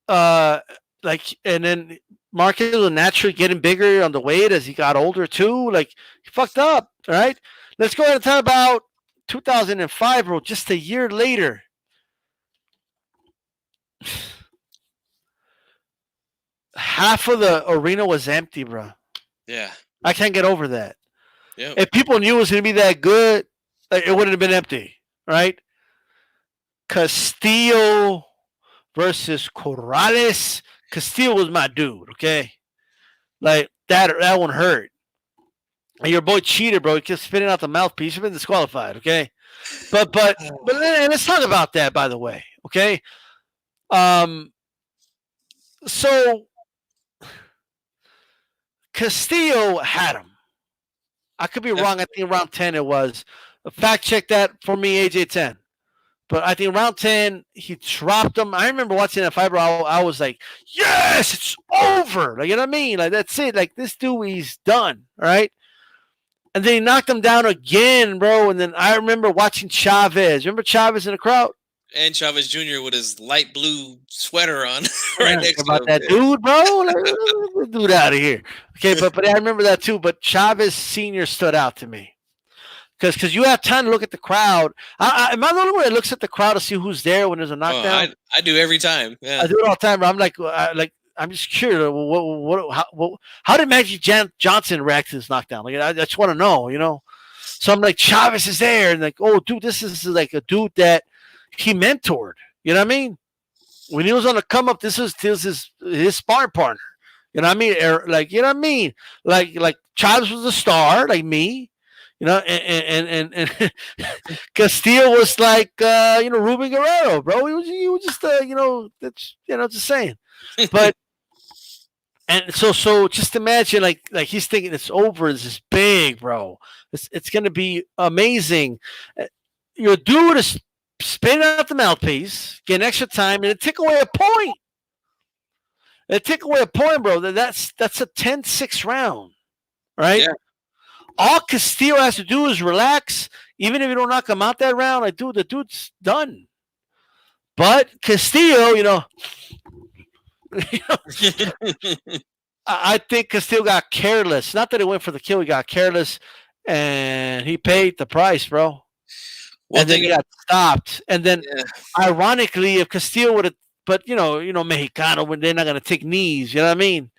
Speaker 2: Right? And then Marquez was naturally getting bigger on the weight as he got older too. Like he fucked up. All right. Let's go ahead and talk about 2005, bro. Just a year later. Half of the arena was empty, bro.
Speaker 3: Yeah.
Speaker 2: I can't get over that.
Speaker 3: Yeah.
Speaker 2: If people knew it was going to be that good, it wouldn't have been empty, right? Castillo versus Corrales. Castillo was my dude, okay? Like, that one hurt. And your boy cheated, bro. He kept spitting out the mouthpiece. He's been disqualified, okay? But let's talk about that, by the way, okay? So Castillo had him. I could be wrong. I think around 10 it was. Fact check that for me, AJ 10. But I think around 10, he dropped him. I remember watching that fight, bro. I was like, yes, it's over. Like, you know what I mean? Like, that's it. Like, this dude, he's done. All right? And then he knocked him down again, bro. And then I remember watching Chavez. Remember Chavez in the crowd?
Speaker 3: And Chavez Jr. with his light blue sweater on right next to him.
Speaker 2: That dude, bro. Like, dude out of here. Okay, but I remember that too. But Chavez Sr. stood out to me. Because you have time to look at the crowd. Am I the only one that looks at the crowd to see who's there when there's a knockdown?
Speaker 3: I do every time. Yeah.
Speaker 2: I do it all the time. Bro. I'm like I'm just curious. How did Magic Johnson react to this knockdown? Like I just want to know, you know. So I'm like, Chavez is there, and like, oh, dude, this is like a dude that he mentored. You know what I mean? When he was on the come up, this is his sparring partner. You know what I mean? Like, you know what I mean? Like Chavez was a star, like me. You know, and Castillo was like, Ruben Guerrero, bro. He was just, that's, just saying. But, and so just imagine, like he's thinking it's over. This is big, bro. It's going to be amazing. Your dude is spinning out the mouthpiece, getting extra time, and it took away a point. It took away a point, bro. That's a 10-6 round, right? Yeah. All Castillo has to do is relax. Even if you don't knock him out that round, the dude's done. But Castillo, I think Castillo got careless. Not that he went for the kill, he got careless, and he paid the price, bro. Well, and then he got stopped. And then, ironically, if Castillo would have, but Mexicano, when they're not going to take knees, you know what I mean?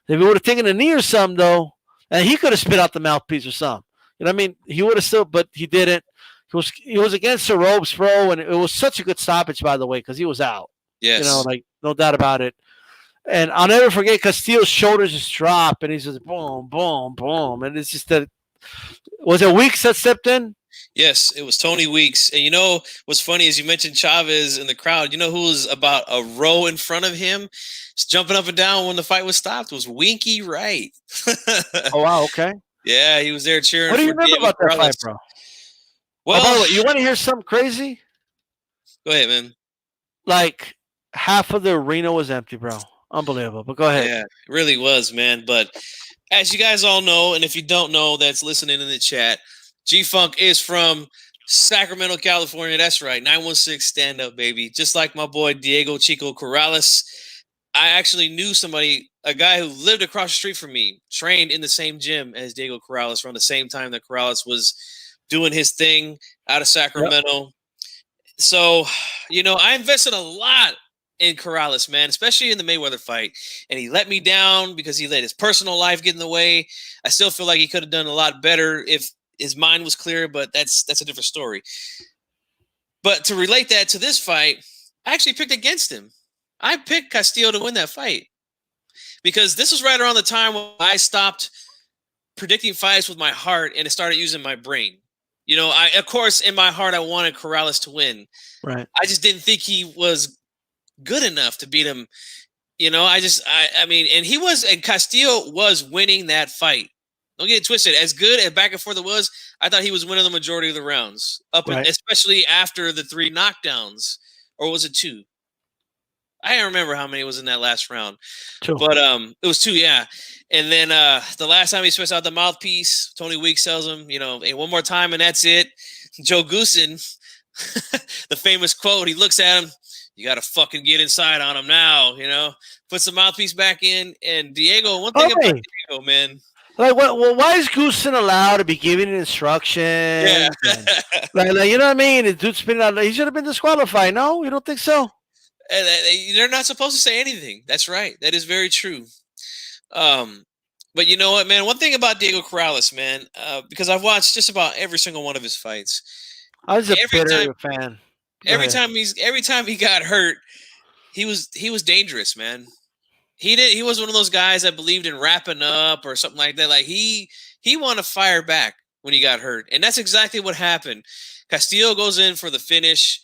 Speaker 2: If he would have taken a knee or something, though, and he could have spit out the mouthpiece or something. You know what I mean? He would have still, but he didn't. He was against the ropes, bro, and it was such a good stoppage, by the way, because he was out.
Speaker 3: Yes.
Speaker 2: No doubt about it. And I'll never forget Castillo's shoulders just drop, and he's just boom, boom, boom. And it's just that, was it Weeks that stepped in?
Speaker 3: Yes, it was Tony Weeks. And you know what's funny is you mentioned Chavez in the crowd. You know who was about a row in front of him, just jumping up and down when the fight was stopped? Was Winky Wright.
Speaker 2: Oh wow, okay.
Speaker 3: Yeah, he was there cheering
Speaker 2: What do you
Speaker 3: for
Speaker 2: remember
Speaker 3: Diego
Speaker 2: about that
Speaker 3: Corrales.
Speaker 2: fight, bro? Oh, by
Speaker 3: Well,
Speaker 2: the way, you want to hear something crazy?
Speaker 3: go ahead, man.
Speaker 2: Like half of the arena was empty, bro. Unbelievable. But go ahead.
Speaker 3: Yeah, it really was, man. But as you guys all know, and if you don't know, that's listening in the chat, G-Funk is from Sacramento, California. That's right, 916 stand up, baby. Just like my boy Diego Chico Corrales. I actually knew somebody, a guy who lived across the street from me, trained in the same gym as Diego Corrales around the same time that Corrales was doing his thing out of Sacramento. Yep. So, you know, I invested a lot in Corrales, man, especially in the Mayweather fight. And he let me down because he let his personal life get in the way. I still feel like he could have done a lot better if his mind was clear, but that's a different story. But to relate that to this fight, I actually picked against him. I picked Castillo to win that fight because this was right around the time when I stopped predicting fights with my heart and started using my brain. You know, of course, in my heart, I wanted Corrales to win.
Speaker 2: Right.
Speaker 3: I just didn't think he was good enough to beat him. You know, I mean, and Castillo was winning that fight. Don't get it twisted. As good as back and forth it was, I thought he was winning the majority of the rounds, especially after the 3 knockdowns, or was it 2? I don't remember how many was in that last round.
Speaker 2: 2.
Speaker 3: But it was 2, yeah. And then the last time he switched out the mouthpiece, Tony Weeks tells him, you know, hey, one more time and that's it. Joe Goosen, the famous quote, he looks at him, you got to fucking get inside on him now, you know, puts the mouthpiece back in. And Diego, one thing about Diego, man.
Speaker 2: Like, well, why is Goosen allowed to be giving instructions?
Speaker 3: Yeah.
Speaker 2: like, you know what I mean? The dude spinning out. He should have been disqualified. No, you don't think so?
Speaker 3: They're not supposed to say anything. That's right. That is very true. But you know what, man? One thing about Diego Corrales, man, because I've watched just about every single one of his fights.
Speaker 2: I was a bitter fan.
Speaker 3: Every time he got hurt, he was dangerous, man. He was one of those guys that believed in wrapping up or something like that. Like he wanted to fire back when he got hurt, and that's exactly what happened. Castillo goes in for the finish.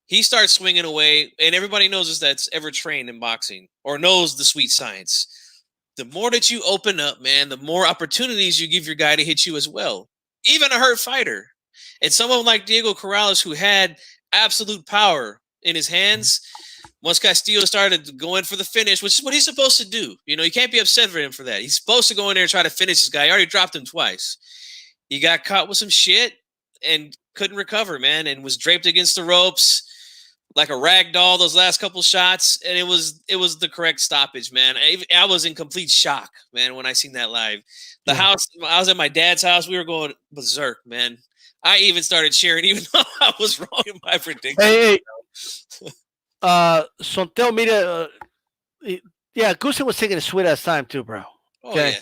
Speaker 3: He starts swinging away, and everybody knows this that's ever trained in boxing or knows the sweet science. The more that you open up, man, the more opportunities you give your guy to hit you as well. Even a hurt fighter. And someone like Diego Corrales, who had absolute power in his hands, once Castillo started going for the finish, which is what he's supposed to do. You know, you can't be upset for him for that. He's supposed to go in there and try to finish this guy. He already dropped him twice. He got caught with some shit and couldn't recover, man, and was draped against the ropes like a rag doll those last couple shots, and it was the correct stoppage, man. I was in complete shock, man, when I seen that live. The house, I was at my dad's house. We were going berserk, man. I even started cheering, even though I was wrong in my prediction.
Speaker 2: Hey, so tell me that, yeah, Goosen was taking a sweet ass time too, bro. Okay.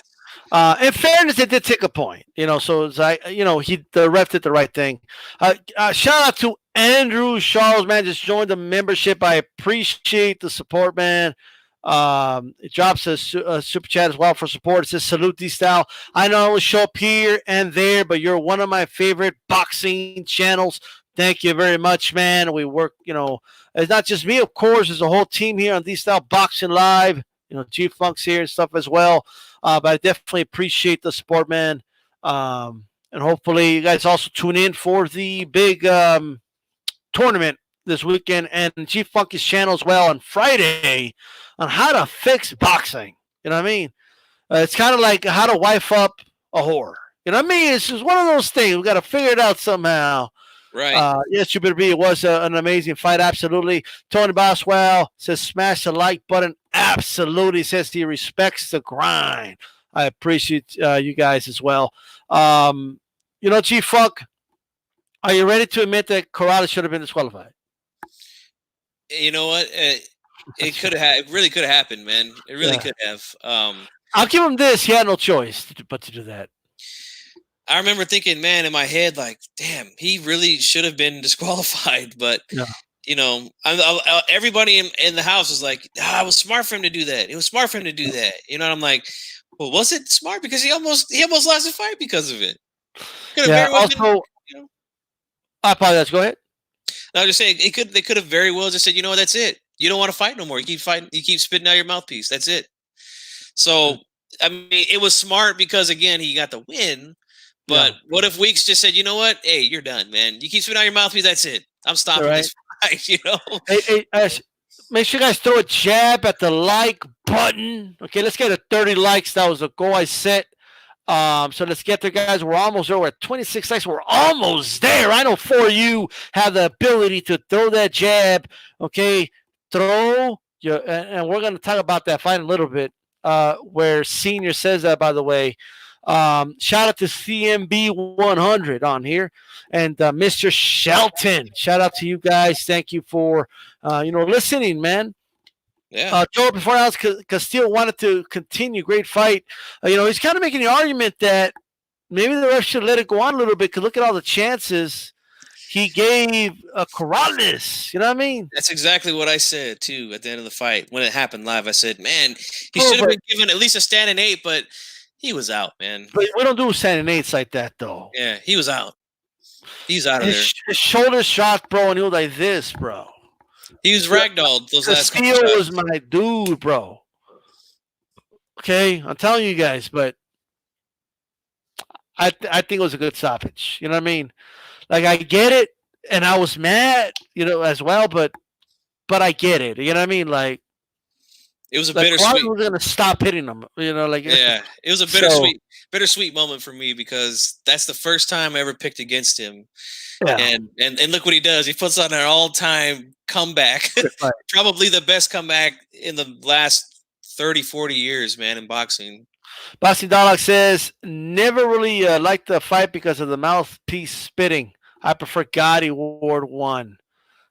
Speaker 2: Oh, yeah. In fairness, it did take a point, you know. So it's like, you know, the ref did the right thing. Shout out to Andrew Charles, man, just joined the membership. I appreciate the support, man. It drops a super chat as well for support. It says salute style. I know I will show up here and there, but you're one of my favorite boxing channels. Thank you very much, man. We work, you know, it's not just me, of course. There's a whole team here on D-Style Boxing Live. You know, G-Funk's here and stuff as well. But I definitely appreciate the support, man. And hopefully you guys also tune in for the big tournament this weekend, and G-Funk's channel as well on Friday on how to fix boxing. You know what I mean? It's kind of like how to wife up a whore. You know what I mean? It's just one of those things. We got to figure it out somehow.
Speaker 3: Right.
Speaker 2: Yes, you better be. It was an amazing fight. Absolutely. Tony Boswell says smash the like button. Absolutely. Says he respects the grind. I appreciate you guys as well. You know, G-Funk, are you ready to admit that Corrales should have been disqualified?
Speaker 3: You know what? It could have. It really could have happened, man. It really could have.
Speaker 2: I'll give him this. He had no choice but to do that.
Speaker 3: I remember thinking, man, in my head, like, damn, he really should have been disqualified. But, you know, everybody in the house was like, it was smart for him to do that. It was smart for him to do that. You know, and I'm like, well, was it smart? Because he almost lost the fight because of it.
Speaker 2: Yeah, also,
Speaker 3: you know?
Speaker 2: I apologize. Go ahead.
Speaker 3: No, I'm just saying they could have very well just said, you know what, that's it. You don't want to fight no more. You keep fighting. You keep spitting out your mouthpiece. That's it. So I mean, it was smart because again, he got the win. But what if Weeks just said, you know what? Hey, you're done, man. You keep spitting out your mouthpiece. That's it. I'm stopping this fight. You know.
Speaker 2: Hey, make sure you guys throw a jab at the like button. Okay, let's get 30 likes. That was a goal I set. So let's get there, guys. We're almost there. We're at 26 likes. We're almost there. I know 4 of you have the ability to throw that jab. Okay, throw your, and we're going to talk about that fight in a little bit. Where Senior says that, by the way. Shout out to CMB 100 on here, and Mr. Shelton. Shout out to you guys. Thank you for listening, man.
Speaker 3: Yeah.
Speaker 2: Joe, before else, Castillo wanted to continue. Great fight. He's kind of making the argument that maybe the ref should let it go on a little bit because look at all the chances he gave Corrales. You know what I mean?
Speaker 3: That's exactly what I said too at the end of the fight when it happened live. I said, man, he should have been given at least a standing 8, but he was out, man.
Speaker 2: But we don't do standing 8s like that, though.
Speaker 3: Yeah, he was out. He's out of there.
Speaker 2: His shoulder shot, bro, and he was like this, bro.
Speaker 3: He was ragdolled those last couple
Speaker 2: Castillo
Speaker 3: shots.
Speaker 2: was my dude, bro. Okay, I'm telling you guys, but I think it was a good stoppage. You know what I mean? Like, I get it, and I was mad, as well, but I get it. You know what I mean? Like,
Speaker 3: it was a bittersweet.
Speaker 2: We're gonna stop hitting them.
Speaker 3: Yeah, it was a bittersweet moment for me because that's the first time I ever picked against him. Yeah. And look what he does. He puts on an all-time comeback. Probably the best comeback in the last 30, 40 years, man, in boxing.
Speaker 2: Bossy Dalek says, never really liked the fight because of the mouthpiece spitting. I prefer Gotti Ward 1.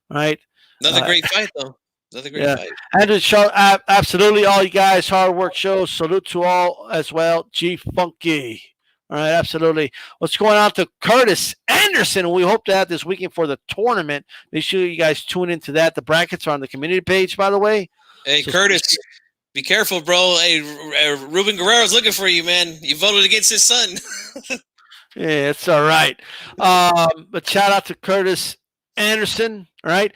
Speaker 2: Right?
Speaker 3: Another great fight, though. Another great fight.
Speaker 2: Andrew Shaw, absolutely. All you guys, hard work shows. Salute to all as well. G Funky. All right, absolutely. What's going on to Curtis Anderson? We hope to have this weekend for the tournament. Make sure you guys tune into that. The brackets are on the community page, by the way.
Speaker 3: Hey, so Curtis, be careful, bro. Hey, Ruben Guerrero's looking for you, man. You voted against his son.
Speaker 2: Yeah, it's all right. But shout out to Curtis Anderson, all right?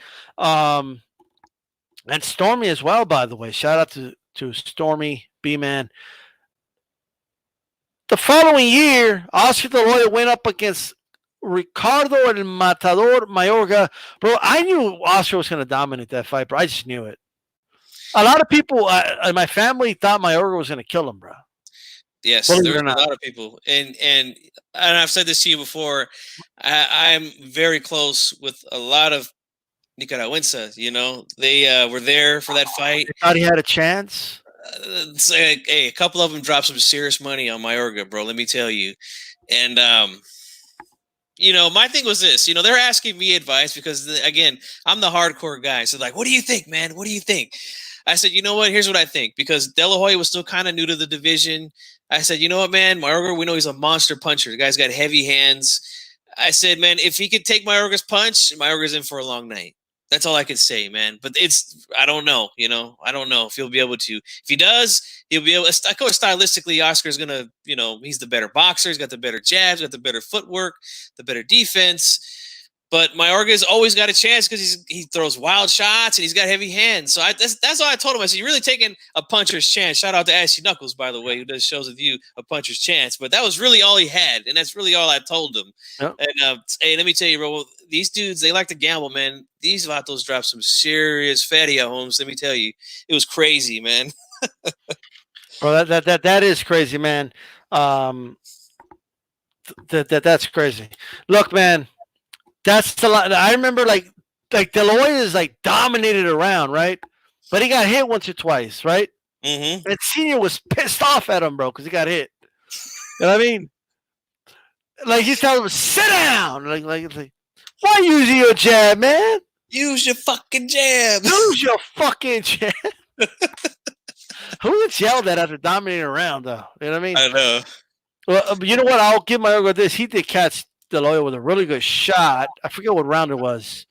Speaker 2: And Stormy as well, by the way. Shout out to Stormy, B-Man. The following year, Oscar De La Hoya went up against Ricardo El Matador Mayorga. Bro, I knew Oscar was going to dominate that fight, bro. I just knew it. A lot of people in my family thought Mayorga was going to kill him, bro.
Speaker 3: Yes, there were a lot of people. And I've said this to you before. I'm very close with a lot of Nicaragüenses. They were there for that fight.
Speaker 2: They thought he had a chance.
Speaker 3: Hey, a couple of them dropped some serious money on Mayorga, bro. Let me tell you. And my thing was this. They're asking me advice because, again, I'm the hardcore guy. So, like, what do you think, man? What do you think? I said, you know what? Here's what I think. Because De La Hoya was still kind of new to the division. I said, you know what, man? Mayorga, we know he's a monster puncher. The guy's got heavy hands. I said, man, if he could take Mayorga's punch, Mayorga's in for a long night. That's all I could say, man. But I don't know, I don't know if he'll be able to. If he does, he'll be able to. I coach stylistically, Oscar's going to, he's the better boxer. He's got the better jabs, got the better footwork, the better defense. But Mayorga's always got a chance because he throws wild shots and he's got heavy hands. So that's all I told him. I said, you're really taking a puncher's chance. Shout out to Ashley Knuckles, by the way, who does shows with you, a puncher's chance. But that was really all he had. And that's really all I told him. Yep. And hey, let me tell you, bro, these dudes, they like to gamble, man. These vatos dropped some serious feria, Holmes. Let me tell you, it was crazy, man.
Speaker 2: Bro, that is crazy, man. That's crazy. Look, man. That's a lot. I remember like De La Hoya is like dominated around, right? But he got hit once or twice, right?
Speaker 3: Mm-hmm.
Speaker 2: And Senior was pissed off at him, bro, because he got hit. You know what I mean? Like he's telling him, sit down. Like why using your jab, man?
Speaker 3: Use your fucking jab.
Speaker 2: Use your fucking jab. Who gets yelled at after dominating around, though? You know what I mean?
Speaker 3: I know.
Speaker 2: Well, you know what? I'll give Mayorga this. He did catch De La Hoya with a really good shot. I forget what round it was,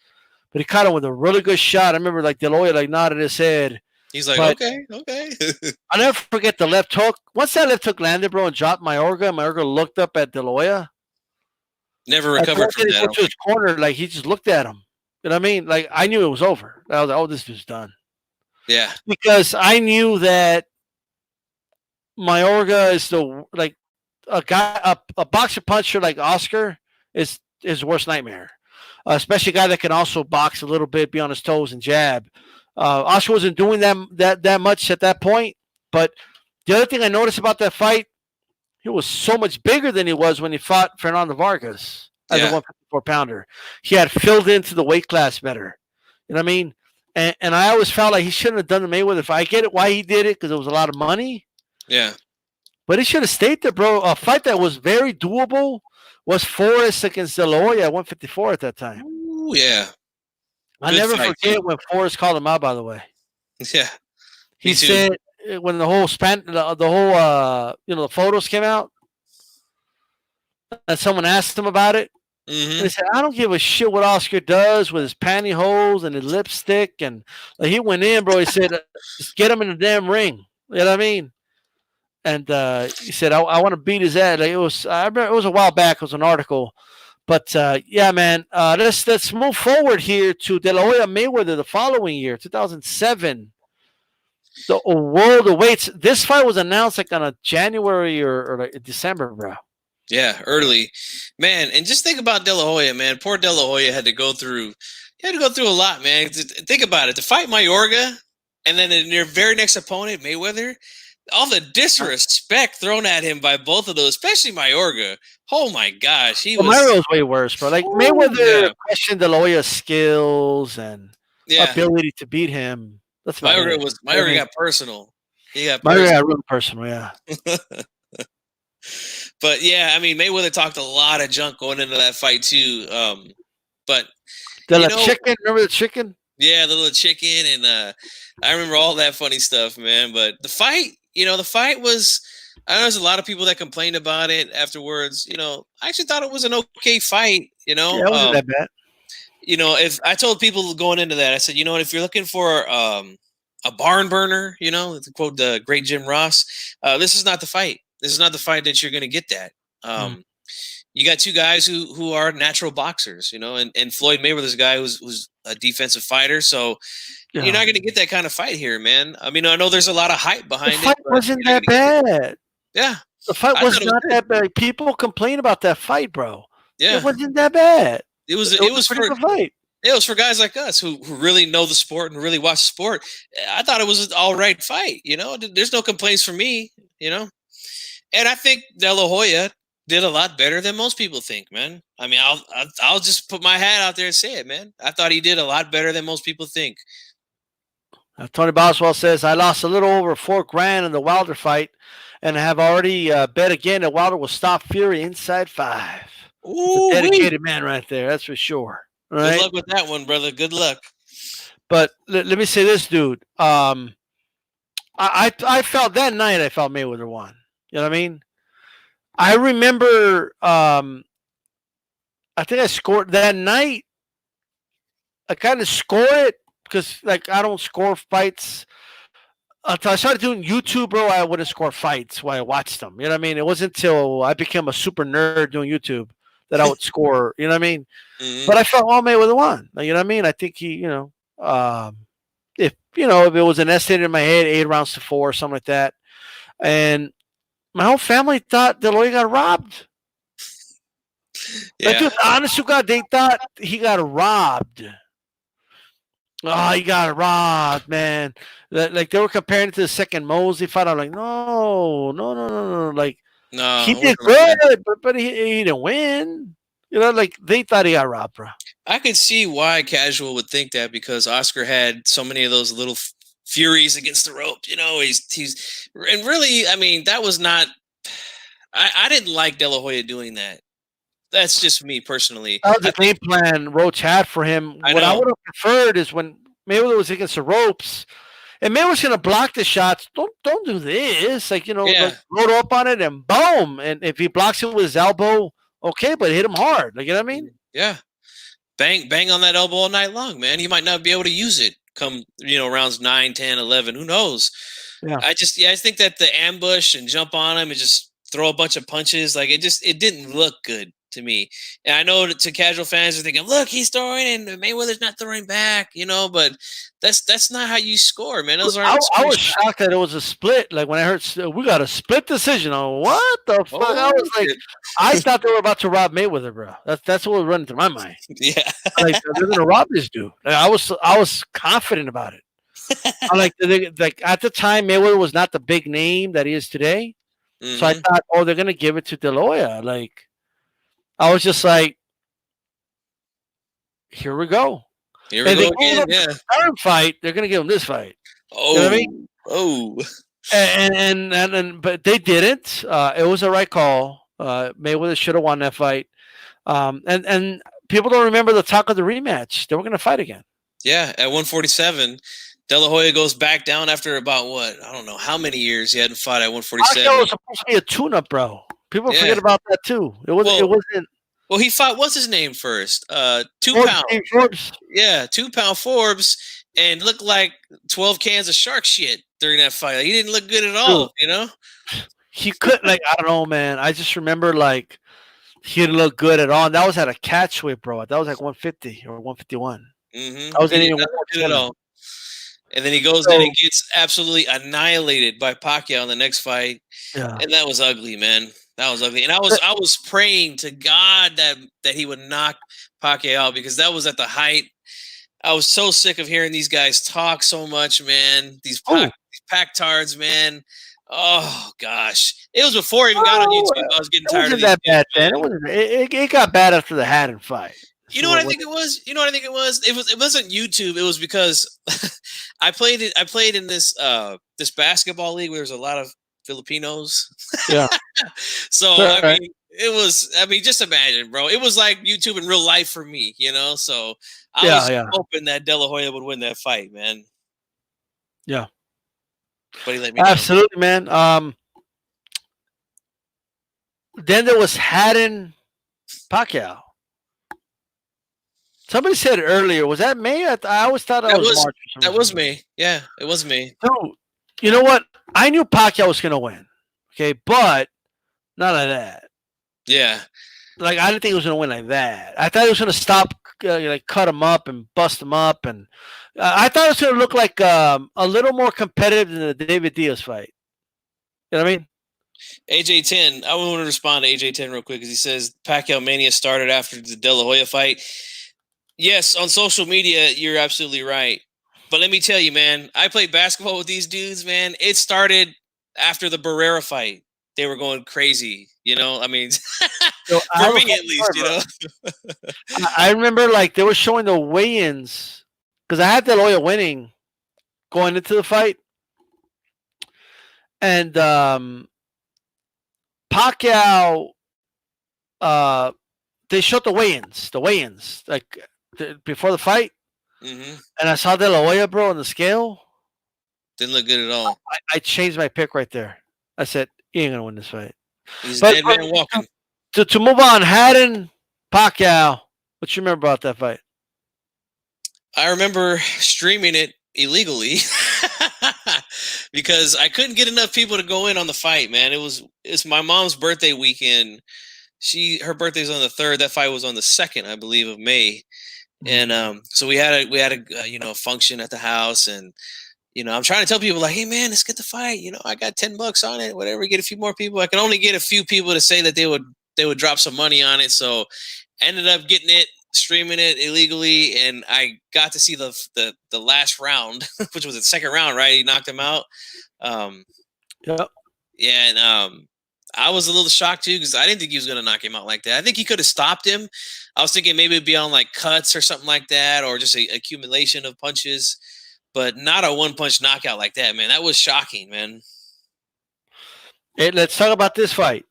Speaker 2: but he caught him with a really good shot. I remember like De La Hoya like nodded his head.
Speaker 3: He's like, okay.
Speaker 2: I'll never forget the left hook. Once that left hook landed, bro, and dropped Mayorga looked up at De La Hoya.
Speaker 3: Never
Speaker 2: Like,
Speaker 3: recovered from
Speaker 2: he
Speaker 3: that.
Speaker 2: go to his corner, like he just looked at him. You know what I mean? Like I knew it was over. I was like, oh, this dude's done.
Speaker 3: Yeah.
Speaker 2: Because I knew that Mayorga is a boxer puncher like Oscar is his worst nightmare. Especially a guy that can also box a little bit, be on his toes and jab. Oscar wasn't doing that much at that point. But the other thing I noticed about that fight, he was so much bigger than he was when he fought Fernando Vargas as a 154 pounder. He had filled into the weight class better. You know what I mean? And I always felt like he shouldn't have done the Mayweather fight. I get it why he did it because it was a lot of money.
Speaker 3: Yeah.
Speaker 2: But he should have stayed there, bro. A fight that was very doable was Forrest against De La Hoya at 154 at that time.
Speaker 3: Ooh, yeah.
Speaker 2: I
Speaker 3: Good
Speaker 2: never
Speaker 3: fight,
Speaker 2: forget
Speaker 3: too.
Speaker 2: when Forrest called him out, by the way.
Speaker 3: Yeah.
Speaker 2: He
Speaker 3: Me too.
Speaker 2: said when the whole the photos came out and someone asked him about it. And
Speaker 3: Mm-hmm.
Speaker 2: he said, I don't give a shit what Oscar does with his pantyhose and his lipstick. And like, he went in, bro. He said, just get him in the damn ring. You know what I mean? And he said, I want to beat his ass. Like, I remember it was a while back. It was an article. But yeah, man, let's move forward here to De La Hoya Mayweather the following year, 2007. The world awaits. This fight was announced like on a January or like December, bro.
Speaker 3: Yeah, early, man. And just think about De La Hoya, man. Poor De La Hoya had to go through. He had to go through a lot, man. Think about it. To fight Mayorga, and then in your very next opponent, Mayweather, all the disrespect thrown at him by both of those, especially Mayorga. Oh my gosh, he was.
Speaker 2: Mario was way worse, bro. Like Mayweather questioned De La Hoya's skills and ability to beat him. That's about it.
Speaker 3: Mayorga got personal. He got
Speaker 2: Mayorga got real personal, yeah.
Speaker 3: But yeah, I mean, Mayweather talked a lot of junk going into that fight too. But
Speaker 2: chicken, remember the chicken?
Speaker 3: Yeah, the little chicken, and I remember all that funny stuff, man. But the fight was. I know there's a lot of people that complained about it afterwards. I actually thought it was an okay fight.
Speaker 2: Yeah, it wasn't that bad.
Speaker 3: If I told people going into that, I said, if you're looking for a barn burner, to quote the great Jim Ross, this is not the fight. This is not the fight that you're going to get that. You got two guys who are natural boxers, and Floyd Mayweather's a guy who's a defensive fighter. So you're not going to get that kind of fight here, man. I mean, I know there's a lot of hype behind it.
Speaker 2: The fight wasn't that bad.
Speaker 3: Yeah.
Speaker 2: The fight was not that bad. People complain about that fight, bro.
Speaker 3: Yeah.
Speaker 2: It wasn't that bad.
Speaker 3: It was
Speaker 2: a pretty good fight.
Speaker 3: It was for guys like us who really know the sport and really watch the sport. I thought it was an all right fight. There's no complaints from me, And I think De La Hoya did a lot better than most people think, man. I mean, I'll just put my hat out there and say it, man. I thought he did a lot better than most people think.
Speaker 2: Tony Boswell says, I lost a little over $4,000 in the Wilder fight and have already bet again that Wilder will stop Fury inside 5.
Speaker 3: Ooh,
Speaker 2: a dedicated man right there, that's for sure. Right?
Speaker 3: Good luck with that one, brother. Good luck.
Speaker 2: But let me say this, dude. I felt that night, I felt Mayweather won. You know what I mean? I remember, I think I scored that night. I kind of score it because, like, I don't score fights. Until I started doing YouTube, bro, I wouldn't score fights while I watched them. You know what I mean? It wasn't until I became a super nerd doing YouTube that I would score. You know what I mean? Mm-hmm. But I felt Mayweather won. You know what I mean? I think he, if it was an estimate in my head, 8-4 or something like that, and my whole family thought De La Hoya got robbed. Yeah. Like, dude, honest to God, they thought he got robbed. Oh, he got robbed, man. Like, they were comparing it to the second Mosley fight. I'm like, no. Like,
Speaker 3: no,
Speaker 2: he did good, but he didn't win. Like, they thought he got robbed, bro.
Speaker 3: I could see why casual would think that because Oscar had so many of those little furies against the rope. He's and really, I mean, that was not. I didn't like De La Hoya doing that. That's just me personally.
Speaker 2: That was the game plan Roach had for him. What I would have preferred is when Mayweather was against the ropes, and Mayweather's going to block the shots. Don't do this. Like, like, load up on it and boom. And if he blocks it with his elbow, okay, but hit him hard. Like, you know what I mean?
Speaker 3: Yeah. Bang on that elbow all night long, man. He might not be able to use it come, rounds 9, 10, 11. Who knows? Yeah. I think that the ambush and jump on him and just throw a bunch of punches, like it didn't look good. to me. And I know that to casual fans are thinking, look, he's throwing and Mayweather's not throwing back, you know, but that's not how you score, man. Those aren't
Speaker 2: I was shocked that it was a split. Like when I heard we got a split decision. Oh, what the fuck? I was like, I thought they were about to rob Mayweather, bro. That's what was running through my mind.
Speaker 3: Yeah.
Speaker 2: Like they're gonna rob this dude. Like, I was confident about it. I like at the time Mayweather was not the big name that he is today. So I thought, oh, they're gonna give it to De La Hoya. Like I was just like, here we go.
Speaker 3: Here we go again.
Speaker 2: Yeah. Third fight, they're gonna give him this fight.
Speaker 3: Oh,
Speaker 2: you know what I mean?
Speaker 3: Oh.
Speaker 2: And but they didn't. It was the right call. Mayweather should have won that fight. And people don't remember the talk of the rematch. They were gonna fight again.
Speaker 3: Yeah, at 147. De La Hoya goes back down after about what? I don't know how many years he hadn't fought at 147.
Speaker 2: Pacquiao was supposed to be a tune-up, bro. People forget about that too. It wasn't.
Speaker 3: Well, he fought. What's his name first? 2 pound.
Speaker 2: Forbes.
Speaker 3: Yeah, 2 pound Forbes, and looked like 12 cans of shark shit during that fight. Like, he didn't look good at all. You know.
Speaker 2: He couldn't. Like I don't know, man. I just remember like he didn't look good at all. And that was at a catch weight, bro. That was like 150 or 151.
Speaker 3: Mm-hmm.
Speaker 2: I was in
Speaker 3: at all. And then he goes in and gets absolutely annihilated by Pacquiao in the next fight.
Speaker 2: Yeah.
Speaker 3: And that was ugly, man. That was ugly. And I was praying to God that he would knock Pacquiao out because that was at the height. I was so sick of hearing these guys talk so much, man. These Pac-tards, man. Oh gosh. It was before I even got on YouTube. I was getting tired of these.
Speaker 2: That bad, man. It got bad after the Haddon fight.
Speaker 3: You know what I think it was? You know what I think it was? It wasn't YouTube. It was because I played in this this basketball league where there's a lot of Filipinos.
Speaker 2: Yeah.
Speaker 3: So I mean, it was. I mean, just imagine, bro. It was like YouTube in real life for me, you know. So I was hoping that De La Hoya would win that fight, man.
Speaker 2: Yeah.
Speaker 3: But he let me
Speaker 2: absolutely, man. Then there was Haddon Pacquiao. Somebody said earlier, was that May? I always thought that was March.
Speaker 3: That was me. Yeah, it was me.
Speaker 2: Dude, you know what? I knew Pacquiao was going to win. Okay, but not like that.
Speaker 3: Yeah.
Speaker 2: Like, I didn't think he was going to win like that. I thought he was going to stop, like, cut him up and bust him up. And I thought it was going to look like a little more competitive than the David Diaz fight. You know what I mean?
Speaker 3: AJ10, I want to respond to AJ10 real quick because he says Pacquiao Mania started after the De La Hoya fight. Yes, on social media, you're absolutely right. But let me tell you, man, I played basketball with these dudes, man. It started after the Barrera fight. They were going crazy, you know? I mean, for me at least, you know?
Speaker 2: I remember, like, they were showing the weigh-ins because I had De La Hoya winning going into the fight. And Pacquiao, they showed the weigh-ins, like, before the fight, and I saw De La Hoya, bro, on the scale.
Speaker 3: Didn't look good at all.
Speaker 2: I changed my pick right there. I said, he ain't going to win this fight.
Speaker 3: He's dead man walking.
Speaker 2: To move on, Haddon, Pacquiao, what you remember about that fight?
Speaker 3: I remember streaming it illegally because I couldn't get enough people to go in on the fight, man. It's my mom's birthday weekend. Her birthday's on the 3rd. That fight was on the 2nd, I believe, of May. And so we had a function at the house, and I'm trying to tell people like, hey man, let's get the fight. I got $10 on it, whatever. Get a few more people. I can only get a few people to say that they would drop some money on it. So I ended up getting it, streaming it illegally, and I got to see the last round, which was the second round, right? He knocked him out.
Speaker 2: Yep.
Speaker 3: Yeah, and I was a little shocked too because I didn't think he was going to knock him out like that. I think he could have stopped him. I was thinking maybe it'd be on like cuts or something like that, or just a accumulation of punches, but not a one-punch knockout like that, man. That was shocking, man.
Speaker 2: Hey, let's talk about this fight.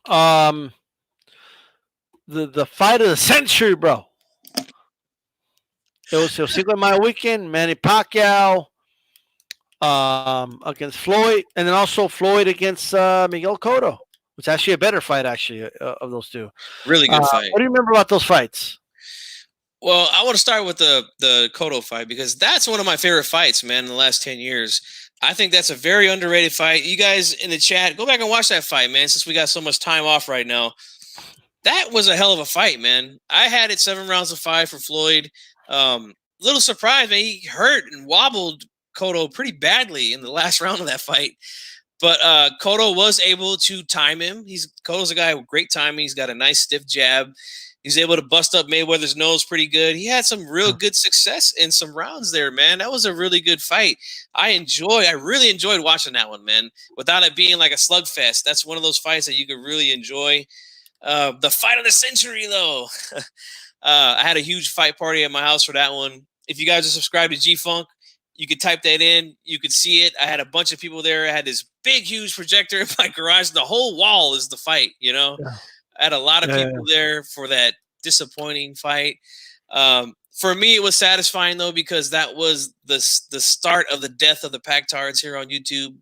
Speaker 2: The fight of the century, bro. It was el Cinco de Mayo weekend. Manny Pacquiao against Floyd, and then also Floyd against Miguel Cotto. It's actually a better fight, of those two.
Speaker 3: Really good fight.
Speaker 2: What do you remember about those fights?
Speaker 3: Well, I want to start with the Cotto fight because that's one of my favorite fights, man, in the last 10 years. I think that's a very underrated fight. You guys in the chat, go back and watch that fight, man, since we got so much time off right now. That was a hell of a fight, man. I had it 7 rounds to 5 for Floyd. Little surprised, man. He hurt and wobbled Cotto pretty badly in the last round of that fight. But Cotto was able to time him. Cotto's a guy with great timing. He's got a nice stiff jab. He's able to bust up Mayweather's nose pretty good. He had some real good success in some rounds there, man. That was a really good fight. I really enjoyed watching that one, man. Without it being like a slugfest. That's one of those fights that you could really enjoy. The fight of the century, though. I had a huge fight party at my house for that one. If you guys are subscribed to G-Funk, you could type that in. You could see it. I had a bunch of people there. I had this big, huge projector in my garage. The whole wall is the fight, you know? Yeah. I had a lot of people there for that disappointing fight. For me, it was satisfying, though, because that was the start of the death of the Packtards here on YouTube.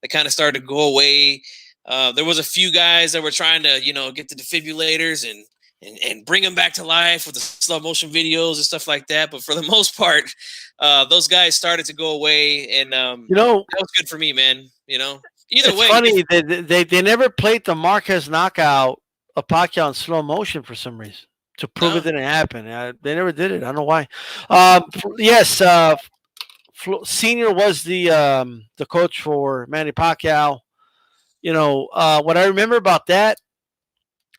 Speaker 3: They kind of started to go away. There was a few guys that were trying to, get the defibrillators and bring them back to life with the slow motion videos and stuff like that. But for the most part, those guys started to go away, and that was good for me, man. Either way,
Speaker 2: funny they never played the Marquez knockout of Pacquiao in slow motion for some reason to prove it didn't happen. They never did it. I don't know why. Yes, Senior was the coach for Manny Pacquiao. What I remember about that,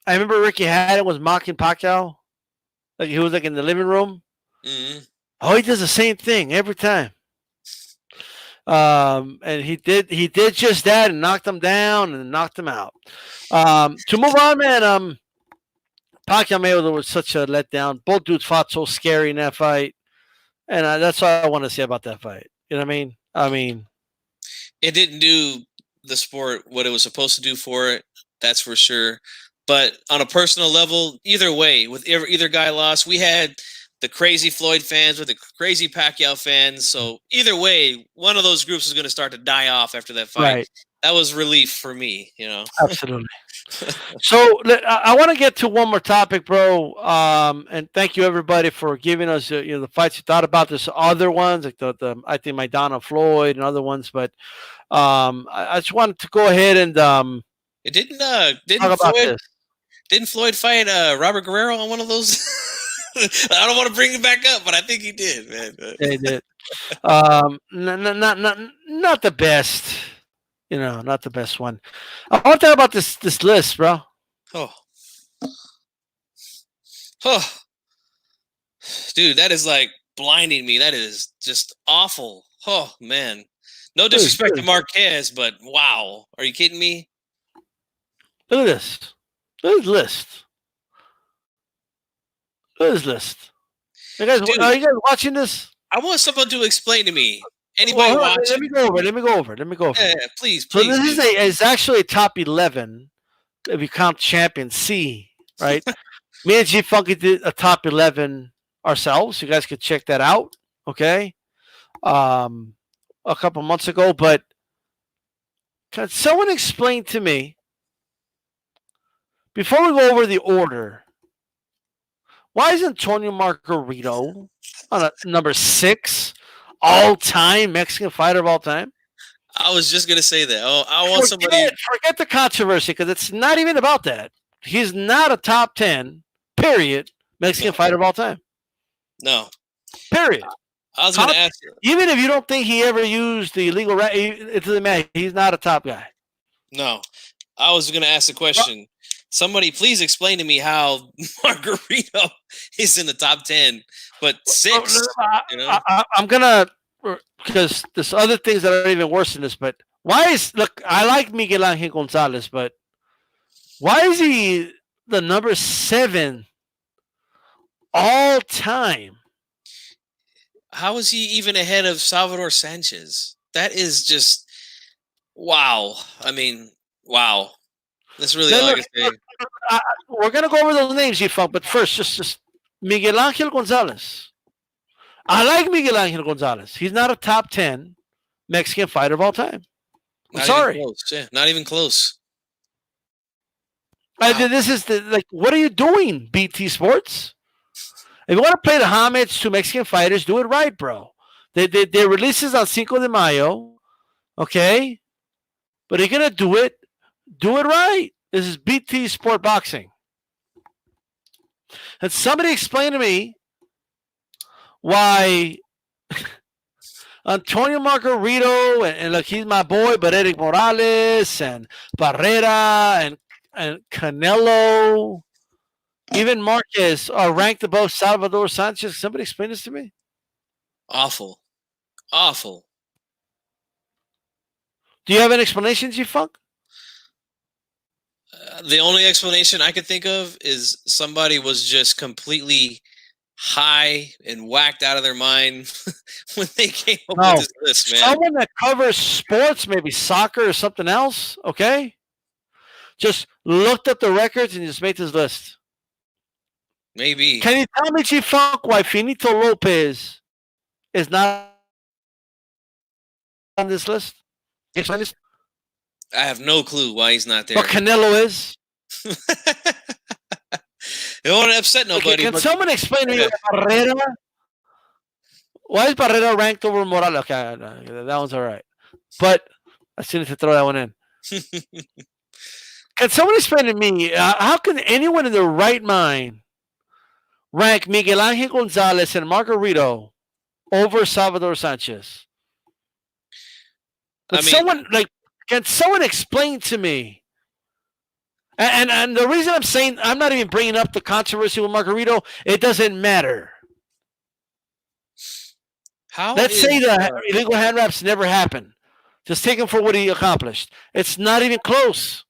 Speaker 2: I remember Ricky Hatton was mocking Pacquiao. Like he was like in the living room. Mm-hmm. Oh, he does the same thing every time. And he did just that and knocked him down and knocked him out. To move on, man, Pacquiao Mayweather was such a letdown. Both dudes fought so scary in that fight. And that's all I want to say about that fight. You know what I mean?
Speaker 3: It didn't do the sport what it was supposed to do for it. That's for sure. But on a personal level, either way, with either guy lost, we had the crazy Floyd fans with the crazy Pacquiao fans. So either way, one of those groups is going to start to die off after that fight. Right. That was relief for me,
Speaker 2: Absolutely. So I want to get to one more topic, bro. And thank you everybody for giving us the fights you thought about. There's other ones like the I think Maidana Floyd and other ones, but I just wanted to go ahead and
Speaker 3: it didn't Floyd fight Robert Guerrero on one of those? I don't want to bring it back up, but I think he did, man.
Speaker 2: Yeah, he did. Not the best. Not the best one. I want to talk about this list, bro.
Speaker 3: Oh, dude, that is like blinding me. That is just awful. Oh man, no disrespect to Marquez, but wow, are you kidding me?
Speaker 2: Look at this. Look at this list. Look at this list. Are you guys watching this?
Speaker 3: I want someone to explain to me. Anybody watching?
Speaker 2: Let me go over.
Speaker 3: Yeah, please.
Speaker 2: So this is actually a top 11 if you count Champion C, right? Me and G Funky did a top 11 ourselves. You guys could check that out, okay? A couple months ago, but can someone explain to me before we go over the order? Why is Antonio Margarito on number 6? All-time Mexican fighter of all time?
Speaker 3: I was just going to say that. I want somebody...
Speaker 2: Forget the controversy, because it's not even about that. He's not a top 10, period, Mexican fighter of all time.
Speaker 3: No.
Speaker 2: Period.
Speaker 3: I was going to ask you.
Speaker 2: Even if you don't think he ever used the illegal... It doesn't matter. He's not a top guy.
Speaker 3: No. I was going to ask the question. Somebody please explain to me how Margarito is in the top 10, but 6.
Speaker 2: I'm gonna, because there's other things that are even worse than this. But I like Miguel Angel Gonzalez, but why is he the number 7 all time?
Speaker 3: How is he even ahead of Salvador Sanchez? That is just wow. I mean, wow. That's really all I can say.
Speaker 2: We're going to go over those names, G-Funk, but first, just Miguel Angel Gonzalez. I like Miguel Angel Gonzalez. He's not a top 10 Mexican fighter of all time. I'm sorry.
Speaker 3: Not even close.
Speaker 2: Wow. This is what are you doing, BT Sports? If you want to pay the homage to Mexican fighters, do it right, bro. They releases on Cinco de Mayo, okay? But you're going to do it right. This is BT Sport Boxing. And somebody explain to me why Antonio Margarito and look, he's my boy, but Eric Morales and Barrera and Canelo, even Marquez are ranked above Salvador Sanchez. Somebody explain this to me.
Speaker 3: Awful.
Speaker 2: Do you have an explanation, G-Funk?
Speaker 3: The only explanation I could think of is somebody was just completely high and whacked out of their mind when they came up with this list, man.
Speaker 2: Someone that covers sports, maybe soccer or something else, okay? Just looked at the records and just made this list.
Speaker 3: Maybe.
Speaker 2: Can you tell me, G-Funk, why Finito Lopez is not on this list?
Speaker 3: I have no clue why he's not there.
Speaker 2: But Canelo is.
Speaker 3: It won't upset nobody.
Speaker 2: Okay, can someone explain to me Barrera? Why is Barrera ranked over Morales? Okay, no, that one's all right. But I still need to throw that one in. Can someone explain to me how can anyone in their right mind rank Miguel Angel Gonzalez and Margarito over Salvador Sanchez? Can someone explain to me? And the reason I'm saying I'm not even bringing up the controversy with Margarito, it doesn't matter. Let's say the illegal hand wraps never happened. Just take him for what he accomplished. It's not even close.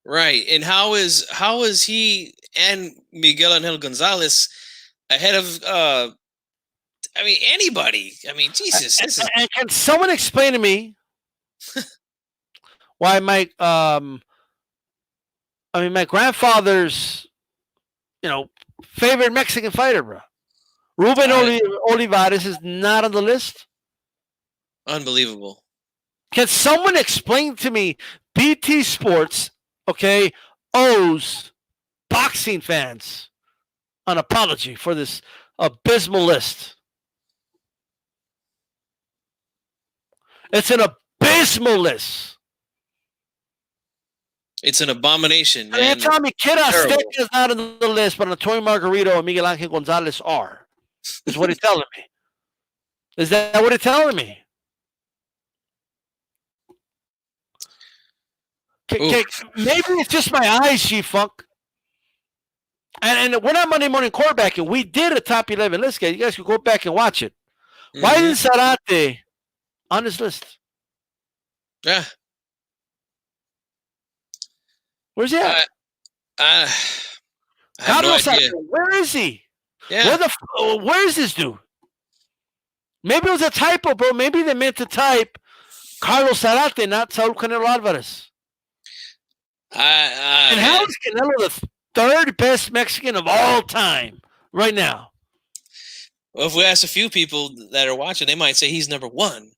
Speaker 3: Right. And how is he and Miguel Angel Gonzalez ahead of anybody? I mean, Jesus.
Speaker 2: And can someone explain to me why my grandfather's favorite Mexican fighter, bro, Ruben Olivares, is not on the list?
Speaker 3: Unbelievable.
Speaker 2: Can someone explain to me BT Sports, owes boxing fans an apology for this abysmal list? It's an abysmal list.
Speaker 3: It's an abomination.
Speaker 2: You're telling me Kid Azteca is not on the list, but Antonio Margarito and Miguel Angel Gonzalez are. Is what he's telling me. Is that what he's telling me? Maybe it's just my eyes, G-Funk. And we're not Monday Morning Quarterbacking. We did a top 11 list, guys. You guys can go back and watch it. Mm-hmm. Why isn't Zarate on this list?
Speaker 3: Yeah.
Speaker 2: Where's he at?
Speaker 3: I have no idea.
Speaker 2: Where is he?
Speaker 3: Yeah.
Speaker 2: Where is this dude? Maybe it was a typo, bro. Maybe they meant to type Carlos Zarate, not Saul Canelo Alvarez. And how is Canelo the third best Mexican of all time right now?
Speaker 3: Well, if we ask a few people that are watching, they might say he's number one.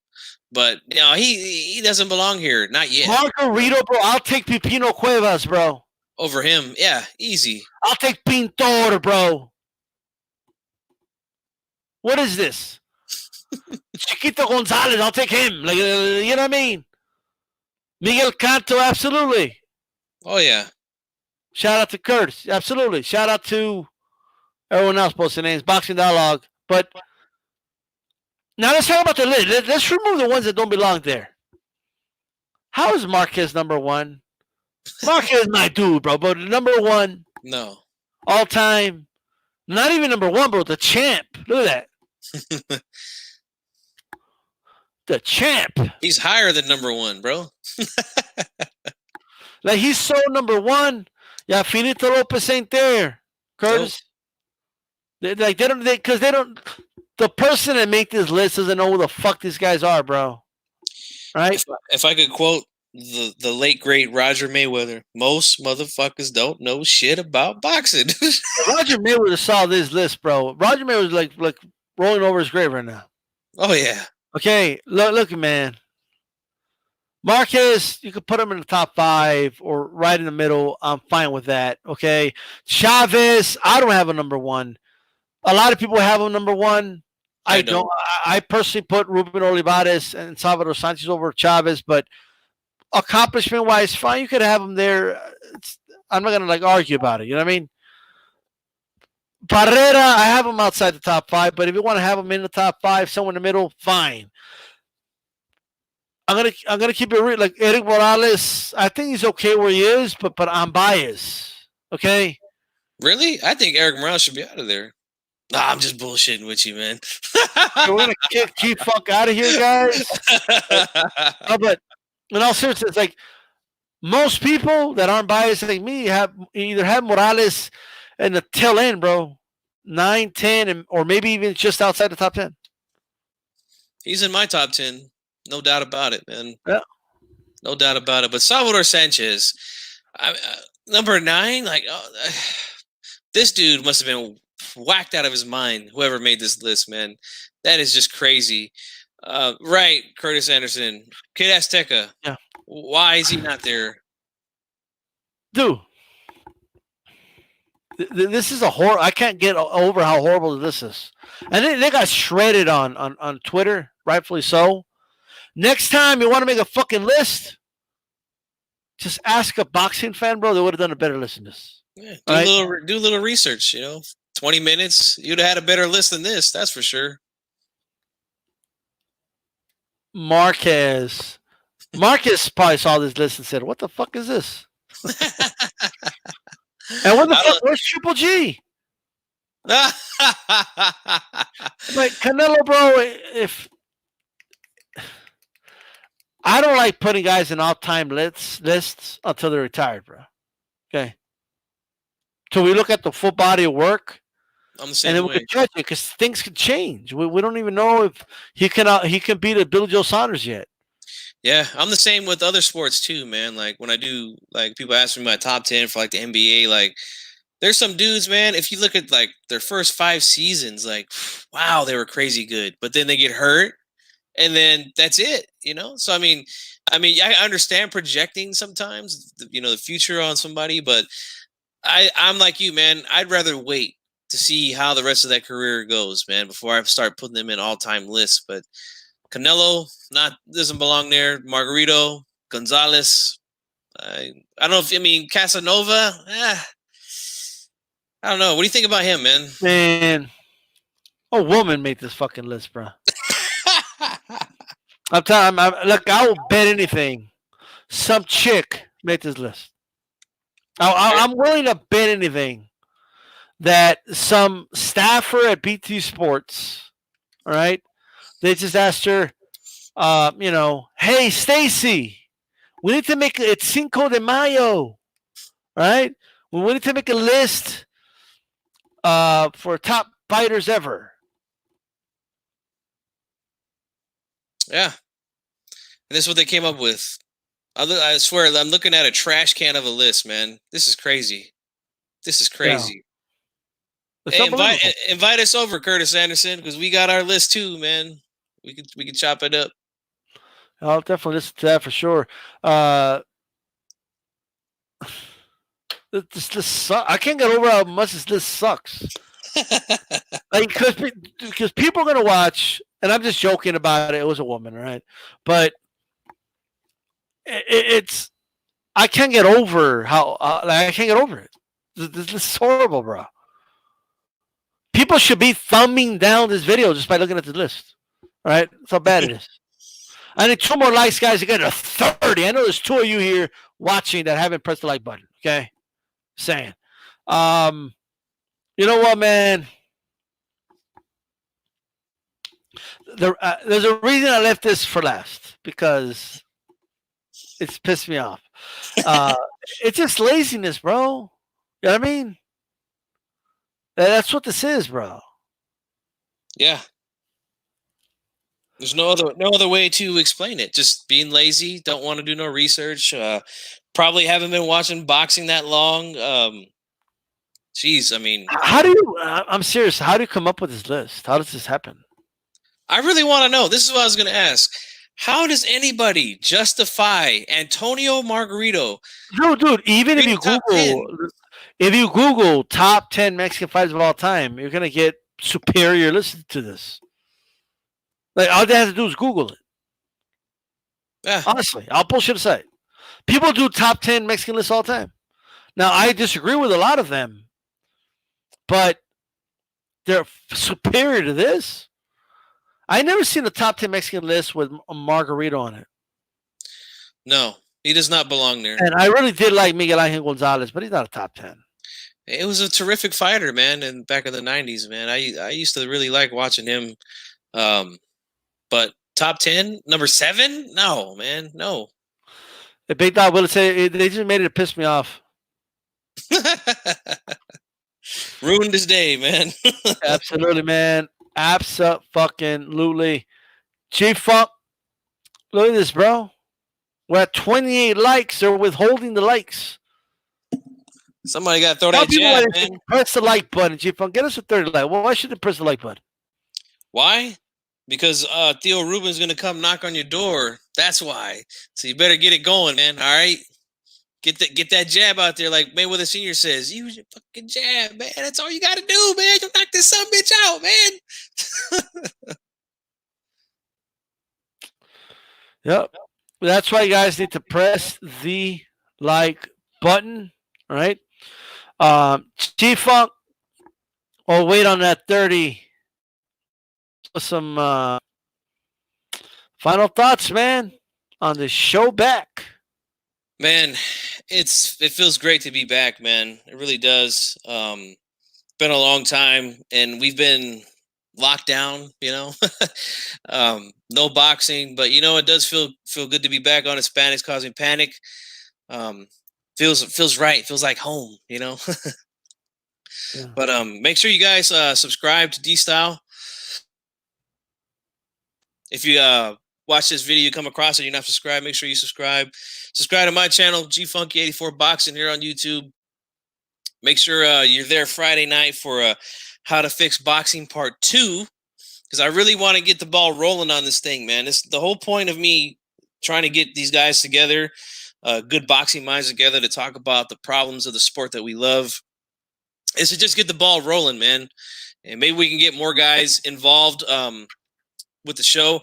Speaker 3: But he doesn't belong here. Not yet.
Speaker 2: Margarito, bro. I'll take Pipino Cuevas, bro.
Speaker 3: Over him. Yeah, easy.
Speaker 2: I'll take Pintor, bro. What is this? Chiquito Gonzalez, I'll take him. Like, you know what I mean? Miguel Canto, absolutely.
Speaker 3: Oh, yeah.
Speaker 2: Shout out to Curtis. Absolutely. Shout out to everyone else posting names. Boxing Dialogue. But now let's talk about the list. Let's remove the ones that don't belong there. How is Marquez number one? Marquez is my dude, bro. But number one.
Speaker 3: No.
Speaker 2: All time. Not even number one, bro. The champ. Look at that. The champ.
Speaker 3: He's higher than number one, bro.
Speaker 2: Like, he's so number one. Yeah, Finito Lopez ain't there, Curtis. Nope. They don't. The person that made this list doesn't know who the fuck these guys are, bro. Right?
Speaker 3: If I could quote the late great Roger Mayweather, most motherfuckers don't know shit about boxing.
Speaker 2: Roger Mayweather saw this list, bro. Roger Mayweather's like rolling over his grave right now.
Speaker 3: Oh yeah.
Speaker 2: Okay, look, man. Marquez, you could put him in the top 5 or right in the middle. I'm fine with that. Okay. Chavez, I don't have a number one. A lot of people have him number one. I don't. I personally put Ruben Olivares and Salvador Sanchez over Chavez, but accomplishment-wise, fine. You could have him there. I'm not gonna like argue about it. You know what I mean? Barrera, I have him outside the top 5, but if you want to have him in the top 5, somewhere in the middle, fine. I'm gonna keep it real. Like Eric Morales, I think he's okay where he is, but I'm biased. Okay.
Speaker 3: Really? I think Eric Morales should be out of there. Nah, I'm just bullshitting with you, man.
Speaker 2: So we're gonna keep fuck out of here, guys. No, but in all seriousness, like most people that aren't biased like me either have Morales in the tail end, bro, 9, 10, or maybe even just outside the top 10.
Speaker 3: He's in my top 10, no doubt about it, man.
Speaker 2: Yeah,
Speaker 3: no doubt about it. But Salvador Sanchez, number 9, like this dude must have been whacked out of his mind. Whoever made this list, man, that is just crazy. Right, Curtis Anderson, Kid Azteca.
Speaker 2: Yeah.
Speaker 3: Why is he not there?
Speaker 2: Dude, this is a horror. I can't get over how horrible this is. And they got shredded on Twitter, rightfully so. Next time you want to make a fucking list, just ask a boxing fan, bro. They would have done a better list than this.
Speaker 3: Yeah, do a little research. 20 minutes, you'd have had a better list than this. That's for sure.
Speaker 2: Marquez probably saw this list and said, "What the fuck is this?" And what the fuck? Where's Triple G? Like Canelo, bro. If I don't like putting guys in all-time lists until they're retired, bro. Okay. So we look at the full body of work,
Speaker 3: I'm the same
Speaker 2: and then
Speaker 3: way.
Speaker 2: we can judge it because things can change. We don't even know if he can beat a Billy Joe Saunders yet.
Speaker 3: Yeah, I'm the same with other sports too, man. Like when I do, like people ask me my top 10 for like the NBA, like there's some dudes, man. If you look at like their first 5 seasons, like wow, they were crazy good, but then they get hurt, and then that's it, So I mean, I understand projecting sometimes, the future on somebody, but I'm like you, man. I'd rather wait to see how the rest of that career goes, man, before I start putting them in all-time lists. But Canelo doesn't belong there. Margarito, Gonzalez. I don't know Casanova. I don't know. What do you think about him, man?
Speaker 2: Man, a woman made this fucking list, bro. I'm telling you, look, I will bet anything. Some chick made this list. I'm willing to bet anything that some staffer at BT Sports, all right, they just asked her, hey, Stacy, we need to make it's Cinco de Mayo, right? We need to make a list for top fighters ever.
Speaker 3: Yeah. And this is what they came up with. I swear, I'm looking at a trash can of a list, man. This is crazy. This is crazy. Yeah. Hey, invite us over, Curtis Anderson, because we got our list too, man. We could chop it up.
Speaker 2: I'll definitely listen to that for sure. This I can't get over how much this list sucks. Like, because people are gonna watch, and I'm just joking about it. It was a woman, right? But it's I can't get over how I can't get over it. This is horrible, bro. People should be thumbing down this video just by looking at the list. All right, that's how bad it is. I need 2 more likes, guys, to get to 30. I know there's 2 of you here watching that haven't pressed the like button. Okay, saying, you know what, man? There's a reason I left this for last because it's pissed me off. It's just laziness, bro. You know what I mean? That's what this is, bro.
Speaker 3: Yeah. There's no other way to explain it. Just being lazy, don't want to do no research. Probably haven't been watching boxing that long. Jeez, I mean,
Speaker 2: how do you? I'm serious. How do you come up with this list? How does this happen?
Speaker 3: I really want to know. This is what I was going to ask. How does anybody justify Antonio Margarito?
Speaker 2: Dude, even if you Google top 10 Mexican fighters of all time, you're gonna get superior lists to this. Like, all they have to do is Google it.
Speaker 3: Yeah.
Speaker 2: Honestly, I'll bullshit aside. People do top 10 Mexican lists all the time. Now, I disagree with a lot of them, but they're superior to this. I never seen a top 10 Mexican list with a Margarito on it.
Speaker 3: No, he does not belong there.
Speaker 2: And I really did like Miguel Angel Gonzalez, but he's not a top 10.
Speaker 3: It was a terrific fighter, man, and back in the 90s, man. I used to really like watching him. But top 10, number 7? No, man, no.
Speaker 2: The Big Dog will say they just made it to piss me off.
Speaker 3: Ruined his day, man.
Speaker 2: Absolutely, man. Abso-fucking-lutely. G-Funk, look at this, bro. We're at 28 likes. They're withholding the likes.
Speaker 3: Somebody got to throw that jab, man.
Speaker 2: Press the like button, G-Funk. Get us a 30 like. Well, why should they press the like button?
Speaker 3: Why? Because Theo Rubin's going to come knock on your door. That's why. So you better get it going, man. All right? Get that jab out there like Mayweather Sr. says. Use your fucking jab, man. That's all you got to do, man. You knock this sumbitch out, man.
Speaker 2: Yep. That's why you guys need to press the like button, all right? G-Funk, or wait on that 30. Some final thoughts, man, on the show back.
Speaker 3: Man, it feels great to be back, man. It really does. Been a long time, and we've been locked down, you know. No boxing, but you know, it does feel good to be back on Hispanics Causing Panic. Feels right. Feels like home, you know. Yeah. But make sure you guys subscribe to D-Style. If you watch this video, you come across it, you're not subscribed, make sure you subscribe. Subscribe to my channel, GFunky84 Boxing here on YouTube. Make sure you're there Friday night for How to Fix Boxing Part 2, because I really want to get the ball rolling on this thing, man. It's the whole point of me trying to get these guys together, good boxing minds together to talk about the problems of the sport that we love, is to just get the ball rolling, man. And maybe we can get more guys involved with the show.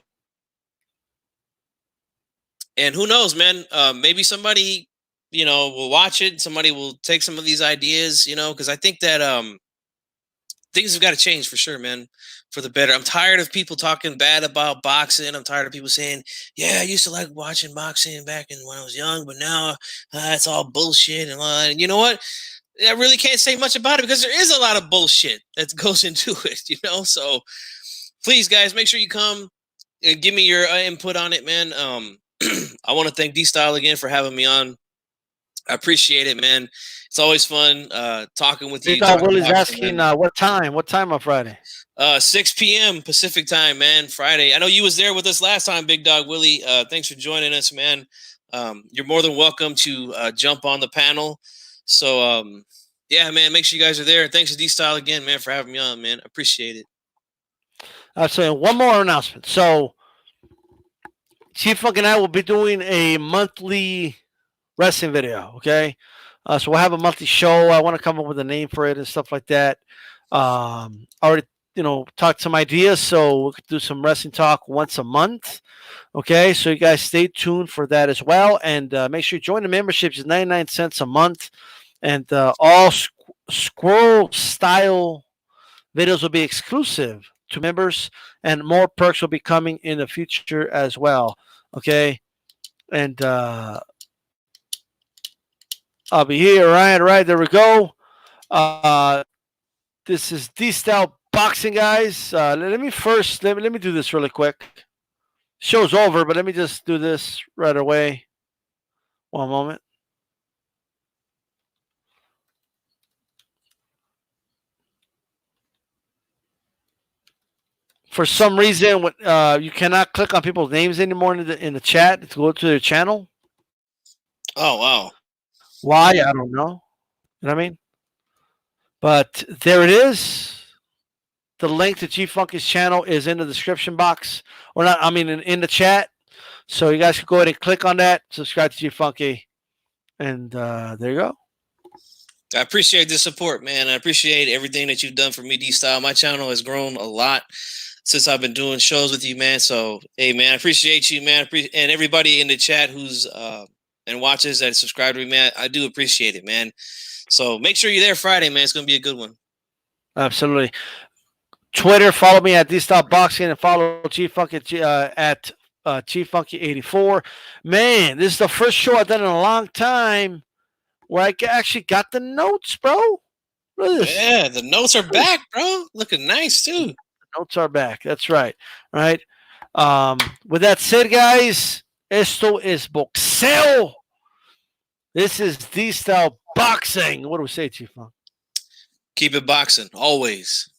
Speaker 3: And who knows, man, maybe somebody, you know, will watch it. Somebody will take some of these ideas, you know, because I think that things have got to change for sure, man, for the better. I'm tired of people talking bad about boxing. I'm tired of people saying, yeah, I used to like watching boxing back when I was young, but now it's all bullshit. And you know what? I really can't say much about it because there is a lot of bullshit that goes into it, you know? So please, guys, make sure you come and give me your input on it, man. I want to thank D-Style again for having me on. I appreciate it, man. It's always fun talking with you.
Speaker 2: Willie's asking what time on Friday?
Speaker 3: 6 p.m. Pacific time, man, Friday. I know you was there with us last time, Big Dog Willie. Thanks for joining us, man. You're more than welcome to jump on the panel. So, yeah, man, make sure you guys are there. Thanks to D-Style again, man, for having me on, man. I appreciate it.
Speaker 2: So one more announcement. So Chief Funk and I will be doing a monthly wrestling video, okay? So we'll have a monthly show. I want to come up with a name for it and stuff like that. Already, you know, talked some ideas, so we could do some wrestling talk once a month, okay? So you guys stay tuned for that as well, and make sure you join the membership. It's 99 cents a month, and all squirrel style videos will be exclusive to members, and more perks will be coming in the future as well, okay? And I'll be here. Right, there we go. This is D-Style Boxing, guys. Let me do this really quick. Show's over, but let me just do this right away. One moment. For some reason, you cannot click on people's names anymore in the chat to go to their channel.
Speaker 3: Oh, wow.
Speaker 2: Why? I don't know. You know what I mean? But there it is. The link to G-Funky's channel is in the description box. Or not, I mean, in the chat. So you guys can go ahead and click on that. Subscribe to G-Funky. And there you go.
Speaker 3: I appreciate the support, man. I appreciate everything that you've done for me, D-Style. My channel has grown a lot since I've been doing shows with you, man. So, hey, man, I appreciate you, man. And everybody in the chat who's and watches that subscribe to me, man. I do appreciate it, man. So make sure you're there Friday, man. It's gonna be a good one.
Speaker 2: Absolutely. Twitter, follow me at DStopBoxing and follow G-Funky at G-Funky84. Man, this is the first show I've done in a long time where I actually got the notes, bro. Look at this.
Speaker 3: Yeah, the notes are back, bro. Looking nice, too.
Speaker 2: The notes are back. That's right. Right. With that said, guys, esto es boxeo. This is D-Style Boxing. What do we say, Chief?
Speaker 3: Keep it boxing, always.